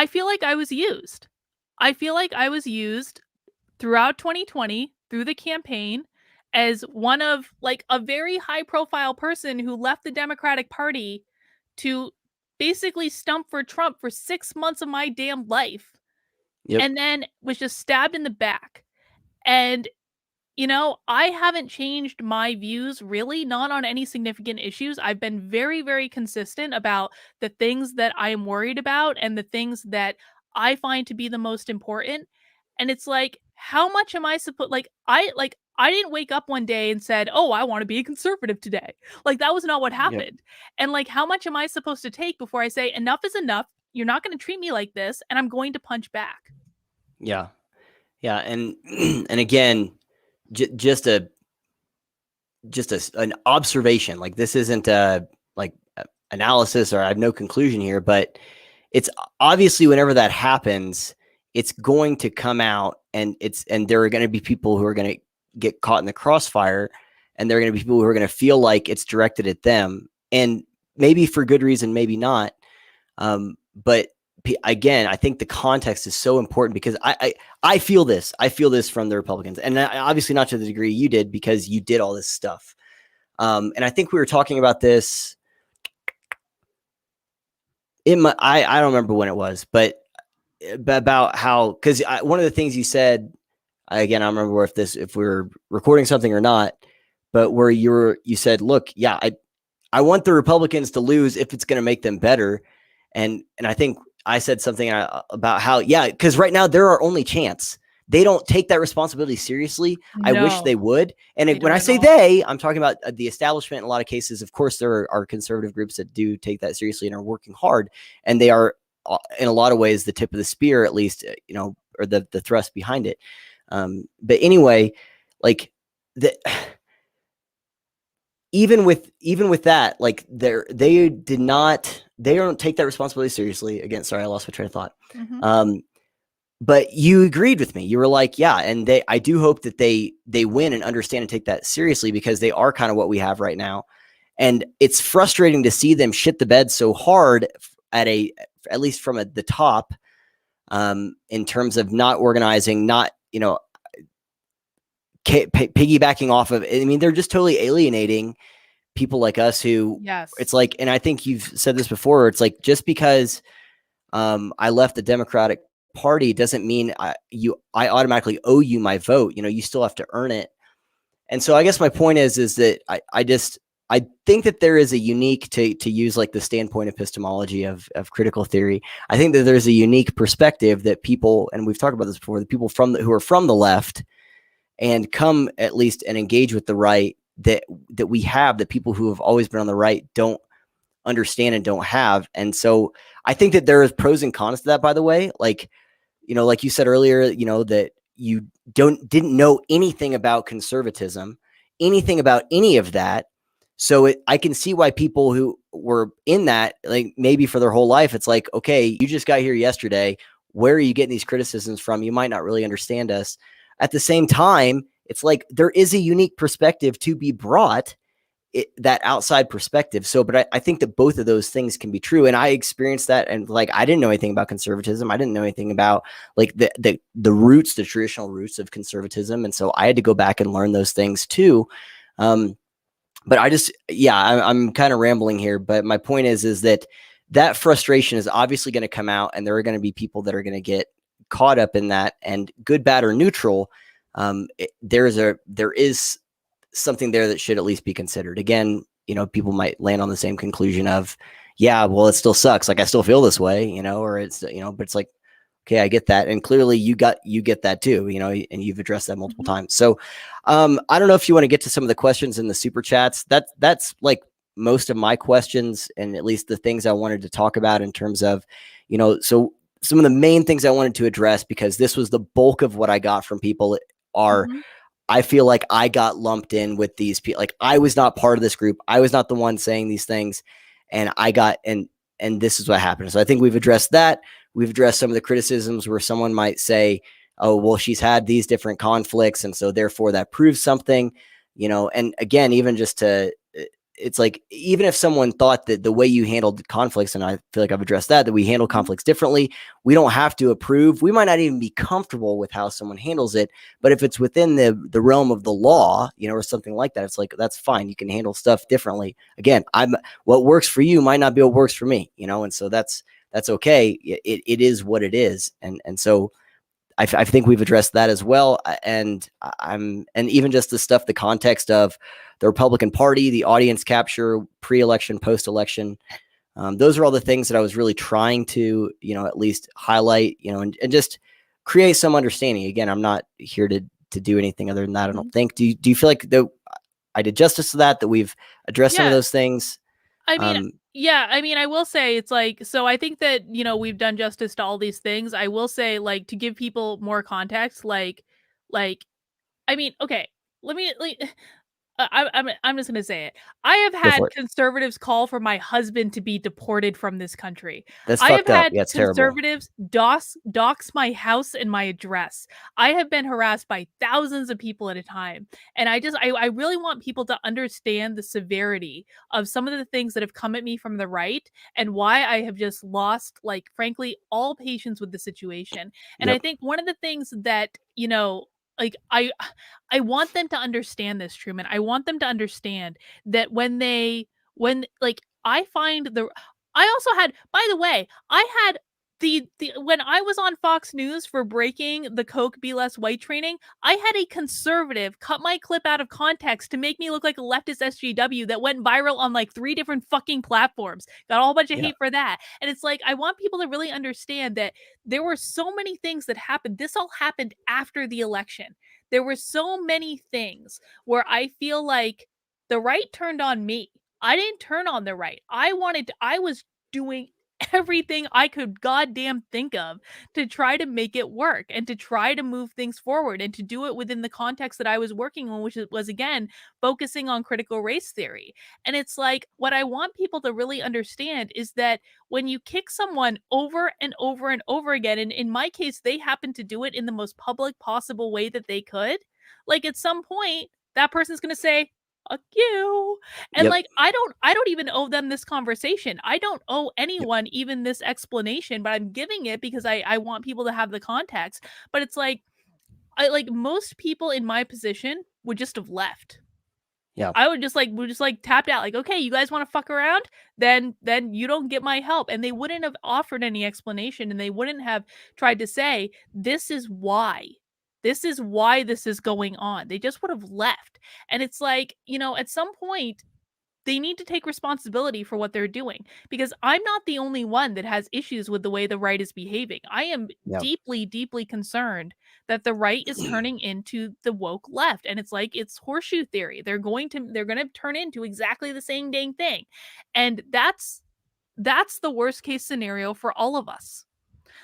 A: feel like I was used. I feel like I was used throughout 2020 through the campaign as one of like a very high profile person who left the Democratic Party to basically stump for Trump for 6 months of my damn life,
B: Yep.
A: and then was just stabbed in the back. And you know, I haven't changed my views really, not on any significant issues. I've been very, very consistent about the things that I am worried about and the things that I find to be the most important. And it's like, how much am I supposed I didn't wake up one day and said, "Oh, I want to be a conservative today." Like that was not what
B: Yep.
A: happened. And like how much am I supposed to take before I say enough is enough? You're not going to treat me like this and I'm going to punch back.
B: Yeah. Yeah. And and again, just an observation. Like this isn't a like analysis, or I have no conclusion here, but it's obviously whenever that happens, it's going to come out, and there are going to be people who are going to get caught in the crossfire, and there are going to be people who are going to feel like it's directed at them, and maybe for good reason, maybe not. But again, I think the context is so important because I feel this. I feel this from the Republicans, and obviously not to the degree you did because you did all this stuff. And I think we were talking about this. I don't remember when it was, but about how, because one of the things you said, again, I don't remember if we were recording something or not, but where you said, look, yeah, I want the Republicans to lose if it's going to make them better. And I think I said something about how, yeah, because right now they're our only chance. They don't take that responsibility seriously. I wish
A: No,
B: they would. And
A: they
B: when
A: don't
B: I
A: at
B: say
A: all.
B: they, I'm talking about the establishment in a lot of cases. Of course, there are conservative groups that do take that seriously and are working hard. And they are, in a lot of ways, the tip of the spear, at least, or the thrust behind it. But anyway, like the even with that, like they don't take that responsibility seriously. Again, sorry, I lost my train of thought.
A: Mhm.
B: But you agreed with me. You were like, yeah, and I do hope that they win and understand and take that seriously, because they are kind of what we have right now. And it's frustrating to see them shit the bed so hard at least from the top, in terms of not organizing, not, piggybacking off of, I mean, they're just totally alienating people like us who,
A: Yes.
B: it's like, and I think you've said this before, it's like, just because I left the Democratic Party doesn't mean I automatically owe you my vote. You still have to earn it. And so I guess my point is that I think that there is a unique, to use like the standpoint epistemology of critical theory. I think that there's a unique perspective that people, and we've talked about this before, the people who are from the left and come at least and engage with the right, that we have, that people who have always been on the right don't understand and don't have. And so I think that there is pros and cons to that, by the way. Like, like you said earlier, that you didn't know anything about conservatism. anything about any of that. So I can see why people who were in that, like maybe for their whole life, it's like, okay, you just got here yesterday. Where are you getting these criticisms from? You might not really understand us. At the same time, it's like there is a unique perspective to be brought, that outside perspective. So, but I think that both of those things can be true. And I experienced that. And like, I didn't know anything about conservatism. I didn't know anything about like the roots, the traditional roots of conservatism. And so I had to go back and learn those things too. But I just, yeah, I'm kind of rambling here, but my point is that that frustration is obviously going to come out, and there are going to be people that are going to get caught up in that, and good, bad, or neutral. There is something there that should at least be considered. Again, people might land on the same conclusion of, yeah, well, it still sucks. Like I still feel this way, or it's, but it's like, okay, I get that. And clearly you get that too, and you've addressed that multiple times. So I don't know if you want to get to some of the questions in the super chats. That's like most of my questions, and at least the things I wanted to talk about in terms of, so some of the main things I wanted to address, because this was the bulk of what I got from people, are I feel like I got lumped in with these people. Like I was not part of this group. I was not the one saying these things, and I got, and this is what happened. So I think we've addressed that. We've addressed some of the criticisms where someone might say, oh, well, she's had these different conflicts, and so therefore that proves something, and again, even just to, it's like, even if someone thought that the way you handled conflicts, and I feel like I've addressed that we handle conflicts differently, we don't have to approve. We might not even be comfortable with how someone handles it, but if it's within the realm of the law, or something like that, it's like, that's fine. You can handle stuff differently. Again, what works for you might not be what works for me, and so that's okay. It is what it is. And so I think we've addressed that as well. And even just the stuff, the context of the Republican Party, the audience capture, pre-election, post-election. Those are all the things that I was really trying to, at least highlight, and just create some understanding. Again, I'm not here to do anything other than that, I don't think. Do you feel like I did justice to that we've addressed some of those things?
A: I mean, yeah, I mean, I will say it's like, so I think that, we've done justice to all these things. I will say, like, to give people more context, like, I mean, okay, let me, like, I'm just gonna say it. I have
B: Go for
A: had
B: it.
A: conservatives call for my husband to be deported from this country.
B: That's
A: I have
B: fucked up.
A: had
B: Yeah, it's terrible.
A: conservatives dox my house and my address. I have been harassed by thousands of people at a time. And I really want people to understand the severity of some of the things that have come at me from the right, and why I have just lost, like, frankly, all patience with the situation. And I
B: Yep.
A: think one of the things that, like, I want them to understand this, Truman. I want them to understand that when, like, I find the I also had, by the way, I had the when I was on Fox News for breaking the Coke Be Less White training, I had a conservative cut my clip out of context to make me look like a leftist SJW that went viral on like 3 different fucking platforms. Got a whole bunch of
B: Yeah.
A: hate for that. And it's like, I want people to really understand that there were so many things that happened. This all happened after the election. There were so many things where I feel like the right turned on me. I didn't turn on the right. I was doing everything I could goddamn think of to try to make it work and to try to move things forward and to do it within the context that I was working on, which was, again, focusing on critical race theory. And it's like, what I want people to really understand is that when you kick someone over and over and over again, and in my case, they happened to do it in the most public possible way that they could, like, at some point, that person's going to say, fuck you. And
B: Yep.
A: like, I don't even owe them this conversation. I don't owe
B: Yep.
A: anyone even this explanation, but I'm giving it because I want people to have the context. But it's like, most people in my position would just have left.
B: Yeah.
A: I would just like tapped out, like, okay, you guys want to fuck around? Then you don't get my help. And they wouldn't have offered any explanation, and they wouldn't have tried to say, this is why. This is why this is going on. They just would have left. And it's like, at some point, they need to take responsibility for what they're doing, because I'm not the only one that has issues with the way the right is behaving. I am
B: Yeah.
A: deeply, deeply concerned that the right is turning into the woke left. And it's like, it's horseshoe theory. They're going to turn into exactly the same dang thing. And that's the worst case scenario for all of us.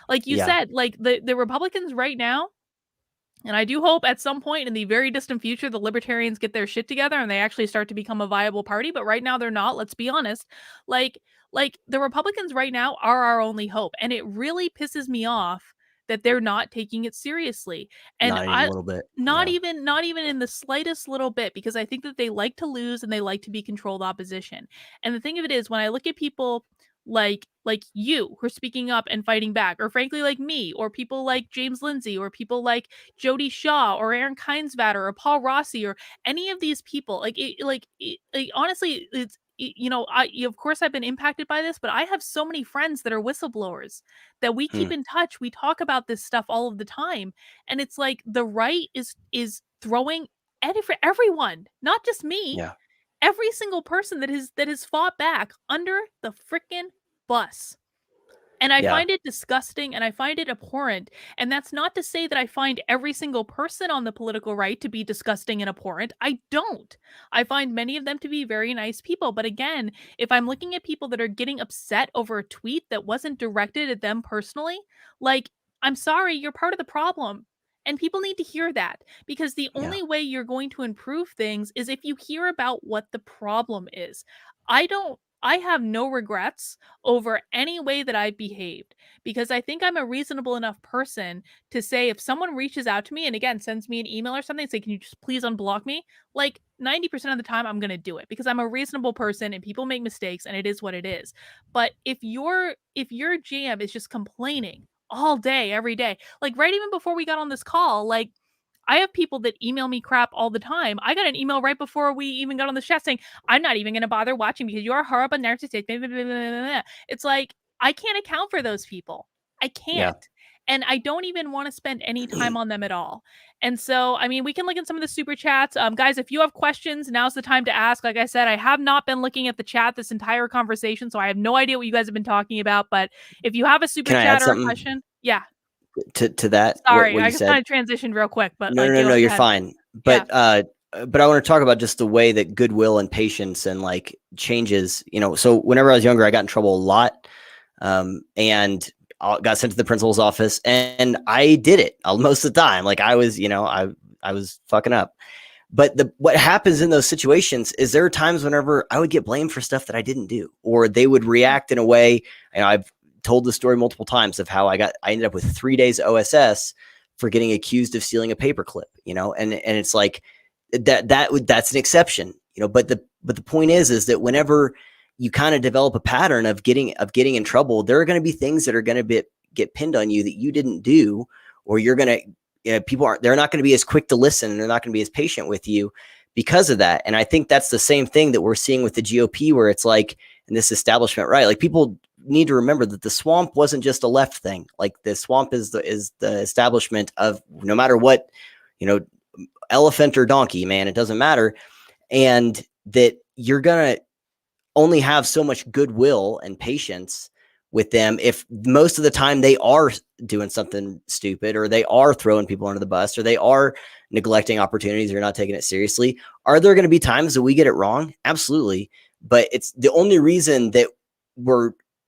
A: Like you
B: Yeah.
A: said, like the Republicans right now, And I do hope at some point in the very distant future, the libertarians get their shit together and they actually start to become a viable party. But right now they're not. Let's be honest. Like, like the Republicans right now are our only hope. And it really pisses me off that they're not taking it seriously. And
B: Not even a
A: I,
B: little bit.
A: not
B: Yeah.
A: even, not even in the slightest little bit, because I think that they like to lose and they like to be controlled opposition. And the thing of it is, when I look at people like you who are speaking up and fighting back, or frankly like me, or people like James Lindsay, or people like Jody Shaw or Aaron Keinsvatter or Paul Rossi or any of these people. Honestly, I of course I've been impacted by this, but I have so many friends that are whistleblowers that we
B: Hmm.
A: keep in touch. We talk about this stuff all of the time, and it's like the right is throwing everyone, not just me,
B: Yeah.
A: every single person that has fought back under the freaking bus. And I
B: Yeah.
A: find it disgusting and I find it abhorrent. And that's not to say that I find every single person on the political right to be disgusting and abhorrent. I don't. I find many of them to be very nice people. But again, if I'm looking at people that are getting upset over a tweet that wasn't directed at them personally, like, I'm sorry, you're part of the problem. And people need to hear that, because the
B: Yeah.
A: only way you're going to improve things is if you hear about what the problem is. I have no regrets over any way that I've behaved, because I think I'm a reasonable enough person to say, if someone reaches out to me and again sends me an email or something, say, can you just please unblock me? Like 90% of the time I'm going to do it, because I'm a reasonable person and people make mistakes and it is what it is. But if your jam is just complaining all day every day, like right even before we got on this call, like I have people that email me crap all the time. I got an email right before we even got on the chat saying, I'm not even going to bother watching because you're a horrible narcissist. Blah, blah, blah, blah, blah. It's like, I can't account for those people. I
B: Yeah.
A: can't. And I don't even want to spend any time on them at all. And so, I mean, we can look at some of the super chats. Guys, if you have questions, now's the time to ask. Like I said, I have not been looking at the chat this entire conversation, so I have no idea what you guys have been talking about. But if you have a super
B: Can I
A: chat
B: add
A: or a
B: something
A: question, yeah,
B: to that?
A: sorry,
B: What
A: I
B: you
A: just
B: said?
A: kind of transitioned real quick, but
B: No,
A: like,
B: no,
A: go
B: no, you're
A: ahead.
B: fine.
A: Yeah.
B: But I want to talk about just the way that goodwill and patience and like changes. So whenever I was younger, I got in trouble a lot, and got sent to the principal's office, and I did it most of the time. Like I was, I was fucking up. But what happens in those situations is there are times whenever I would get blamed for stuff that I didn't do, or they would react in a way. I've told the story multiple times of how I ended up with 3 days OSS for getting accused of stealing a paperclip, and it's like that's an exception, But the point is that whenever you kind of develop a pattern of getting in trouble, there are going to be things that are going to get pinned on you that you didn't do, or you're going to they're not going to be as quick to listen, and they're not going to be as patient with you because of that. And I think that's the same thing that we're seeing with the GOP, where it's like, in this establishment, right? Like people need to remember that the swamp wasn't just a left thing. Like the swamp is the establishment of, no matter what, elephant or donkey, man, it doesn't matter. And that you're going to only have so much goodwill and patience with them if most of the time they are doing something stupid, or they are throwing people under the bus, or they are neglecting opportunities, or not taking it seriously. Are there going to be times that we get it wrong? Absolutely. But it's the only reason that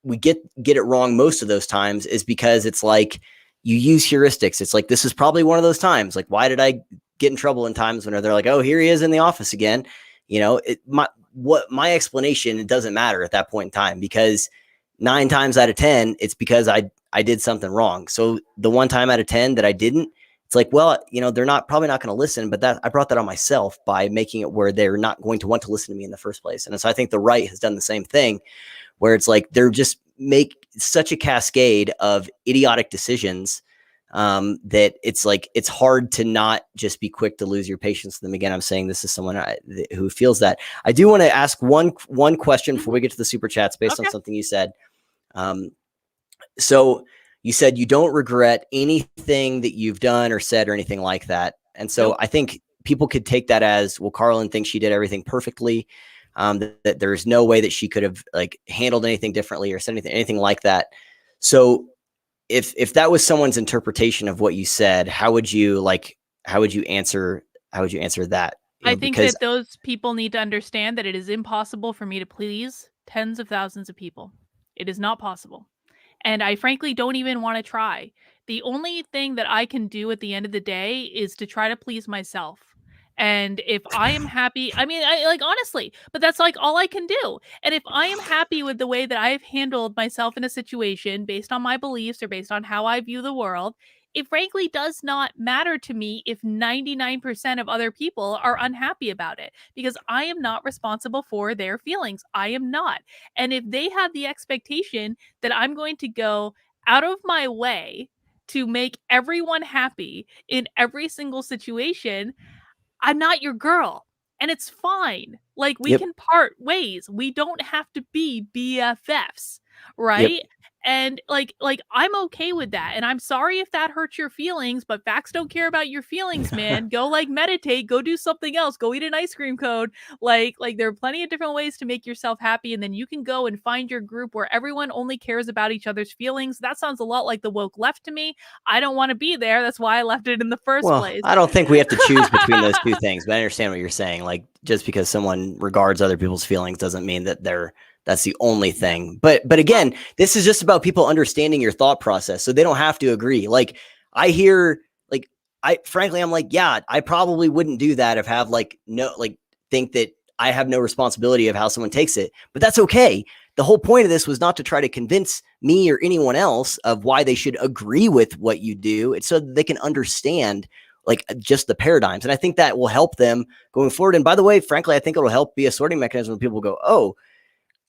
B: we get it wrong most of those times is because it's like you use heuristics. It's like, this is probably one of those times. Like, why did I get in trouble in times when they're like, oh, here he is in the office again? My explanation, it doesn't matter at that point in time, because 9 times out of 10, it's because I did something wrong. So the 1 time out of 10 that I didn't, it's like, well, they're probably not going to listen, but that I brought that on myself by making it where they're not going to want to listen to me in the first place. And so I think the right has done the same thing, where it's like they're just make such a cascade of idiotic decisions, that it's like it's hard to not just be quick to lose your patience with them. Again, I'm saying this is someone who feels that. I do want to ask one question before we get to the super chats, based on
A: Okay.
B: something you said. So you said you don't regret anything that you've done or said or anything like that. And so
A: Nope.
B: I think people could take that as, well, Karlyn thinks she did everything perfectly. That there's no way that she could have like handled anything differently or said anything like that. So if that was someone's interpretation of what you said, how would you answer that?
A: I think
B: Because
A: that those people need to understand that it is impossible for me to please tens of thousands of people. It is not possible. And I frankly don't even want to try, The only thing that I can do at the end of the day is to try to please myself. And if I am happy, I mean, I like honestly, but that's like all I can do. And if I am happy with the way that I've handled myself in a situation based on my beliefs or based on how I view the world, it frankly does not matter to me if 99% of other people are unhappy about it because I am not responsible for their feelings. I am not. And if they have the expectation that I'm going to go out of my way to make everyone happy in every single situation, I'm not your girl. And it's fine. Like, we
B: Yep.
A: can part ways. We don't have to be BFFs,
B: Yep.
A: right? And like I'm okay with that. And I'm sorry if that hurts your feelings, but facts don't care about your feelings, man. Go like meditate, go do something else, go eat an ice cream cone. Like there are plenty of different ways to make yourself happy, and then you can go and find your group where everyone only cares about each other's feelings. That sounds a lot like the woke left to me. I don't want to be there. That's why I left it in the first
B: Well,
A: place.
B: I don't think we have to choose between those two things, but I understand what you're saying. Like, just because someone regards other people's feelings doesn't mean that that's the only thing. But
A: Well,
B: again, this is just about people understanding your thought process, so they don't have to agree. Like, I hear, like, I frankly, I'm like, yeah, I probably wouldn't do that if have like no, like, think that I have no responsibility of how someone takes it, but that's okay. The whole point of this was not to try to convince me or anyone else of why they should agree with what you do. It's so that they can understand like just the paradigms. And I think that will help them going forward. And by the way, frankly, I think it'll help be a sorting mechanism when people go, oh,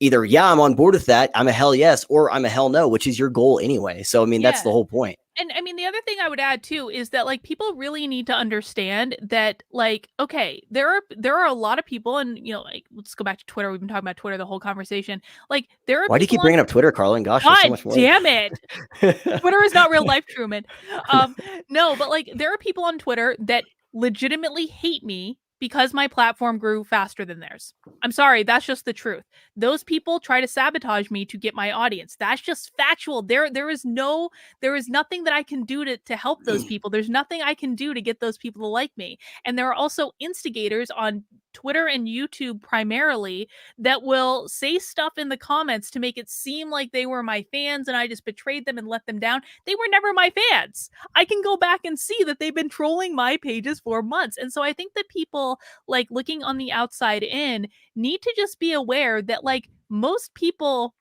B: either, yeah, I'm on board with that, I'm a hell yes, or I'm a hell no, which is your goal anyway. So, I mean, that's
A: yeah.
B: the whole point.
A: And I mean, the other thing I would add too is that like people really need to understand that like, okay, there are a lot of people, and like let's go back to Twitter. We've been talking about Twitter the whole conversation. Like there are
B: Why do you
A: people
B: keep
A: on
B: bringing up Twitter, Karlyn? Gosh, there's so
A: God
B: much more.
A: damn it. Twitter is not real life, Truman. No, but like there are people on Twitter that legitimately hate me because my platform grew faster than theirs. I'm sorry, that's just the truth. Those people try to sabotage me to get my audience. That's just factual. There is nothing that I can do to help those people. There's nothing I can do to get those people to like me. And there are also instigators on Twitter and YouTube primarily that will say stuff in the comments to make it seem like they were my fans and I just betrayed them and let them down. They were never my fans. I can go back and see that they've been trolling my pages for months. And so I think that people like looking on the outside in need to just be aware that like most people,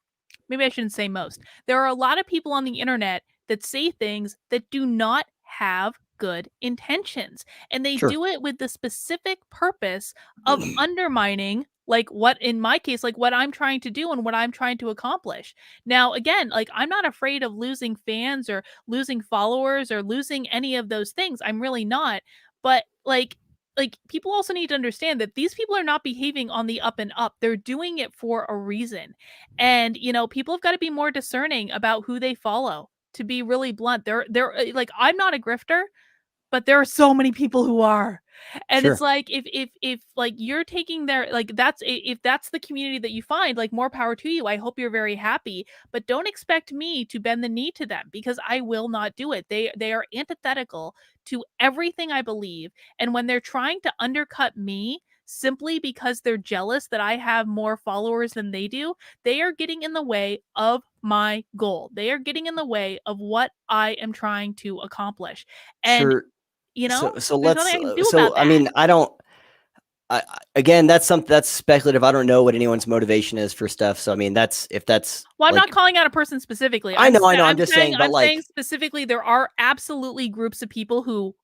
A: maybe I shouldn't say most, there are a lot of people on the internet that say things that do not have good intentions. And they
B: Sure.
A: do it with the specific purpose of undermining like what in my case like what I'm trying to do and what I'm trying to accomplish. Now again, like I'm not afraid of losing fans or losing followers or losing any of those things. I'm really not. But like people also need to understand that these people are not behaving on the up and up. They're doing it for a reason. And people have got to be more discerning about who they follow. To be really blunt, they're like I'm not a grifter, but there are so many people who are. And it's
B: Sure.
A: like if like you're taking their like if that's the community that you find, like more power to you. I hope you're very happy, but don't expect me to bend the knee to them because I will not do it. They are antithetical to everything I believe, and when they're trying to undercut me simply because they're jealous that I have more followers than they do, they are getting in the way of my goal. They are getting in the way of what I am trying to accomplish. And
B: Sure. So
A: there's nothing
B: let's
A: I can do
B: so
A: about
B: I
A: that.
B: mean, I don't again, that's something that's speculative. I don't know what anyone's motivation is for stuff. So I mean, that's if that's
A: Well, I'm not
B: like,
A: calling out a person specifically.
B: I know. I'm just saying, but
A: I'm saying
B: like,
A: specifically there are absolutely groups of people who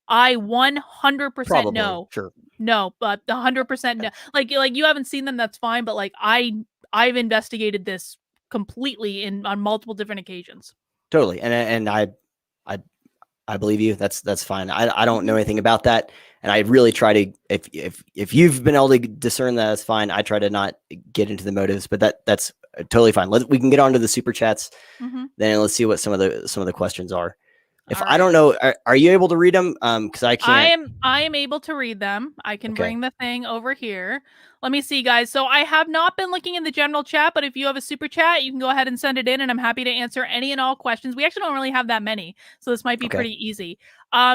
A: I 100%
B: probably,
A: know.
B: sure,
A: No, but 100% no. Like you haven't seen them, that's fine, but like I've investigated this completely in on multiple different occasions.
B: totally. And I I believe you. That's fine. I don't know
A: Mhm.
B: anything about that, and I really try to if you've been able to discern that, that's fine. I try to not get into the motives, but that's totally fine. We can get on to the super chats.
A: Mhm.
B: Then let's see what some of the questions are. If
A: All
B: I
A: right.
B: don't know, are you able to read them? Because I can't.
A: I am able to read them. I can
B: Okay.
A: bring the thing over here. Let me see, guys. So I have not been looking in the general chat, but if you have a super chat, you can go ahead and send it in, and I'm happy to answer any and all questions. We actually don't really have that many, so this might be
B: Okay.
A: pretty easy.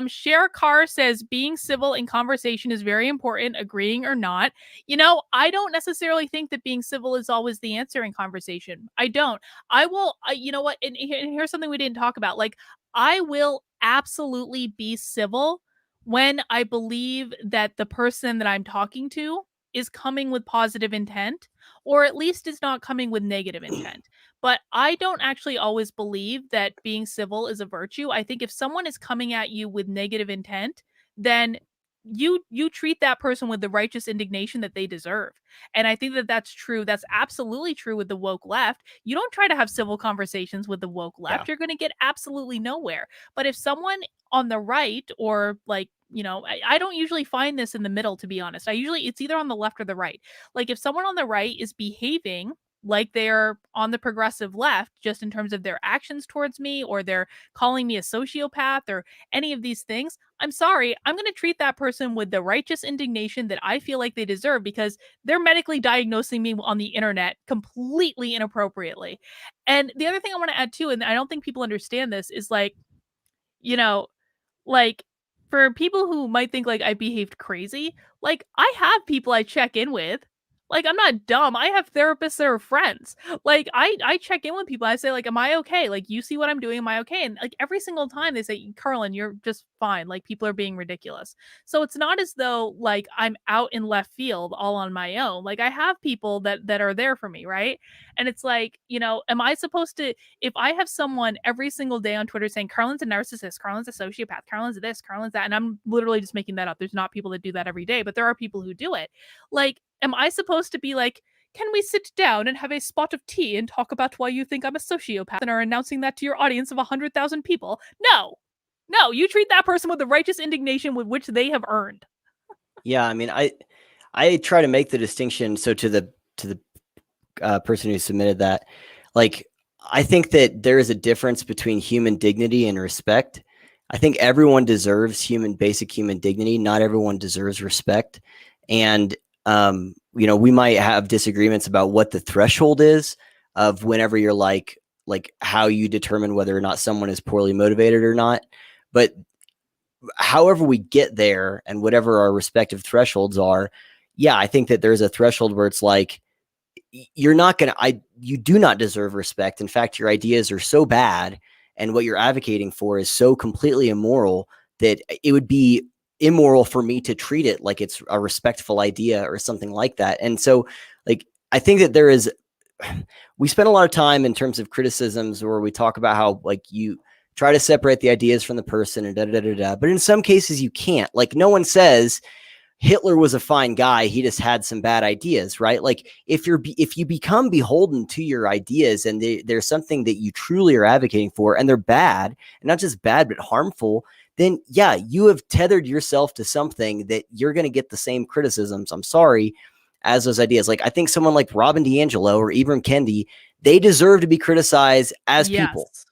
A: Share Carr says being civil in conversation is very important, agreeing or not. I don't necessarily think that being civil is always the answer in conversation. I don't. I will. You know what? And here's something we didn't talk about. Like I will absolutely be civil when I believe that the person that I'm talking to is coming with positive intent, or at least is not coming with negative intent. But I don't actually always believe that being civil is a virtue. I think if someone is coming at you with negative intent, then you treat that person with the righteous indignation that they deserve. And I think that that's true. That's absolutely true with the woke left. You don't try to have civil conversations with the woke
B: Yeah.
A: left. You're going to get absolutely nowhere. But if someone on the right, or like, I don't usually find this in the middle, to be honest. It's either on the left or the right. Like if someone on the right is behaving like they're on the progressive left, just in terms of their actions towards me, or they're calling me a sociopath, or any of these things, I'm sorry, I'm going to treat that person with the righteous indignation that I feel like they deserve, because they're medically diagnosing me on the internet completely inappropriately. And the other thing I want to add too, and I don't think people understand this, is like, you know, like, for people who might think like I behaved crazy, like I have people I check in with. Like I'm not dumb. I have therapists that are friends. Like I check in with people. I say like, "Am I okay? Like you see what I'm doing? Am I okay?" And like every single time they say, "Karlyn, you're just fine." Like people are being ridiculous. So it's not as though like I'm out in left field all on my own. Like I have people that are there for me, right? And it's like, am I supposed to, if I have someone every single day on Twitter saying Karlyn's a narcissist, Karlyn's a sociopath, Karlyn's this, Karlyn's that, and I'm literally just making that up. There's not people that do that every day, but there are people who do it. Like, am I supposed to be like, can we sit down and have a spot of tea and talk about why you think I'm a sociopath and are announcing that to your audience of 100,000 people? No. No, you treat that person with the righteous indignation with which they have earned.
B: Yeah, I mean, I try to make the distinction. So to the person who submitted that, like, I think that there is a difference between human dignity and respect. I think everyone deserves basic human dignity. Not everyone deserves respect. And, we might have disagreements about what the threshold is of whenever you're like how you determine whether or not someone is poorly motivated or not. But however we get there and whatever our respective thresholds are, yeah, I think that there's a threshold where it's like, you do not deserve respect. In fact, your ideas are so bad and what you're advocating for is so completely immoral that it would be immoral for me to treat it like it's a respectful idea or something like that. And so, like, I think that we spend a lot of time in terms of criticisms where we talk about how, like, you try to separate the ideas from the person and but in some cases you can't. Like, no one says Hitler was a fine guy, he just had some bad ideas, right? Like if you become beholden to your ideas and there's something that you truly are advocating for and they're bad, and not just bad but harmful, then yeah, you have tethered yourself to something that you're going to get the same criticisms, I'm sorry, as those ideas. Like I think someone like Robin DiAngelo or Ibram Kendi, they deserve to be criticized as people.
A: Yes.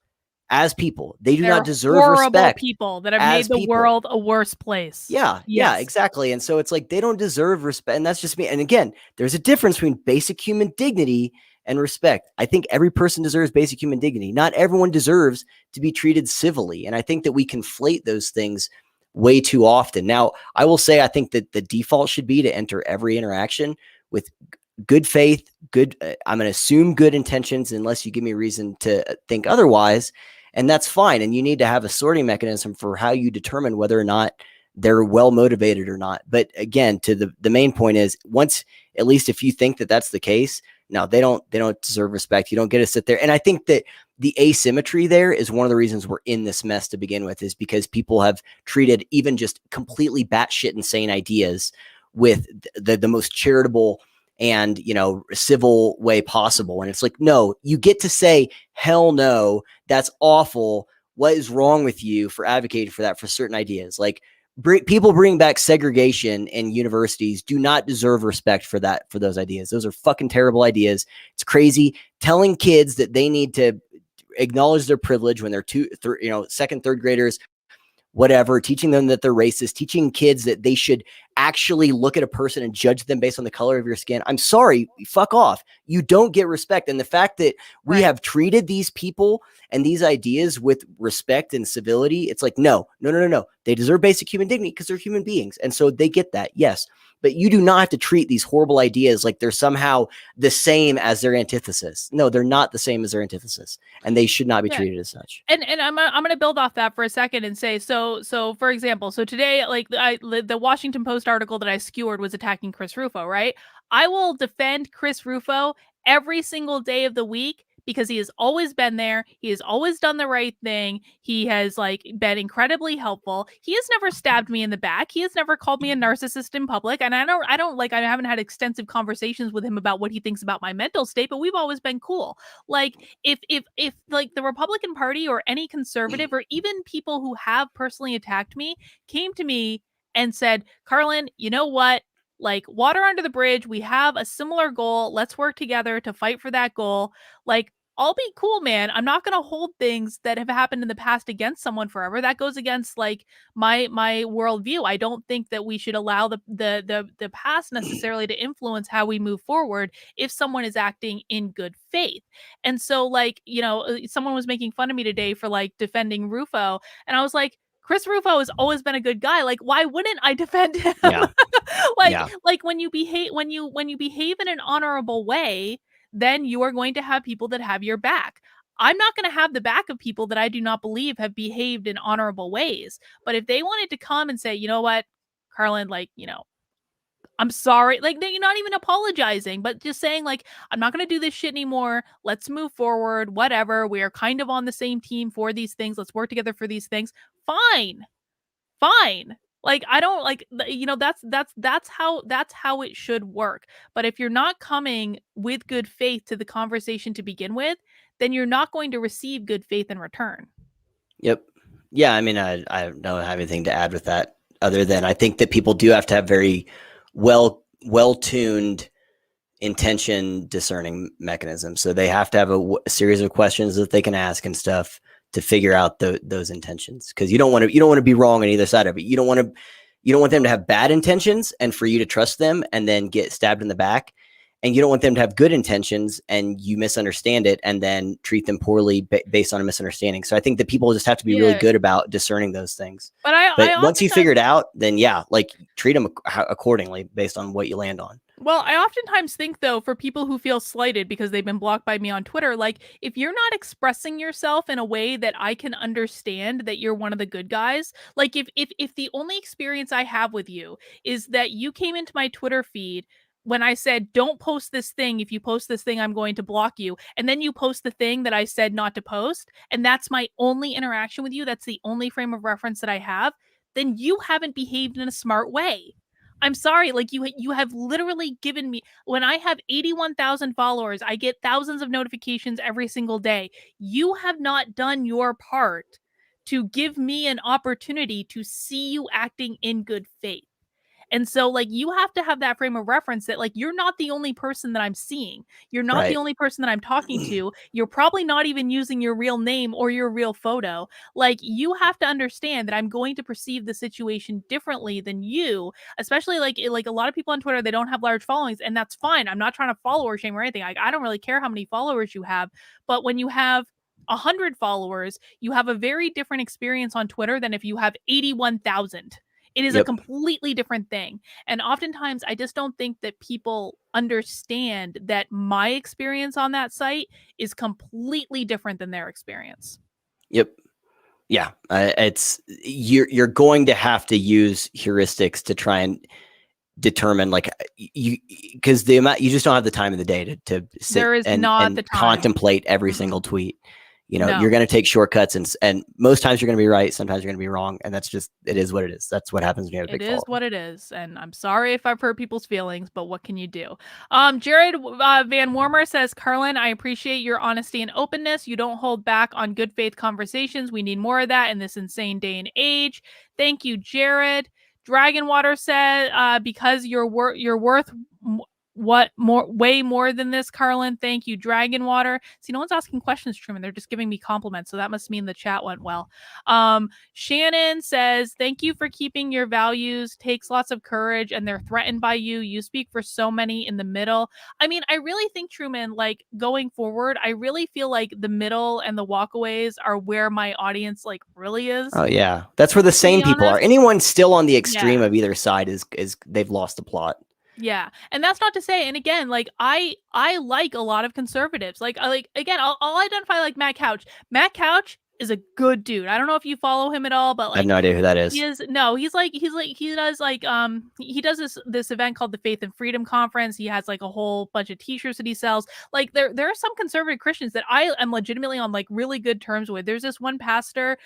B: As people, they do
A: They're
B: not deserve
A: horrible
B: respect
A: people that have
B: as
A: made the
B: people.
A: world a worse place.
B: Yeah,
A: Yes.
B: exactly. And so it's like they don't deserve respect. And that's just me. And again, there's a difference between basic human dignity and respect. I think every person deserves basic human dignity. Not everyone deserves to be treated civilly. And I think that we conflate those things way too often. Now, I will say, I think that the default should be to enter every interaction with good faith, I'm going to assume good intentions unless you give me a reason to think otherwise. And that's fine. And you need to have a sorting mechanism for how you determine whether or not they're well motivated or not. But again, to the main point is, once, at least if you think that that's the case, no, they don't deserve respect. You don't get to sit there. And I think that the asymmetry there is one of the reasons we're in this mess to begin with, is because people have treated even just completely batshit insane ideas with the most charitable and, civil way possible. And it's like, no, you get to say, hell no, that's awful. What is wrong with you for advocating for that for certain ideas? Like, people bring back segregation in universities do not deserve respect for that, for those ideas. Those are fucking terrible ideas. It's crazy. Telling kids that they need to acknowledge their privilege when they're second, third graders, whatever, teaching them that they're racist, teaching kids that they should actually look at a person and judge them based on the color of your skin. I'm sorry, fuck off. You don't get respect. And the fact that we have treated these people and these ideas with respect and civility, it's like, no. They deserve basic human dignity because they're human beings. And so they get that, yes. but you do not have to treat these horrible ideas like they're somehow the same as their antithesis. No, they're not the same as their antithesis, and they should not be treated as such.
A: And I'm gonna build off that for a second and say, so for example, so today, like the Washington Post article that I skewered was attacking Chris Rufo, right? I will defend Chris Rufo every single day of the week because he has always been there. He has always done the right thing. He has like been incredibly helpful. He has never stabbed me in the back. He has never called me a narcissist in public. And I haven't had extensive conversations with him about what he thinks about my mental state, but we've always been cool. Like if like the Republican Party or any conservative or even people who have personally attacked me came to me and said, Karlyn, you know what? Like, water under the bridge, we have a similar goal. Let's work together to fight for that goal. Like, I'll be cool, man. I'm not going to hold things that have happened in the past against someone forever. That goes against like my worldview. I don't think that we should allow the past necessarily to influence how we move forward if someone is acting in good faith. And so, like, someone was making fun of me today for like defending Rufo, and I was like, Chris Rufo has always been a good guy. Like, why wouldn't I defend him?
B: Yeah.
A: like,
B: Yeah.
A: like when you behave in an honorable way, then you are going to have people that have your back. I'm not going to have the back of people that I do not believe have behaved in honorable ways. But if they wanted to come and say, you know what, Karlyn, like, I'm sorry. Like, you're not even apologizing, but just saying, like, I'm not going to do this shit anymore. Let's move forward. Whatever. We are kind of on the same team for these things. Let's work together for these things. Fine. Fine. Like, I don't like, that's how it should work. But if you're not coming with good faith to the conversation to begin with, then you're not going to receive good faith in return.
B: Yep. Yeah. I mean, I don't have anything to add with that other than I think that people do have to have very well tuned intention discerning mechanisms. So they have to have a series of questions that they can ask and stuff to figure out those intentions. Because you don't want to be wrong on either side of it. You don't want them to have bad intentions and for you to trust them and then get stabbed in the back. And you don't want them to have good intentions and you misunderstand it and then treat them poorly based on a misunderstanding. So I think that people just have to be really good about discerning those things. But once you figure it out, then yeah, like treat them accordingly based on what you land on.
A: Well, I oftentimes think, though, for people who feel slighted because they've been blocked by me on Twitter, like, if you're not expressing yourself in a way that I can understand that you're one of the good guys, like, if the only experience I have with you is that you came into my Twitter feed when I said, don't post this thing. If you post this thing, I'm going to block you. And then you post the thing that I said not to post. And that's my only interaction with you. That's the only frame of reference that I have. Then you haven't behaved in a smart way. I'm sorry, like you have literally given me, when I have 81,000 followers, I get thousands of notifications every single day. You have not done your part to give me an opportunity to see you acting in good faith. And so, like, you have to have that frame of reference that, like, you're not the only person that I'm seeing. You're not the only person that I'm talking to. You're probably not even using your real name or your real photo. Like, you have to understand that I'm going to perceive the situation differently than you, especially like a lot of people on Twitter, they don't have large followings, and that's fine. I'm not trying to follower shame or anything. I don't really care how many followers you have. But when you have 100 followers, you have a very different experience on Twitter than if you have 81,000. It is a completely different thing. And oftentimes, I just don't think that people understand that my experience on that site is completely different than their experience.
B: Yep. Yeah. It's you're going to have to use heuristics to try and determine, like, you, because the amount, you just don't have the time of the day to sit and contemplate every single tweet. You're going to take shortcuts and most times you're going to be right. Sometimes you're going to be wrong. And that's just, it is what it is. That's what happens when you have a big following.
A: It is what it is. And I'm sorry if I've hurt people's feelings, but what can you do? Jared Van Warmer says, Karlyn, I appreciate your honesty and openness. You don't hold back on good faith conversations. We need more of that in this insane day and age. Thank you, Jared. Dragonwater said, because you're worth What more? Way more than this, Karlyn. Thank you, Dragon Water. See, no one's asking questions, Truman. They're just giving me compliments, so that must mean the chat went well. Shannon says, "Thank you for keeping your values. Takes lots of courage, and they're threatened by you. You speak for so many in the middle." I mean, I really think, Truman, like going forward, I really feel like the middle and the walkaways are where my audience like really is.
B: Oh yeah, that's where the
A: To be
B: same people are.
A: honest,
B: Anyone still on the
A: yeah.
B: extreme of either side is they've lost the plot.
A: Yeah. And that's not to say, and again, like I like a lot of conservatives. Like I like again, I'll identify like Matt Couch. Matt Couch is a good dude. I don't know if you follow him at all, but
B: I have
A: like
B: no idea who that
A: he
B: is.
A: is no, he's like he does like he does this event called the Faith and Freedom Conference. He has like a whole bunch of t-shirts that he sells. Like there are some conservative Christians that I am legitimately on like really good terms with. There's this one pastor,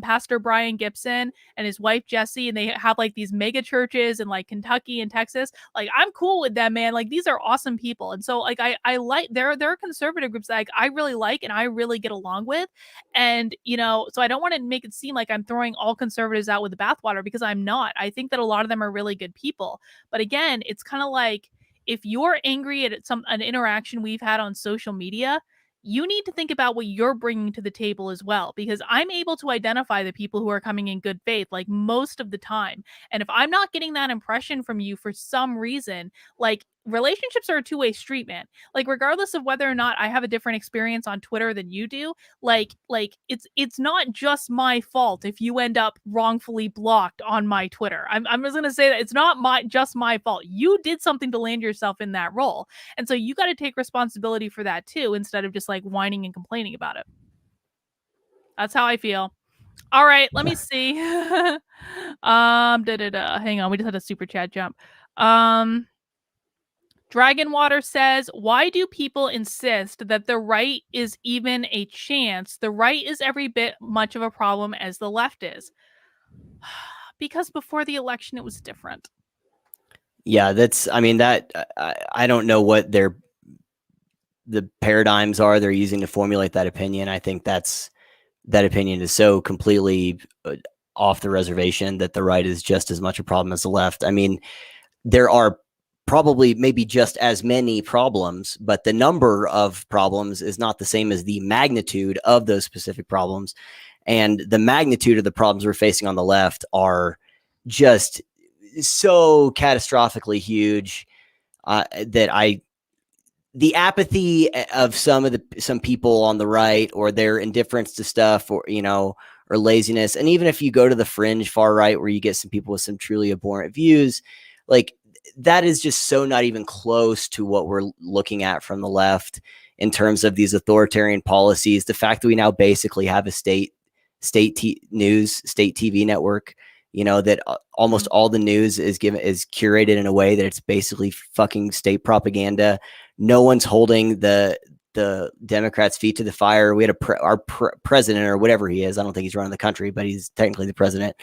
A: Pastor Brian Gibson and his wife Jessie, and they have like these mega churches in like Kentucky and Texas. Like I'm cool with them, man. Like these are awesome people. And so like I like there are conservative groups that like I really like and I really get along with. And, you know, so I don't want to make it seem like I'm throwing all conservatives out with the bathwater because I'm not. I think that a lot of them are really good people. But again, it's kind of like if you're angry at some an interaction we've had on social media, you need to think about what you're bringing to the table as well because I'm able to identify the people who are coming in good faith like most of the time. And if I'm not getting that impression from you for some reason, like relationships are a two-way street, man. Like regardless of whether or not I have a different experience on Twitter than you do, like it's not just my fault if you end up wrongfully blocked on my Twitter. I'm just gonna say that it's not just my fault. You did something to land yourself in that role. And so you got to take responsibility for that too instead of just like whining and complaining about it. That's how I feel. All right, let me see. Hang on, we just had a super chat jump. Dragon Water says, "Why do people insist that the right is even a chance? The right is every bit much of a problem as the left is." Because before the election, it was different.
B: Yeah, that's. I mean, that I don't know what the paradigms are they're using to formulate that opinion. I think that opinion is so completely off the reservation that the right is just as much a problem as the left. I mean, there are probably maybe just as many problems, but the number of problems is not the same as the magnitude of those specific problems. And the magnitude of the problems we're facing on the left are just so catastrophically huge that the apathy of some people on the right or their indifference to stuff or or laziness, and even if you go to the fringe far right where you get some people with some truly abhorrent views, like that is just so not even close to what we're looking at from the left in terms of these authoritarian policies. The fact that we now basically have a state news, state TV network, that almost all the news is curated in a way that it's basically fucking state propaganda. No one's holding the Democrats' feet to the fire. We had our president or whatever he is. I don't think he's running the country, but he's technically the president.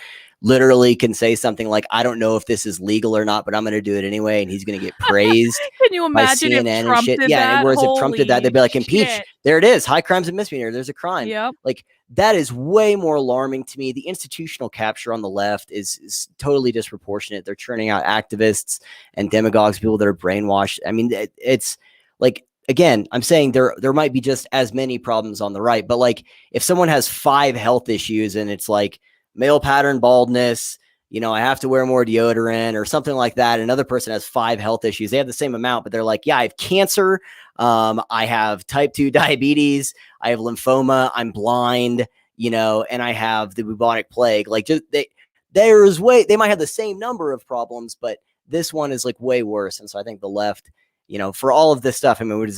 B: Literally can say something like, "I don't know if this is legal or not, but I'm going to do it anyway," and he's going to get praised
A: Can you
B: by
A: imagine if
B: CNN and
A: Trump
B: shit.
A: did
B: Yeah, and
A: that?
B: whereas if Trump did that, they'd
A: Holy
B: be like, "Impeach."
A: shit.
B: There it is. High crimes and misdemeanor. There's a crime.
A: Yep.
B: Like that is way more alarming to me. The institutional capture on the left is totally disproportionate. They're churning out activists and demagogues, people that are brainwashed. I mean, it's like, again, I'm saying there might be just as many problems on the right, but like if someone has 5 health issues and it's like male pattern baldness, I have to wear more deodorant or something like that. Another person has 5 health issues. They have the same amount, but they're like, yeah, I have cancer. I have type 2 diabetes. I have lymphoma. I'm blind, and I have the bubonic plague. Like just they might have the same number of problems, but this one is like way worse. And so I think the left, for all of this stuff, I mean,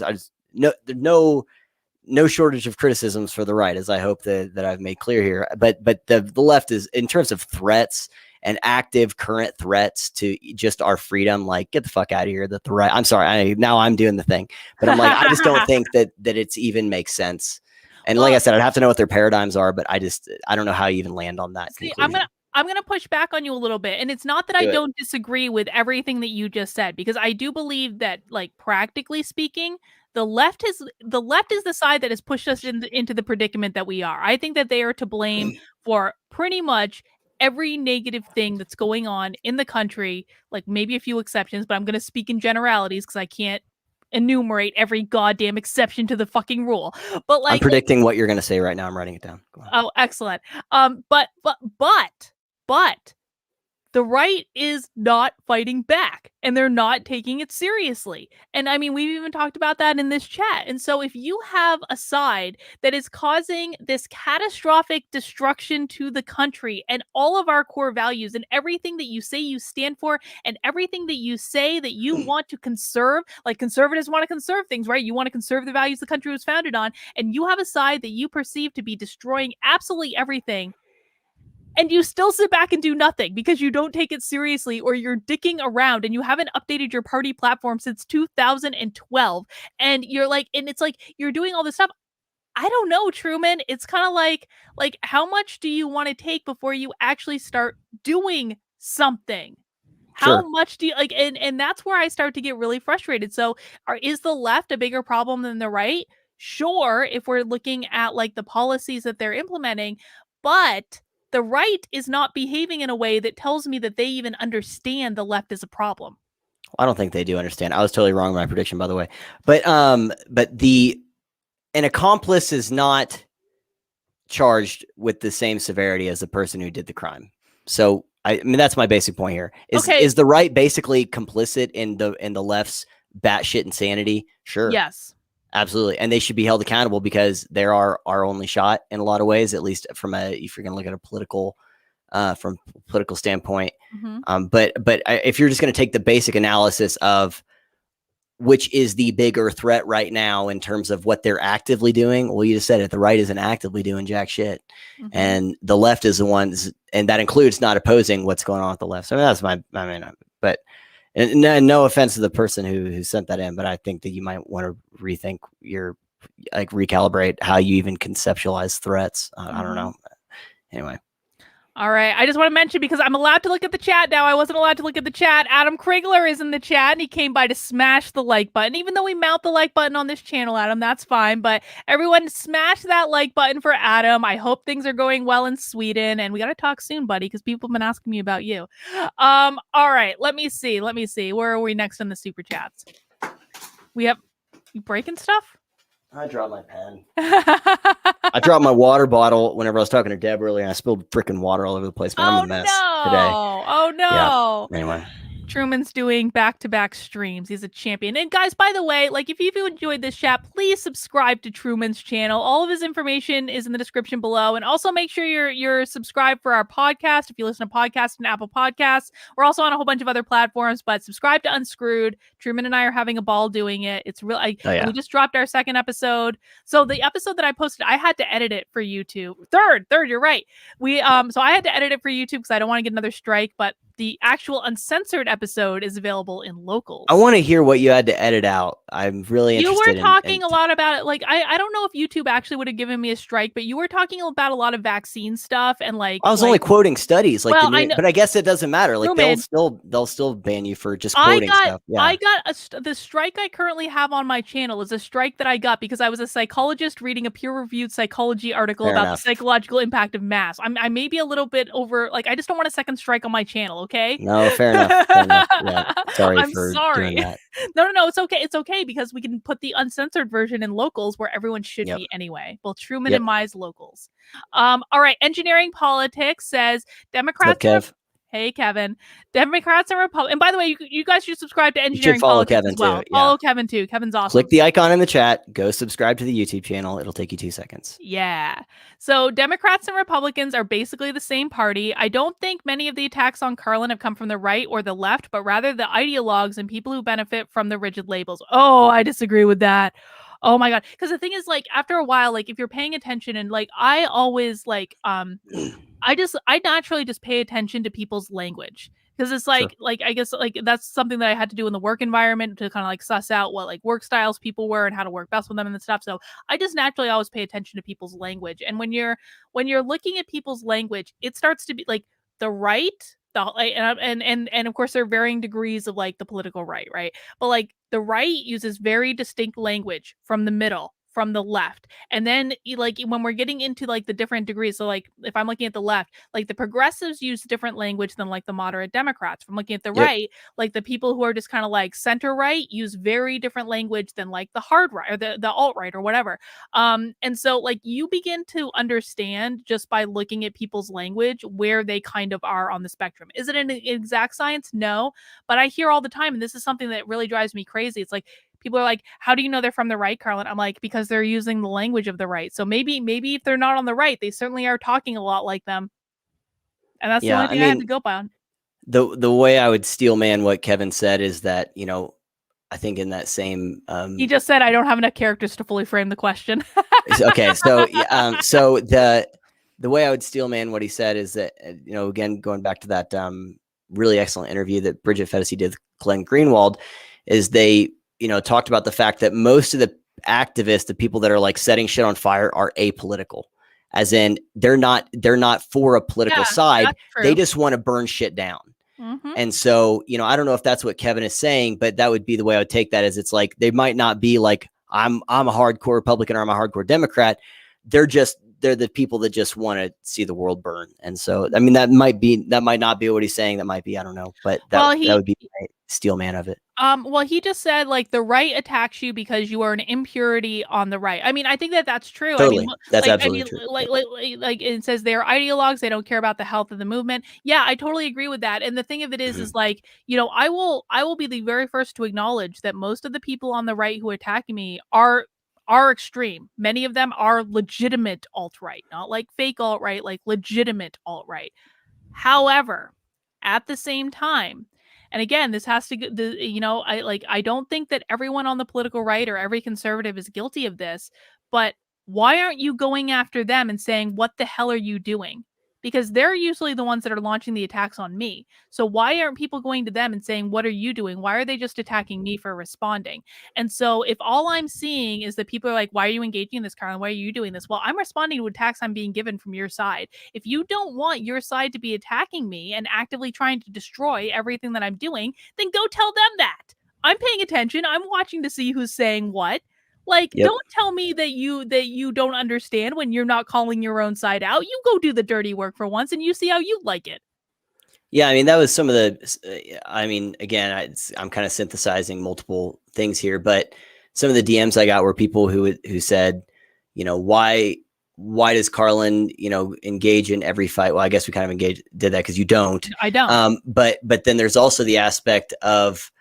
B: no shortage of criticisms for the right, as I hope that I've made clear here. But the left is, in terms of threats and active current threats to just our freedom, like get the fuck out of here. That the right, I'm sorry, now I'm doing the thing, but I'm like, I just don't think that it's even makes sense. And like I said, I'd have to know what their paradigms are, but I don't know how you even land on that
A: See,
B: conclusion.
A: I'm gonna push back on you a little bit, and it's not that I don't disagree with everything that you just said, because I do believe that, like practically speaking, the left is the side that has pushed us into the predicament that we are. I think that they are to blame for pretty much every negative thing that's going on in the country, like maybe a few exceptions, but I'm going to speak in generalities because I can't enumerate every goddamn exception to the fucking rule. But
B: I'm predicting what you're going to say right now. I'm writing it down. Go on.
A: Oh, excellent. But the right is not fighting back and they're not taking it seriously. And I mean, we've even talked about that in this chat. And so if you have a side that is causing this catastrophic destruction to the country and all of our core values and everything that you say you stand for and everything that you say that you want to conserve, like conservatives want to conserve things, right? You want to conserve the values the country was founded on, and you have a side that you perceive to be destroying absolutely everything, and you still sit back and do nothing because you don't take it seriously, or you're dicking around and you haven't updated your party platform since 2012, and you're like, and it's like you're doing all this stuff. I don't know, Truman. It's kind of like how much do you want to take before you actually start doing something? How
B: Sure.
A: much do you like? And that's where I start to get really frustrated. So, is the left a bigger problem than the right? Sure, if we're looking at like the policies that they're implementing, but the right is not behaving in a way that tells me that they even understand the left is a problem.
B: I don't think they do understand. I was totally wrong with my prediction, by the way. But an accomplice is not charged with the same severity as the person who did the crime. So I mean that's my basic point here. Is the right basically complicit in the left's batshit insanity? Sure.
A: Yes.
B: Absolutely. And they should be held accountable because they're our only shot in a lot of ways, at least from if you're going to look at a political standpoint.
A: Mm-hmm.
B: But if you're just going to take the basic analysis of which is the bigger threat right now in terms of what they're actively doing, well, you just said it. The right isn't actively doing jack shit. Mm-hmm. And the left is the ones, and that includes not opposing what's going on with the left. So that's but no offense to the person who sent that in, but I think that you might want to rethink recalibrate how you even conceptualize threats. I don't know. Anyway.
A: All right. I just want to mention, because I'm allowed to look at the chat now. I wasn't allowed to look at the chat. Adam Krigler is in the chat, and he came by to smash the like button. Even though we mount the like button on this channel, Adam, that's fine. But everyone, smash that like button for Adam. I hope things are going well in Sweden. And we got to talk soon, buddy, because people have been asking me about you. All right. Let me see. Where are we next in the super chats? We have... You breaking stuff?
B: I dropped my pen. I dropped my water bottle whenever I was talking to Deb earlier, and I spilled freaking water all over the place. Man, I'm a mess today.
A: Oh no!
B: Yeah. Anyway,
A: Truman's doing back-to-back streams. He's a champion. And guys, by the way, like if you enjoyed this chat, please subscribe to Truman's channel. All of his information is in the description below. And also make sure you're subscribed for our podcast. If you listen to podcasts and Apple Podcasts, we're also on a whole bunch of other platforms, but subscribe to Unscrewed. Truman and I are having a ball doing it. It's really, we just dropped our second episode. So the episode that I posted, I had to edit it for YouTube. Third, you're right. So I had to edit it for YouTube because I don't want to get another strike, but the actual uncensored episode is available in locals.
B: I want to hear what you had to edit out. I'm really interested.
A: You were talking a lot about it. Like, I don't know if YouTube actually would have given me a strike, but you were talking about a lot of vaccine stuff and like.
B: I was only quoting studies, like,
A: well,
B: but I guess it doesn't matter. Like,
A: Truman,
B: they'll still ban you for just quoting stuff. Yeah.
A: I got the strike I currently have on my channel is a strike that I got because I was a psychologist reading a peer-reviewed psychology article about the psychological impact of masks. I may be a little bit over. Like, I just don't want a second strike on my channel. Okay.
B: No, fair enough. Yeah. Sorry. Doing that.
A: No. It's okay. It's okay because we can put the uncensored version in locals where everyone should be anyway. Both Truman and Mize locals. All right. Engineering Politics says Democrats. Hey, Kevin. Democrats and Republicans. And by the way, you guys should subscribe to Engineering Politics
B: Kevin
A: as well.
B: Too. Yeah.
A: Follow Kevin too. Kevin's awesome.
B: Click the icon in the chat. Go subscribe to the YouTube channel. It'll take you 2 seconds.
A: Yeah. So Democrats and Republicans are basically the same party. I don't think many of the attacks on Karlyn have come from the right or the left, but rather the ideologues and people who benefit from the rigid labels. Oh, I disagree with that. Oh my God. Because the thing is, like, after a while, like, if you're paying attention and like, I always like, I naturally just pay attention to people's language. Because it's like, I guess like that's something that I had to do in the work environment to kind of like suss out what like work styles people were and how to work best with them and stuff. So I just naturally always pay attention to people's language. And when you're looking at people's language, it starts to be like the right, and of course there are varying degrees of like the political right, but like the right uses very distinct language from the middle, from the left. And then like when we're getting into like the different degrees, so like if I'm looking at the left, like the progressives use different language than like the moderate Democrats. From looking at the
B: Yep.
A: right, like the people who are just kind of like center right use very different language than like the hard right or the alt right or whatever. And so like you begin to understand just by looking at people's language where they kind of are on the spectrum. Is it an exact science? No, but I hear all the time, and this is something that really drives me crazy. It's like people are like, "How do you know they're from the right, Karlyn?" I'm like, because they're using the language of the right. So maybe if they're not on the right, they certainly are talking a lot like them. And that's the
B: Yeah.
A: only
B: I
A: thing I had to
B: mean,
A: go by on.
B: the way I would steel man what Kevin said is that, I think in that same
A: He just said I don't have enough characters to fully frame the question.
B: okay, so so the way I would steel man what he said is that, again, going back to that really excellent interview that Bridget Fetisi did with Glenn Greenwald, is they talked about the fact that most of the activists, the people that are like setting shit on fire, are apolitical, as in they're not for a political
A: Yeah,
B: side.
A: that's
B: They
A: true.
B: just want to burn shit down.
A: Mm-hmm.
B: And so, I don't know if that's what Kevin is saying, but that would be the way I would take that. Is it's like they might not be like I'm a hardcore Republican or I'm a hardcore Democrat. They're the people that just want to see the world burn. And so, I mean, that might not be what he's saying. That might be, I don't know, but
A: Well,
B: that would be my steel man of it.
A: Well, he just said like the right attacks you because you are an impurity on the right. I mean, I think that that's true. I mean,
B: Totally, that's
A: like, I
B: absolutely
A: mean,
B: true.
A: like,
B: Yep.
A: like it says they're ideologues. They don't care about the health of the movement. Yeah, I totally agree with that. And the thing of it is
B: Mm-hmm.
A: like, I will be the very first to acknowledge that most of the people on the right who attack me are extreme. Many of them are legitimate alt right, not like fake alt right, like legitimate alt right. However, at the same time, and again, this has to I don't think that everyone on the political right or every conservative is guilty of this, but why aren't you going after them and saying, "What the hell are you doing?" Because they're usually the ones that are launching the attacks on me. So why aren't people going to them and saying, "What are you doing?" Why are they just attacking me for responding? And so if all I'm seeing is that people are like, "Why are you engaging in this, Karlyn? Why are you doing this?" Well, I'm responding to attacks I'm being given from your side. If you don't want your side to be attacking me and actively trying to destroy everything that I'm doing, then go tell them that. I'm paying attention. I'm watching to see who's saying what. Like,
B: Yep.
A: don't tell me that you don't understand when you're not calling your own side out. You go do the dirty work for once and you see how you like it.
B: Yeah, I mean, that was some of the. I mean, again, I'm kind of synthesizing multiple things here, but some of the DMs I got were people who said, why does Karlyn, engage in every fight? Well, I guess we kind of did that because you don't.
A: I don't.
B: But then there's also the aspect of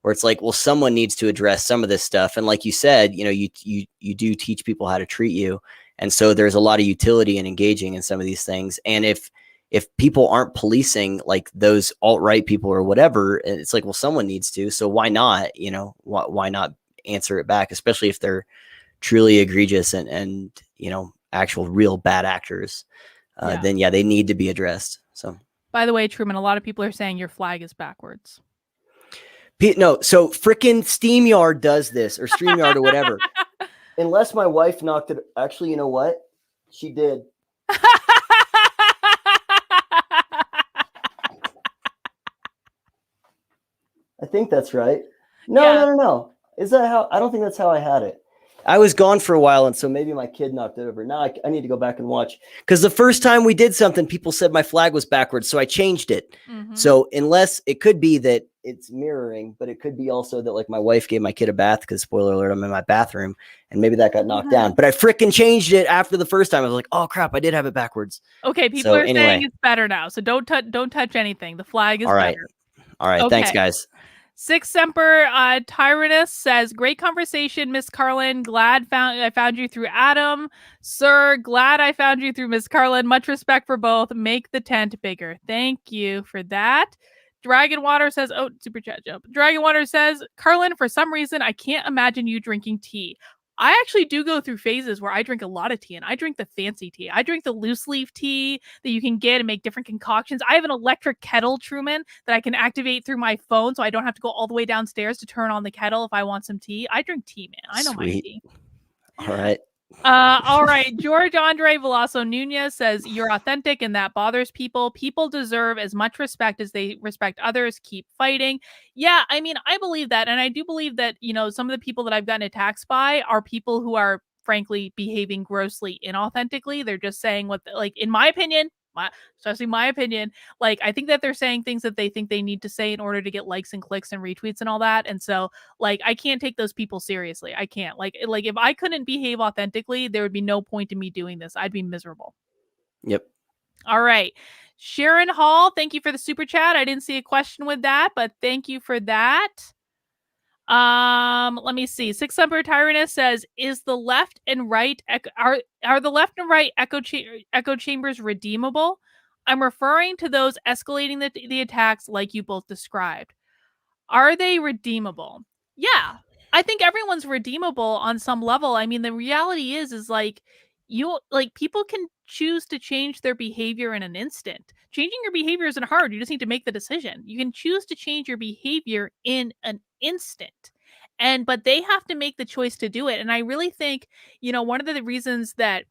B: where it's like, well, someone needs to address some of this stuff, and like you said, you do teach people how to treat you, and so there's a lot of utility in engaging in some of these things, and if people aren't policing like those alt-right people or whatever, it's like, well, someone needs to. So why not, why not answer it back, especially if they're truly egregious and actual real bad actors,
A: Yeah.
B: then yeah, they need to be addressed. So
A: By the way, Truman, a lot of people are saying your flag is backwards.
B: no, so freaking SteamYard does this, or StreamYard or whatever. Unless my wife knocked it. Actually, you know what? She did. I think that's right. No,
A: Yeah.
B: no, no, no. Is that how? I don't think that's how I had it. I was gone for a while, and so maybe my kid knocked it over. Now I need to go back and watch, because the first time we did something, people said my flag was backwards, so I changed it.
A: Mm-hmm.
B: So unless it could be that it's mirroring, but it could be also that like my wife gave my kid a bath, because spoiler alert, I'm in my bathroom, and maybe that got knocked down. But I freaking changed it after the first time. I was like, oh crap, I did have it backwards.
A: Okay, people
B: So
A: are saying
B: anyway,
A: it's better now. So don't touch anything. The flag is
B: all right,
A: better.
B: all right.
A: Okay.
B: Thanks, guys.
A: Six Semper Tyrannus says, "Great conversation, Miss Karlyn. Glad I found you through Adam. Sir, glad I found you through Miss Karlyn. Much respect for both. Make the tent bigger." Thank you for that. Dragon Water says, oh, super chat jump. Dragon Water says, "Karlyn, for some reason, I can't imagine you drinking tea. I actually do go through phases where I drink a lot of tea, and I drink the fancy tea. I drink the loose leaf tea that you can get and make different concoctions. I have an electric kettle, Truman, that I can activate through my phone, so I don't have to go all the way downstairs to turn on the kettle if I want some tea. I drink tea, man. I know my
B: Sweet.
A: tea."
B: All right.
A: All right. George Andre Veloso Nunez says, "You're authentic and that bothers people. People deserve as much respect as they respect others. Keep fighting." Yeah, I mean, I believe that. And I do believe that, some of the people that I've gotten attacks by are people who are frankly behaving grossly inauthentically. They're just saying what, like, in my opinion, especially my opinion, like, I think that they're saying things that they think they need to say in order to get likes and clicks and retweets and all that. And so, like, I can't take those people seriously. I can't. Like if I couldn't behave authentically, there would be no point in me doing this. I'd be miserable.
B: Yep.
A: All right. Sharon Hall, thank you for the super chat. I didn't see a question with that, but thank you for that. Let me see. Six Summer Tyrannus says, "Is the left and right are the left and right echo chambers redeemable? I'm referring to those escalating the attacks like you both described. Are they redeemable?" Yeah, I think everyone's redeemable on some level. I mean, the reality is like, people can choose to change their behavior in an instant. Changing your behavior isn't hard. You just need to make the decision. You can choose to change your behavior in an instant. But they have to make the choice to do it. And I really think, one of the reasons that,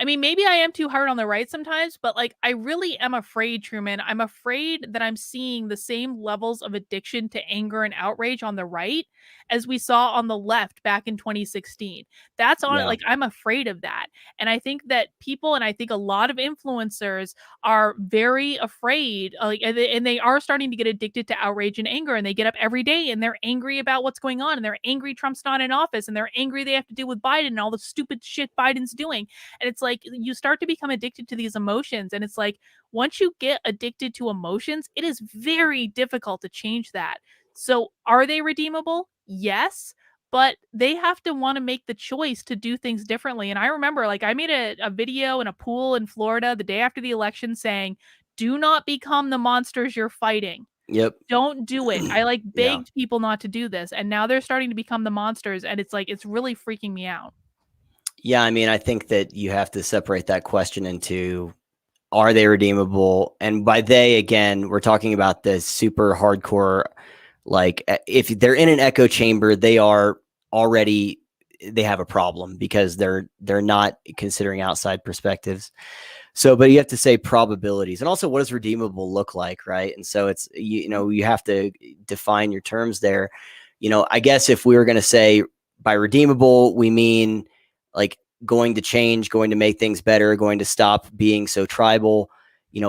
A: I mean, maybe I am too hard on the right sometimes, but like, I really am afraid, Truman. I'm afraid that I'm seeing the same levels of addiction to anger and outrage on the right as we saw on the left back in 2016. That's on,
B: Yeah.
A: like, I'm afraid of that. And I think that people, and I think a lot of influencers are very afraid, like, and they are starting to get addicted to outrage and anger. And they get up every day and they're angry about what's going on. And they're angry Trump's not in office. And they're angry they have to deal with Biden and all the stupid shit Biden's doing. And it's like, you start to become addicted to these emotions. And it's like, once you get addicted to emotions, it is very difficult to change that. So, are they redeemable? Yes. But they have to want to make the choice to do things differently. And I remember, like, I made a video in a pool in Florida the day after the election saying, do not become the monsters you're fighting.
B: Yep.
A: Don't do it. I like
B: Yeah.
A: begged people not to do this. And now they're starting to become the monsters. And it's like, it's really freaking me out.
B: Yeah, I mean, I think that you have to separate that question into, are they redeemable? And by they, again, we're talking about the super hardcore, like, if they're in an echo chamber, they are already, they have a problem because they're not considering outside perspectives. So, but you have to say probabilities, and also what does redeemable look like, right? And so it's, you have to define your terms there. I guess if we were going to say by redeemable, we mean like going to change, going to make things better, going to stop being so tribal.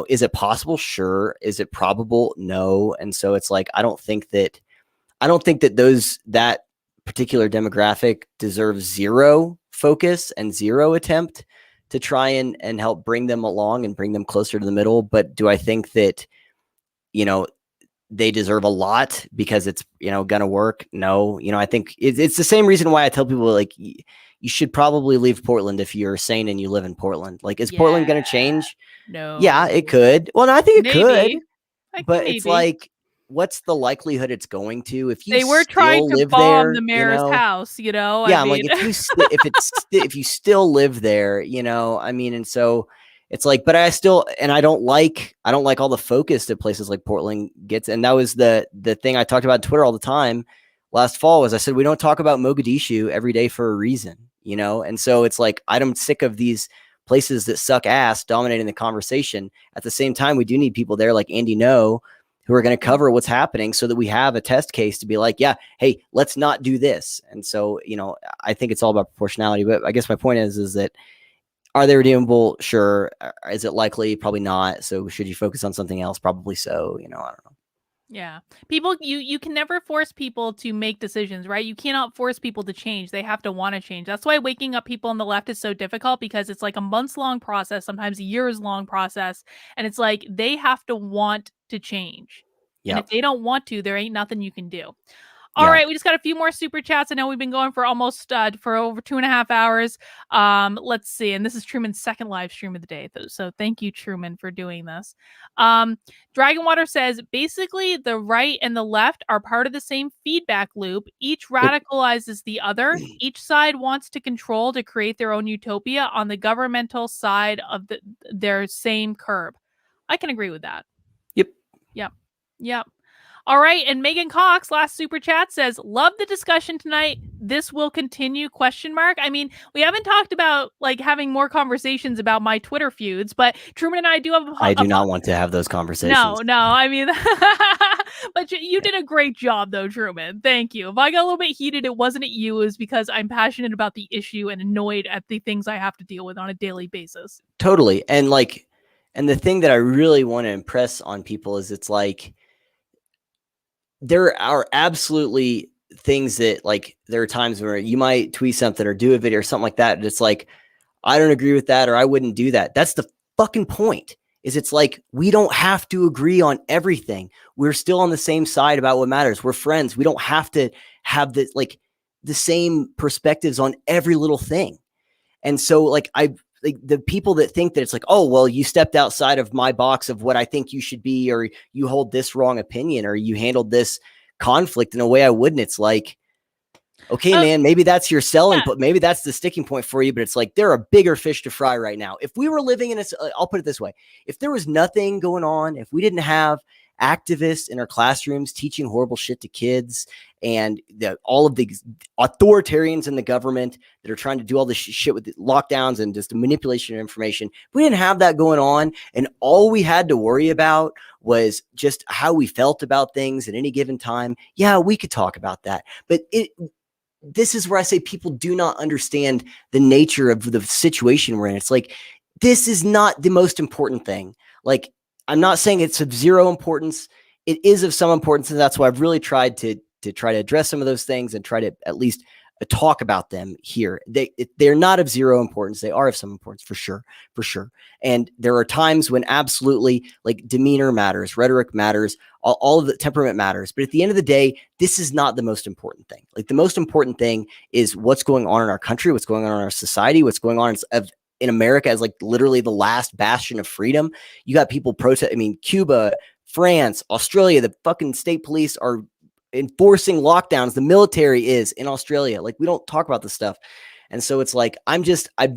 B: Is it possible? Sure. Is it probable? No. And so it's like, I don't think that that particular demographic deserves zero focus and zero attempt to try and help bring them along and bring them closer to the middle. But do I think that, they deserve a lot because it's, going to work? No. I think it's the same reason why I tell people, like, you should probably leave Portland if you're sane and you live in Portland. Like, is Portland going to change? Yeah, it
A: No.
B: could. Well, no, I think it could,
A: Maybe. Like,
B: but it's
A: maybe.
B: like, what's the likelihood it's going to? If you
A: They were trying
B: still
A: to
B: live
A: bomb
B: there,
A: the mayor's house, I
B: yeah, I'm like,
A: mean.
B: if you still live there, I mean, and so it's like, but I don't like all the focus that places like Portland gets. And that was the thing I talked about on Twitter all the time last fall, was I said, we don't talk about Mogadishu every day for a reason, And so it's like, I'm sick of these places that suck ass dominating the conversation. At the same time, we do need people there like Andy No, who are going to cover what's happening so that we have a test case to be like, yeah, hey, let's not do this. And so, I think it's all about proportionality. But I guess my point is that, are they redeemable? Sure. Is it likely? Probably not. So should you focus on something else? Probably so. I don't know.
A: Yeah. People, you can never force people to make decisions, right? You cannot force people to change. They have to want to change. That's why waking up people on the left is so difficult, because it's like a months-long process, sometimes a years-long process. And it's like, they have to want to change. And
B: Yeah.
A: if they don't want to, there ain't nothing you can do. All
B: Yeah.
A: right, we just got a few more super chats. I know we've been going for almost for over 2.5 hours. Let's see, and this is Truman's second live stream of the day, so thank you, Truman, for doing this. Dragonwater says, basically, the right and the left are part of the same feedback loop. Each
B: Yep.
A: radicalizes the other. Each side wants to control to create their own utopia on the governmental side of their same curb. I can agree with that.
B: Yep.
A: Yep. Yep. All right, and Megan Cox, last super chat, says, love the discussion tonight. This will continue, question mark. I mean, we haven't talked about like having more conversations about my Twitter feuds, but Truman and I do have
B: I do not want to have those conversations.
A: No, I mean, But you did a great job, though, Truman. Thank you. If I got a little bit heated, it wasn't at you. It was because I'm passionate about the issue and annoyed at the things I have to deal with on a daily basis.
B: Totally. And like, and the thing that I really want to impress on people is it's like, there are absolutely things that like, there are times where you might tweet something or do a video or something like that. And it's like, I don't agree with that, or I wouldn't do that. That's the fucking point. Is it's like, we don't have to agree on everything. We're still on the same side about what matters. We're friends. We don't have to have the same perspectives on every little thing. And so like, like the people that think that it's like, oh, well, you stepped outside of my box of what I think you should be, or you hold this wrong opinion, or you handled this conflict in a way I wouldn't. It's like, okay, man, maybe that's your selling, but maybe that's the sticking point for you. But it's like, there are bigger fish to fry right now. If we were living in a, I'll put it this way. If there was nothing going on, if we didn't have activists in our classrooms teaching horrible shit to kids, and all of the authoritarians in the government that are trying to do all this shit with the lockdowns and just the manipulation of information, if we didn't have that going on, and all we had to worry about was just how we felt about things at any given time, yeah, we could talk about that. But this is where I say people do not understand the nature of the situation we're in. It's like, this is not the most important thing. Like, I'm not saying it's of zero importance. It is of some importance. And that's why I've really tried to try to address some of those things and try to at least talk about them here. They're not of zero importance. They are of some importance, for sure, for sure. And there are times when absolutely, like, demeanor matters, rhetoric matters, all of the temperament matters. But at the end of the day, this is not the most important thing. Like, the most important thing is what's going on in our country, what's going on in our society, what's going on in America as like literally the last bastion of freedom. You got people protest. I mean, Cuba, France, Australia, the fucking state police are enforcing lockdowns. The military is in Australia. Like, we don't talk about this stuff. And so it's like, I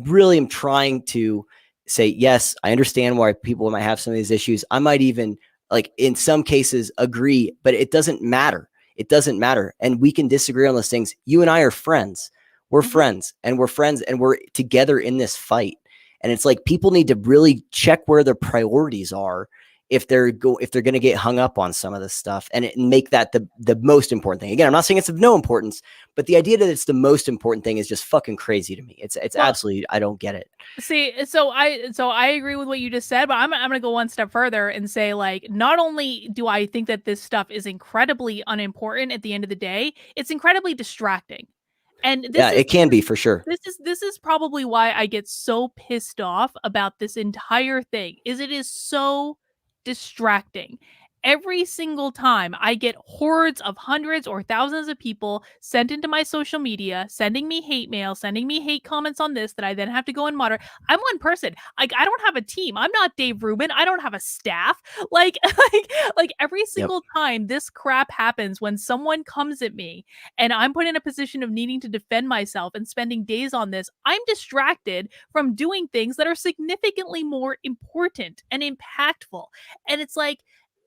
B: really am trying to say, yes, I understand why people might have some of these issues. I might even, like, in some cases agree, but it doesn't matter. It doesn't matter. And we can disagree on those things. You and I are friends. We're friends, and we're together in this fight. And it's like, people need to really check where their priorities are if they're going to get hung up on some of this stuff, and make that the most important thing. Again, I'm not saying it's of no importance, but the idea that it's the most important thing is just fucking crazy to me. It's absolutely, I don't get it.
A: See, so I agree with what you just said, but I'm gonna go one step further and say, like, not only do I think that this stuff is incredibly unimportant at the end of the day, it's incredibly distracting. And
B: Yeah, it can be, for sure.
A: this is probably why I get so pissed off about this entire thing. It is so distracting. Every single time I get hordes of hundreds or thousands of people sent into my social media, sending me hate mail, sending me hate comments on this that I then have to go and moderate. I'm one person. Like, I don't have a team. I'm not Dave Rubin. I don't have a staff. Like, like every single time this crap happens, when someone comes at me and I'm put in a position of needing to defend myself and spending days on this, I'm distracted from doing things that are significantly more important and impactful. And it's like,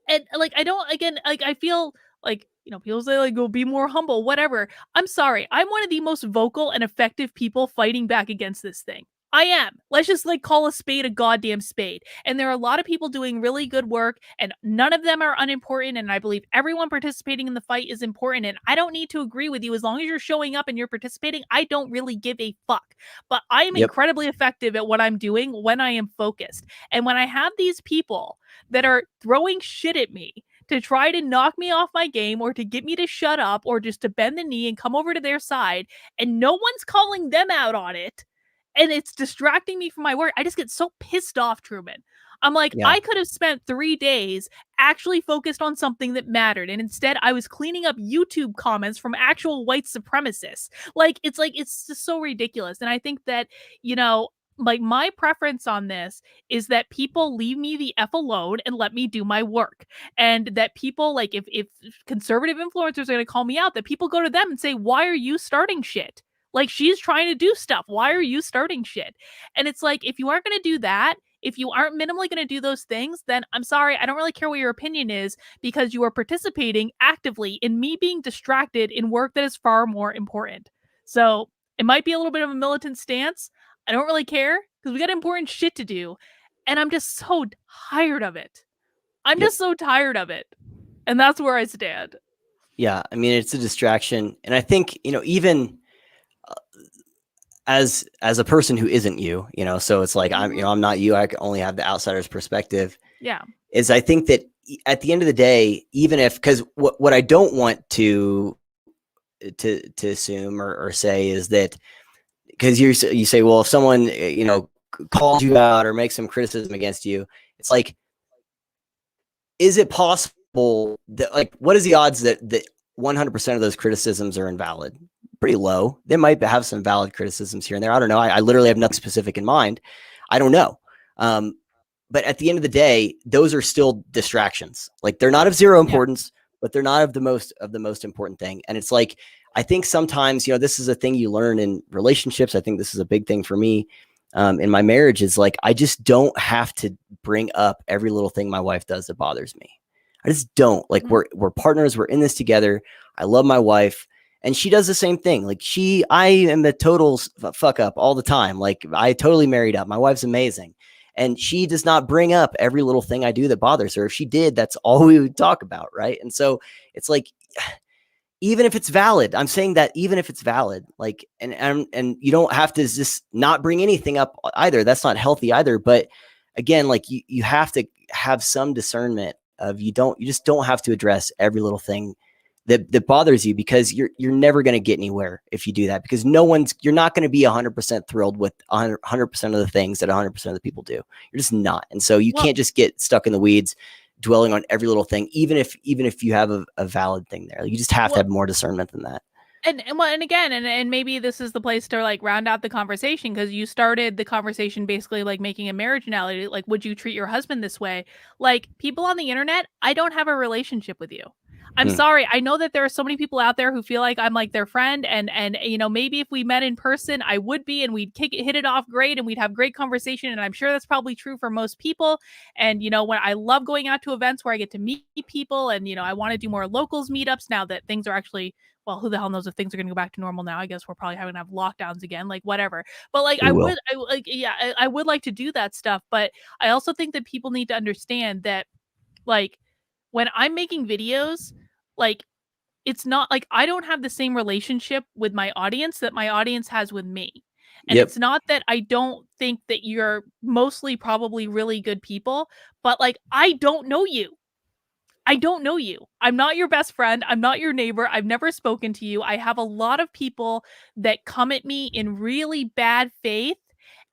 A: and like, I don't, again, like, I feel like, people say, like, go be more humble, whatever. I'm sorry. I'm one of the most vocal and effective people fighting back against this thing. I am. Let's just, like, call a spade a goddamn spade. And there are a lot of people doing really good work, and none of them are unimportant. And I believe everyone participating in the fight is important. And I don't need to agree with you. As long as you're showing up and you're participating, I don't really give a fuck. But I am incredibly effective at what I'm doing when I am focused. And when I have these people that are throwing shit at me to try to knock me off my game, or to get me to shut up, or just to bend the knee and come over to their side, and no one's calling them out on it, and it's distracting me from my work, I just get so pissed off, Truman. I'm like, I could have spent 3 days actually focused on something that mattered, and instead I was cleaning up YouTube comments from actual white supremacists. Like, it's just so ridiculous. And I think that, like, my preference on this is that people leave me the F alone and let me do my work. And that people, like, if conservative influencers are going to call me out, that people go to them and say, why are you starting shit? Like, she's trying to do stuff. Why are you starting shit? And it's like, if you aren't going to do that, if you aren't minimally going to do those things, then I'm sorry, I don't really care what your opinion is, because you are participating actively in me being distracted in work that is far more important. So it might be a little bit of a militant stance. I don't really care, because we got important shit to do. And I'm just so tired of it. I'm just so tired of it. And that's where I stand.
B: Yeah, I mean, it's a distraction. And I think, even as a person who isn't you, so it's like I'm not you. I can only have the outsider's perspective.
A: Yeah.
B: Is I think that at the end of the day, even if, because what I don't want to assume or say is that, because you say, well, if someone calls you out or makes some criticism against you, it's like, is it possible that, like, what is the odds that 100% of those criticisms are invalid? Pretty low. They might have some valid criticisms here and there. I don't know. I literally have nothing specific in mind. I don't know. But at the end of the day, those are still distractions. Like, they're not of zero importance, but they're not of the most important thing. And it's like, I think sometimes, this is a thing you learn in relationships. I think this is a big thing for me in my marriage, is like, I just don't have to bring up every little thing my wife does that bothers me. I just don't. Like, we're partners. We're in this together. I love my wife. And she does the same thing. Like, I am a total fuck up all the time. Like, I totally married up. My wife's amazing. And she does not bring up every little thing I do that bothers her. If she did, that's all we would talk about. Right. And so it's like, even if it's valid, I'm saying that even if it's valid, like, and you don't have to just not bring anything up either. That's not healthy either. But again, like, you have to have some discernment of, you just don't have to address every little thing that bothers you, because you're never going to get anywhere if you do that, because you're not going to be 100% thrilled with 100% of the things that 100% of the people do. You're just not. And so you can't just get stuck in the weeds dwelling on every little thing, even if you have a valid thing there. You just have to have more discernment than that.
A: And again, and maybe this is the place to like round out the conversation, because you started the conversation basically like making a marriage analogy. Like, would you treat your husband this way? Like, people on the internet, I don't have a relationship with you. I'm sorry. I know that there are so many people out there who feel like I'm like their friend, and maybe if we met in person, I would be, and we'd hit it off great, and we'd have great conversation, and I'm sure that's probably true for most people. And when I love going out to events where I get to meet people, and I want to do more locals meetups now that things are actually, well, who the hell knows if things are going to go back to normal now? I guess we're probably having to have lockdowns again, like whatever. But like, I would like to do that stuff. But I also think that people need to understand that, like, when I'm making videos, like, it's not like I don't have the same relationship with my audience that my audience has with me. And it's not that I don't think that you're mostly probably really good people, but like, I don't know you. I don't know you. I'm not your best friend. I'm not your neighbor. I've never spoken to you. I have a lot of people that come at me in really bad faith.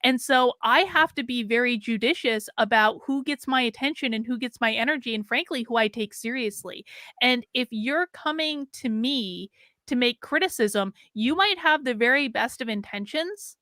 A: And so I have to be very judicious about who gets my attention and who gets my energy, and frankly, who I take seriously. And if you're coming to me to make criticism, you might have the very best of intentions,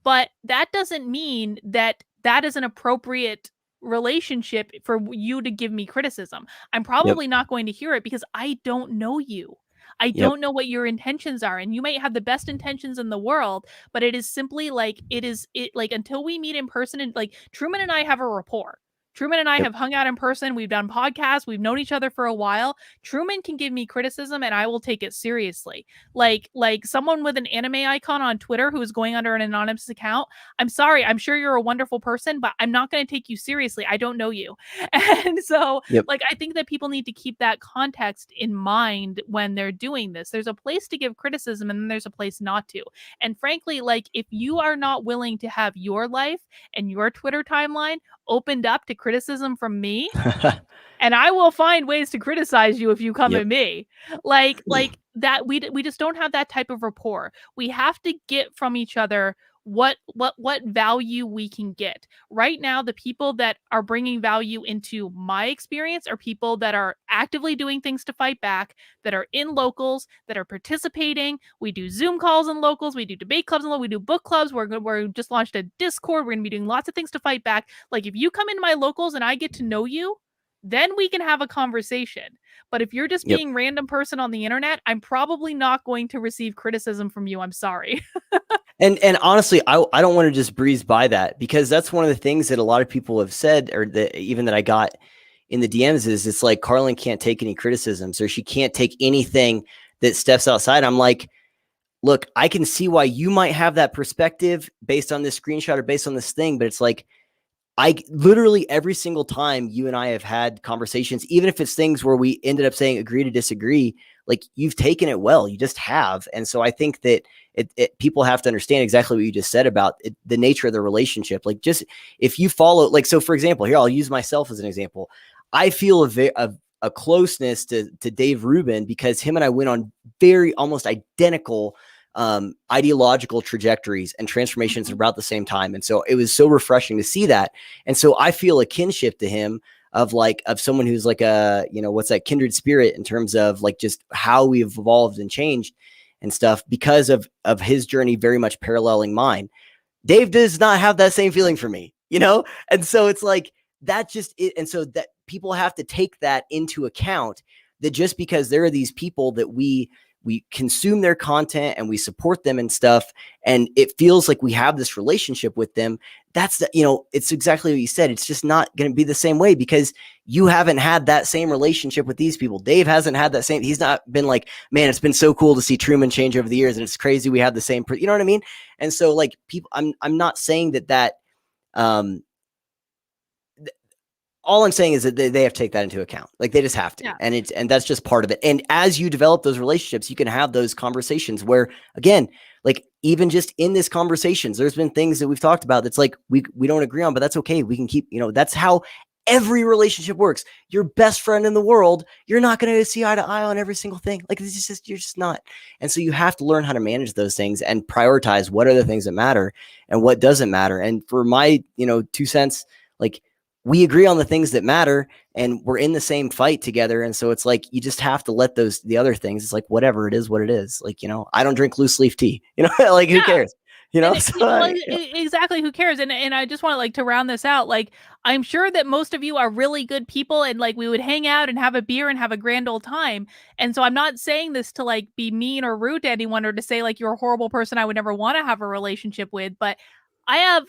A: but that doesn't mean that that is an appropriate relationship for you to give me criticism. I'm probably not going to hear it because I don't know you. I don't know what your intentions are, and you might have the best intentions in the world, but it is simply like, until we meet in person, and like, Truman and I have a rapport. Truman and I have hung out in person. We've done podcasts. We've known each other for a while. Truman can give me criticism and I will take it seriously. Like someone with an anime icon on Twitter who is going under an anonymous account. I'm sorry. I'm sure you're a wonderful person, but I'm not going to take you seriously. I don't know you. And so, like, I think that people need to keep that context in mind when they're doing this. There's a place to give criticism and then there's a place not to. And frankly, like, if you are not willing to have your life and your Twitter timeline opened up to criticism from me, and I will find ways to criticize you if you come at me. Like that, we just don't have that type of rapport. We have to get from each other what value we can get. Right now, the people that are bringing value into my experience are people that are actively doing things to fight back, that are in locals, that are participating. We do Zoom calls in locals, we do debate clubs in locals, we do book clubs. We're just launched a Discord. We're going to be doing lots of things to fight back. Like, if you come into my locals and I get to know you, then we can have a conversation. But if you're just being random person on the internet, I'm probably not going to receive criticism from you. I'm sorry.
B: And honestly, I don't want to just breeze by that, because that's one of the things that a lot of people have said, or even that I got in the DMs, is it's like, Karlyn can't take any criticisms, or she can't take anything that steps outside. I'm like, look, I can see why you might have that perspective based on this screenshot or based on this thing, but it's like, I literally every single time you and I have had conversations, even if it's things where we ended up saying agree to disagree, like you've taken it well, you just have. And so I think that people have to understand exactly what you just said about the nature of the relationship. Like just if you follow, like, so for example, here, I'll use myself as an example. I feel a closeness to Dave Rubin because him and I went on very almost identical ideological trajectories and transformations at about the same time. And so it was so refreshing to see that. And so I feel a kinship to him of someone who's like a, what's that, kindred spirit in terms of like just how we've evolved and changed and stuff because of his journey very much paralleling mine. Dave does not have that same feeling for me, And so it's like that just it, and so that people have to take that into account, that just because there are these people that we consume their content and we support them and stuff, and it feels like we have this relationship with them, that's it's exactly what you said. It's just not going to be the same way because you haven't had that same relationship with these people. Dave hasn't had that same, he's not been like, man, it's been so cool to see Truman change over the years and it's crazy we have the same, you know what I mean? And so like people, I'm not saying that um all I'm saying is that they have to take that into account. Like they just have to. Yeah. And that's just part of it. And as you develop those relationships, you can have those conversations where, again, like even just in this conversations, there's been things that we've talked about that's like we don't agree on, but that's okay. We can keep, that's how every relationship works. Your best friend in the world, you're not going to see eye to eye on every single thing. Like it's just, you're just not. And so you have to learn how to manage those things and prioritize what are the things that matter and what doesn't matter. And for my, 2 cents, like, we agree on the things that matter and we're in the same fight together. And so it's like, you just have to let the other things, it's like, whatever it is, what it is. Like, I don't drink loose leaf tea, like who cares?
A: Exactly. Who cares? And I just want to to round this out. Like, I'm sure that most of you are really good people and like we would hang out and have a beer and have a grand old time. And so I'm not saying this to like be mean or rude to anyone or to say like you're a horrible person I would never want to have a relationship with. But I have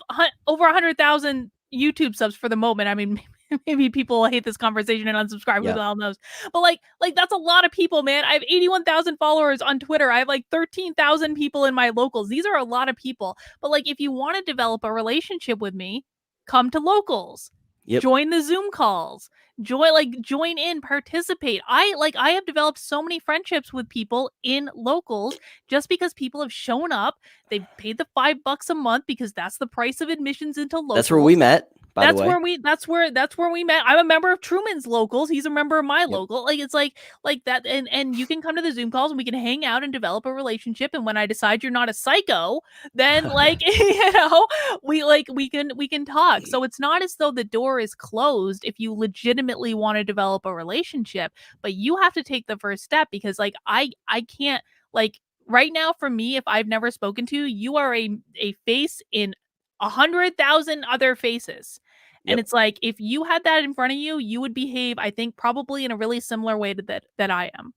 A: over 100,000 YouTube subs for the moment. I mean, maybe people hate this conversation and unsubscribe. Who the hell knows? But like that's a lot of people, man. I have 81,000 followers on Twitter. I have like 13,000 people in my locals. These are a lot of people. But like, if you want to develop a relationship with me, come to locals. Yep. Join the Zoom calls. Join in, participate. I have developed so many friendships with people in locals just because people have shown up. They've paid the $5 a month because that's the price of admissions into locals.
B: That's where we met. That's where
A: we met. I'm a member of Truman's locals. He's a member of my local. Like it's like that. And you can come to the Zoom calls and we can hang out and develop a relationship. And when I decide you're not a psycho, then like we can talk. So it's not as though the door is closed if you legitimately want to develop a relationship, but you have to take the first step because like I can't like right now for me, if I've never spoken to you, you are a face in 100,000 other faces. Yep. And it's like, if you had that in front of you, you would behave, I think, probably in a really similar way to that I am.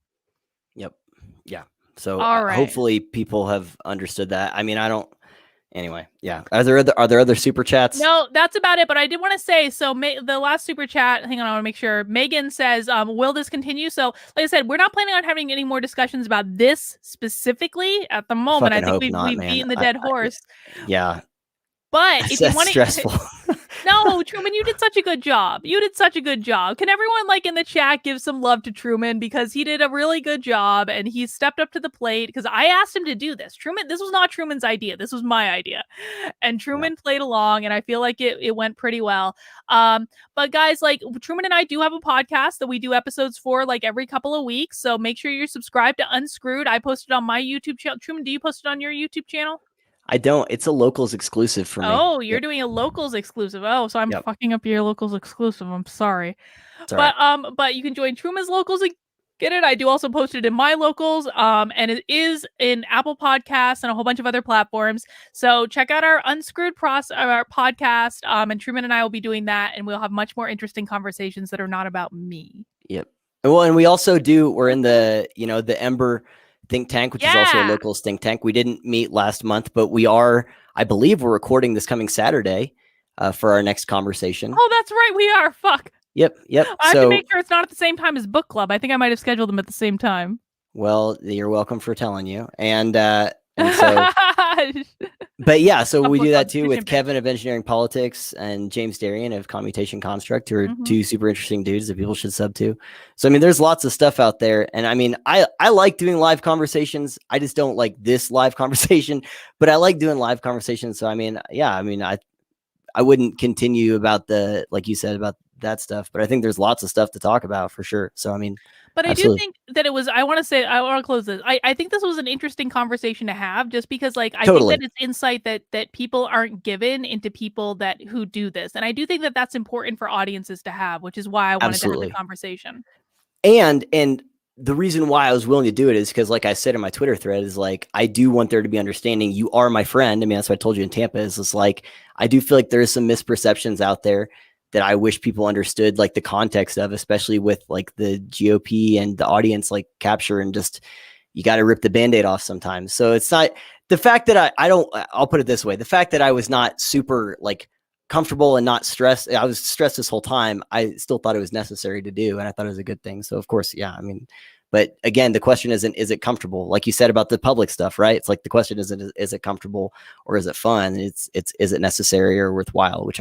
B: Yep. Yeah. So hopefully people have understood that. I mean, anyway, yeah. Are there other super chats?
A: No, that's about it. But I did want to say, so the last super chat, hang on, I want to make sure. Megan says, will this continue? So like I said, we're not planning on having any more discussions about this specifically at the moment. I think we've beaten the dead horse.
B: Yeah.
A: But if you want to,
B: stressful.
A: No, Truman, you did such a good job. Can everyone like in the chat give some love to Truman because he did a really good job and he stepped up to the plate because I asked him to do this. Truman, this was not Truman's idea. This was my idea. And Truman played along and I feel like it went pretty well. But guys, like Truman and I do have a podcast that we do episodes for like every couple of weeks. So make sure you're subscribed to Unscrewed. I posted on my YouTube channel. Truman, do you post it on your YouTube channel?
B: I don't. It's a locals exclusive for me.
A: Oh, you're doing a locals exclusive. Oh, so I'm fucking up your locals exclusive. I'm sorry. But you can join Truman's locals and get it. I do also post it in my locals. And it is in Apple Podcasts and a whole bunch of other platforms. So check out our Unscrewed our podcast. And Truman and I will be doing that, and we'll have much more interesting conversations that are not about me.
B: Yep. Well, and we also we're in the the Ember think tank, which is also a local think tank. We didn't meet last month, but I believe we're recording this coming Saturday for our next conversation.
A: Oh, that's right. We are. Fuck.
B: Yep.
A: I have to make sure it's not at the same time as book club. I think I might have scheduled them at the same time.
B: Well, you're welcome for telling you. And so
A: gosh.
B: But yeah, so we
A: Couple
B: do
A: of
B: that too with
A: competition pitch.
B: Kevin of Engineering Politics and James Darian of Commutation Construct, who are
A: Mhm.
B: two super interesting dudes that people should sub to. So I mean, there's lots of stuff out there, and I mean, I like doing live conversations. I just don't like this live conversation, but I like doing live conversations. So I mean, yeah, I mean, I wouldn't continue about the, like you said, about that stuff, but I think there's lots of stuff to talk about for sure. So I mean,
A: But I do
B: absolutely,
A: think that it was, I want to close this. I think this was an interesting conversation to have, just because like I think that
B: totally,
A: it's insight that people aren't given into people that who do this. And I do think that that's important for audiences to have, which is why I wanted to have the
B: absolutely.
A: conversation.
B: And the reason why I was willing to do it is because, like I said in my Twitter thread, is like I do want there to be understanding. You are my friend. I mean, that's what I told you in Tampa. Is it's like I do feel like there is some misperceptions out there that I wish people understood, like the context of, especially with like the GOP and the audience like capture, and just you got to rip the band-aid off sometimes. So it's not the fact that I don't, I'll put it this way. The fact that I was not super like comfortable and not stressed. I was stressed this whole time. I still thought it was necessary to do. And I thought it was a good thing. So of course, yeah, I mean, but again, the question isn't, is it comfortable? Like you said about the public stuff, right? It's like, the question isn't, is it comfortable or is it fun? Is it necessary or worthwhile? Which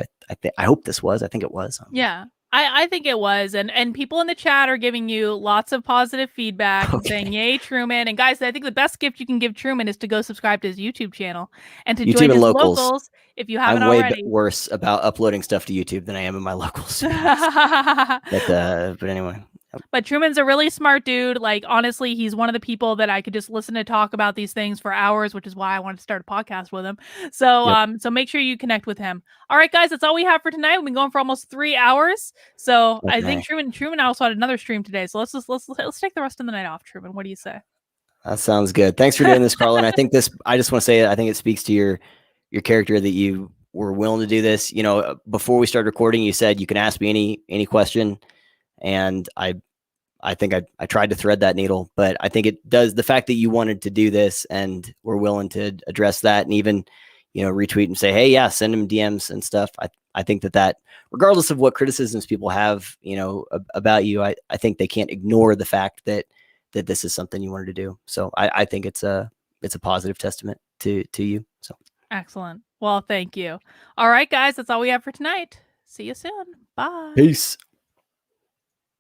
B: I hope this was, I think it was.
A: Yeah. I think it was, and people in the chat are giving you lots of positive feedback and saying,
B: Okay.
A: "Yay, Truman!" And guys, I think the best gift you can give Truman is to go subscribe to his YouTube channel and to join
B: YouTube and
A: his
B: locals.
A: locals if you haven't
B: I'm way
A: already.
B: worse about uploading stuff to YouTube than I am in my locals, to be honest. But anyway,
A: But Truman's a really smart dude. Like, honestly, he's one of the people that I could just listen to talk about these things for hours, which is why I wanted to start a podcast with him. So,
B: yep.
A: so make sure you connect with him. All right, guys, that's all we have for tonight. We've been going for almost 3 hours. So I think
B: Okay.
A: Truman also had another stream today. So let's take the rest of the night off, Truman. What do you say?
B: That sounds good. Thanks for doing this, Karlyn. I think this, I just want to say, I think it speaks to your character that you were willing to do this. You know, before we started recording, you said you can ask me any question. And I think I tried to thread that needle, but I think it does, the fact that you wanted to do this and were willing to address that and even, you know, retweet and say, hey, yeah, send them DMs and stuff. I think that regardless of what criticisms people have, you know, about you, I think they can't ignore the fact that this is something you wanted to do. So I think it's a positive testament to you. So
A: Excellent. Well, thank you. All right, guys, that's all we have for tonight. See you soon. Bye.
B: peace.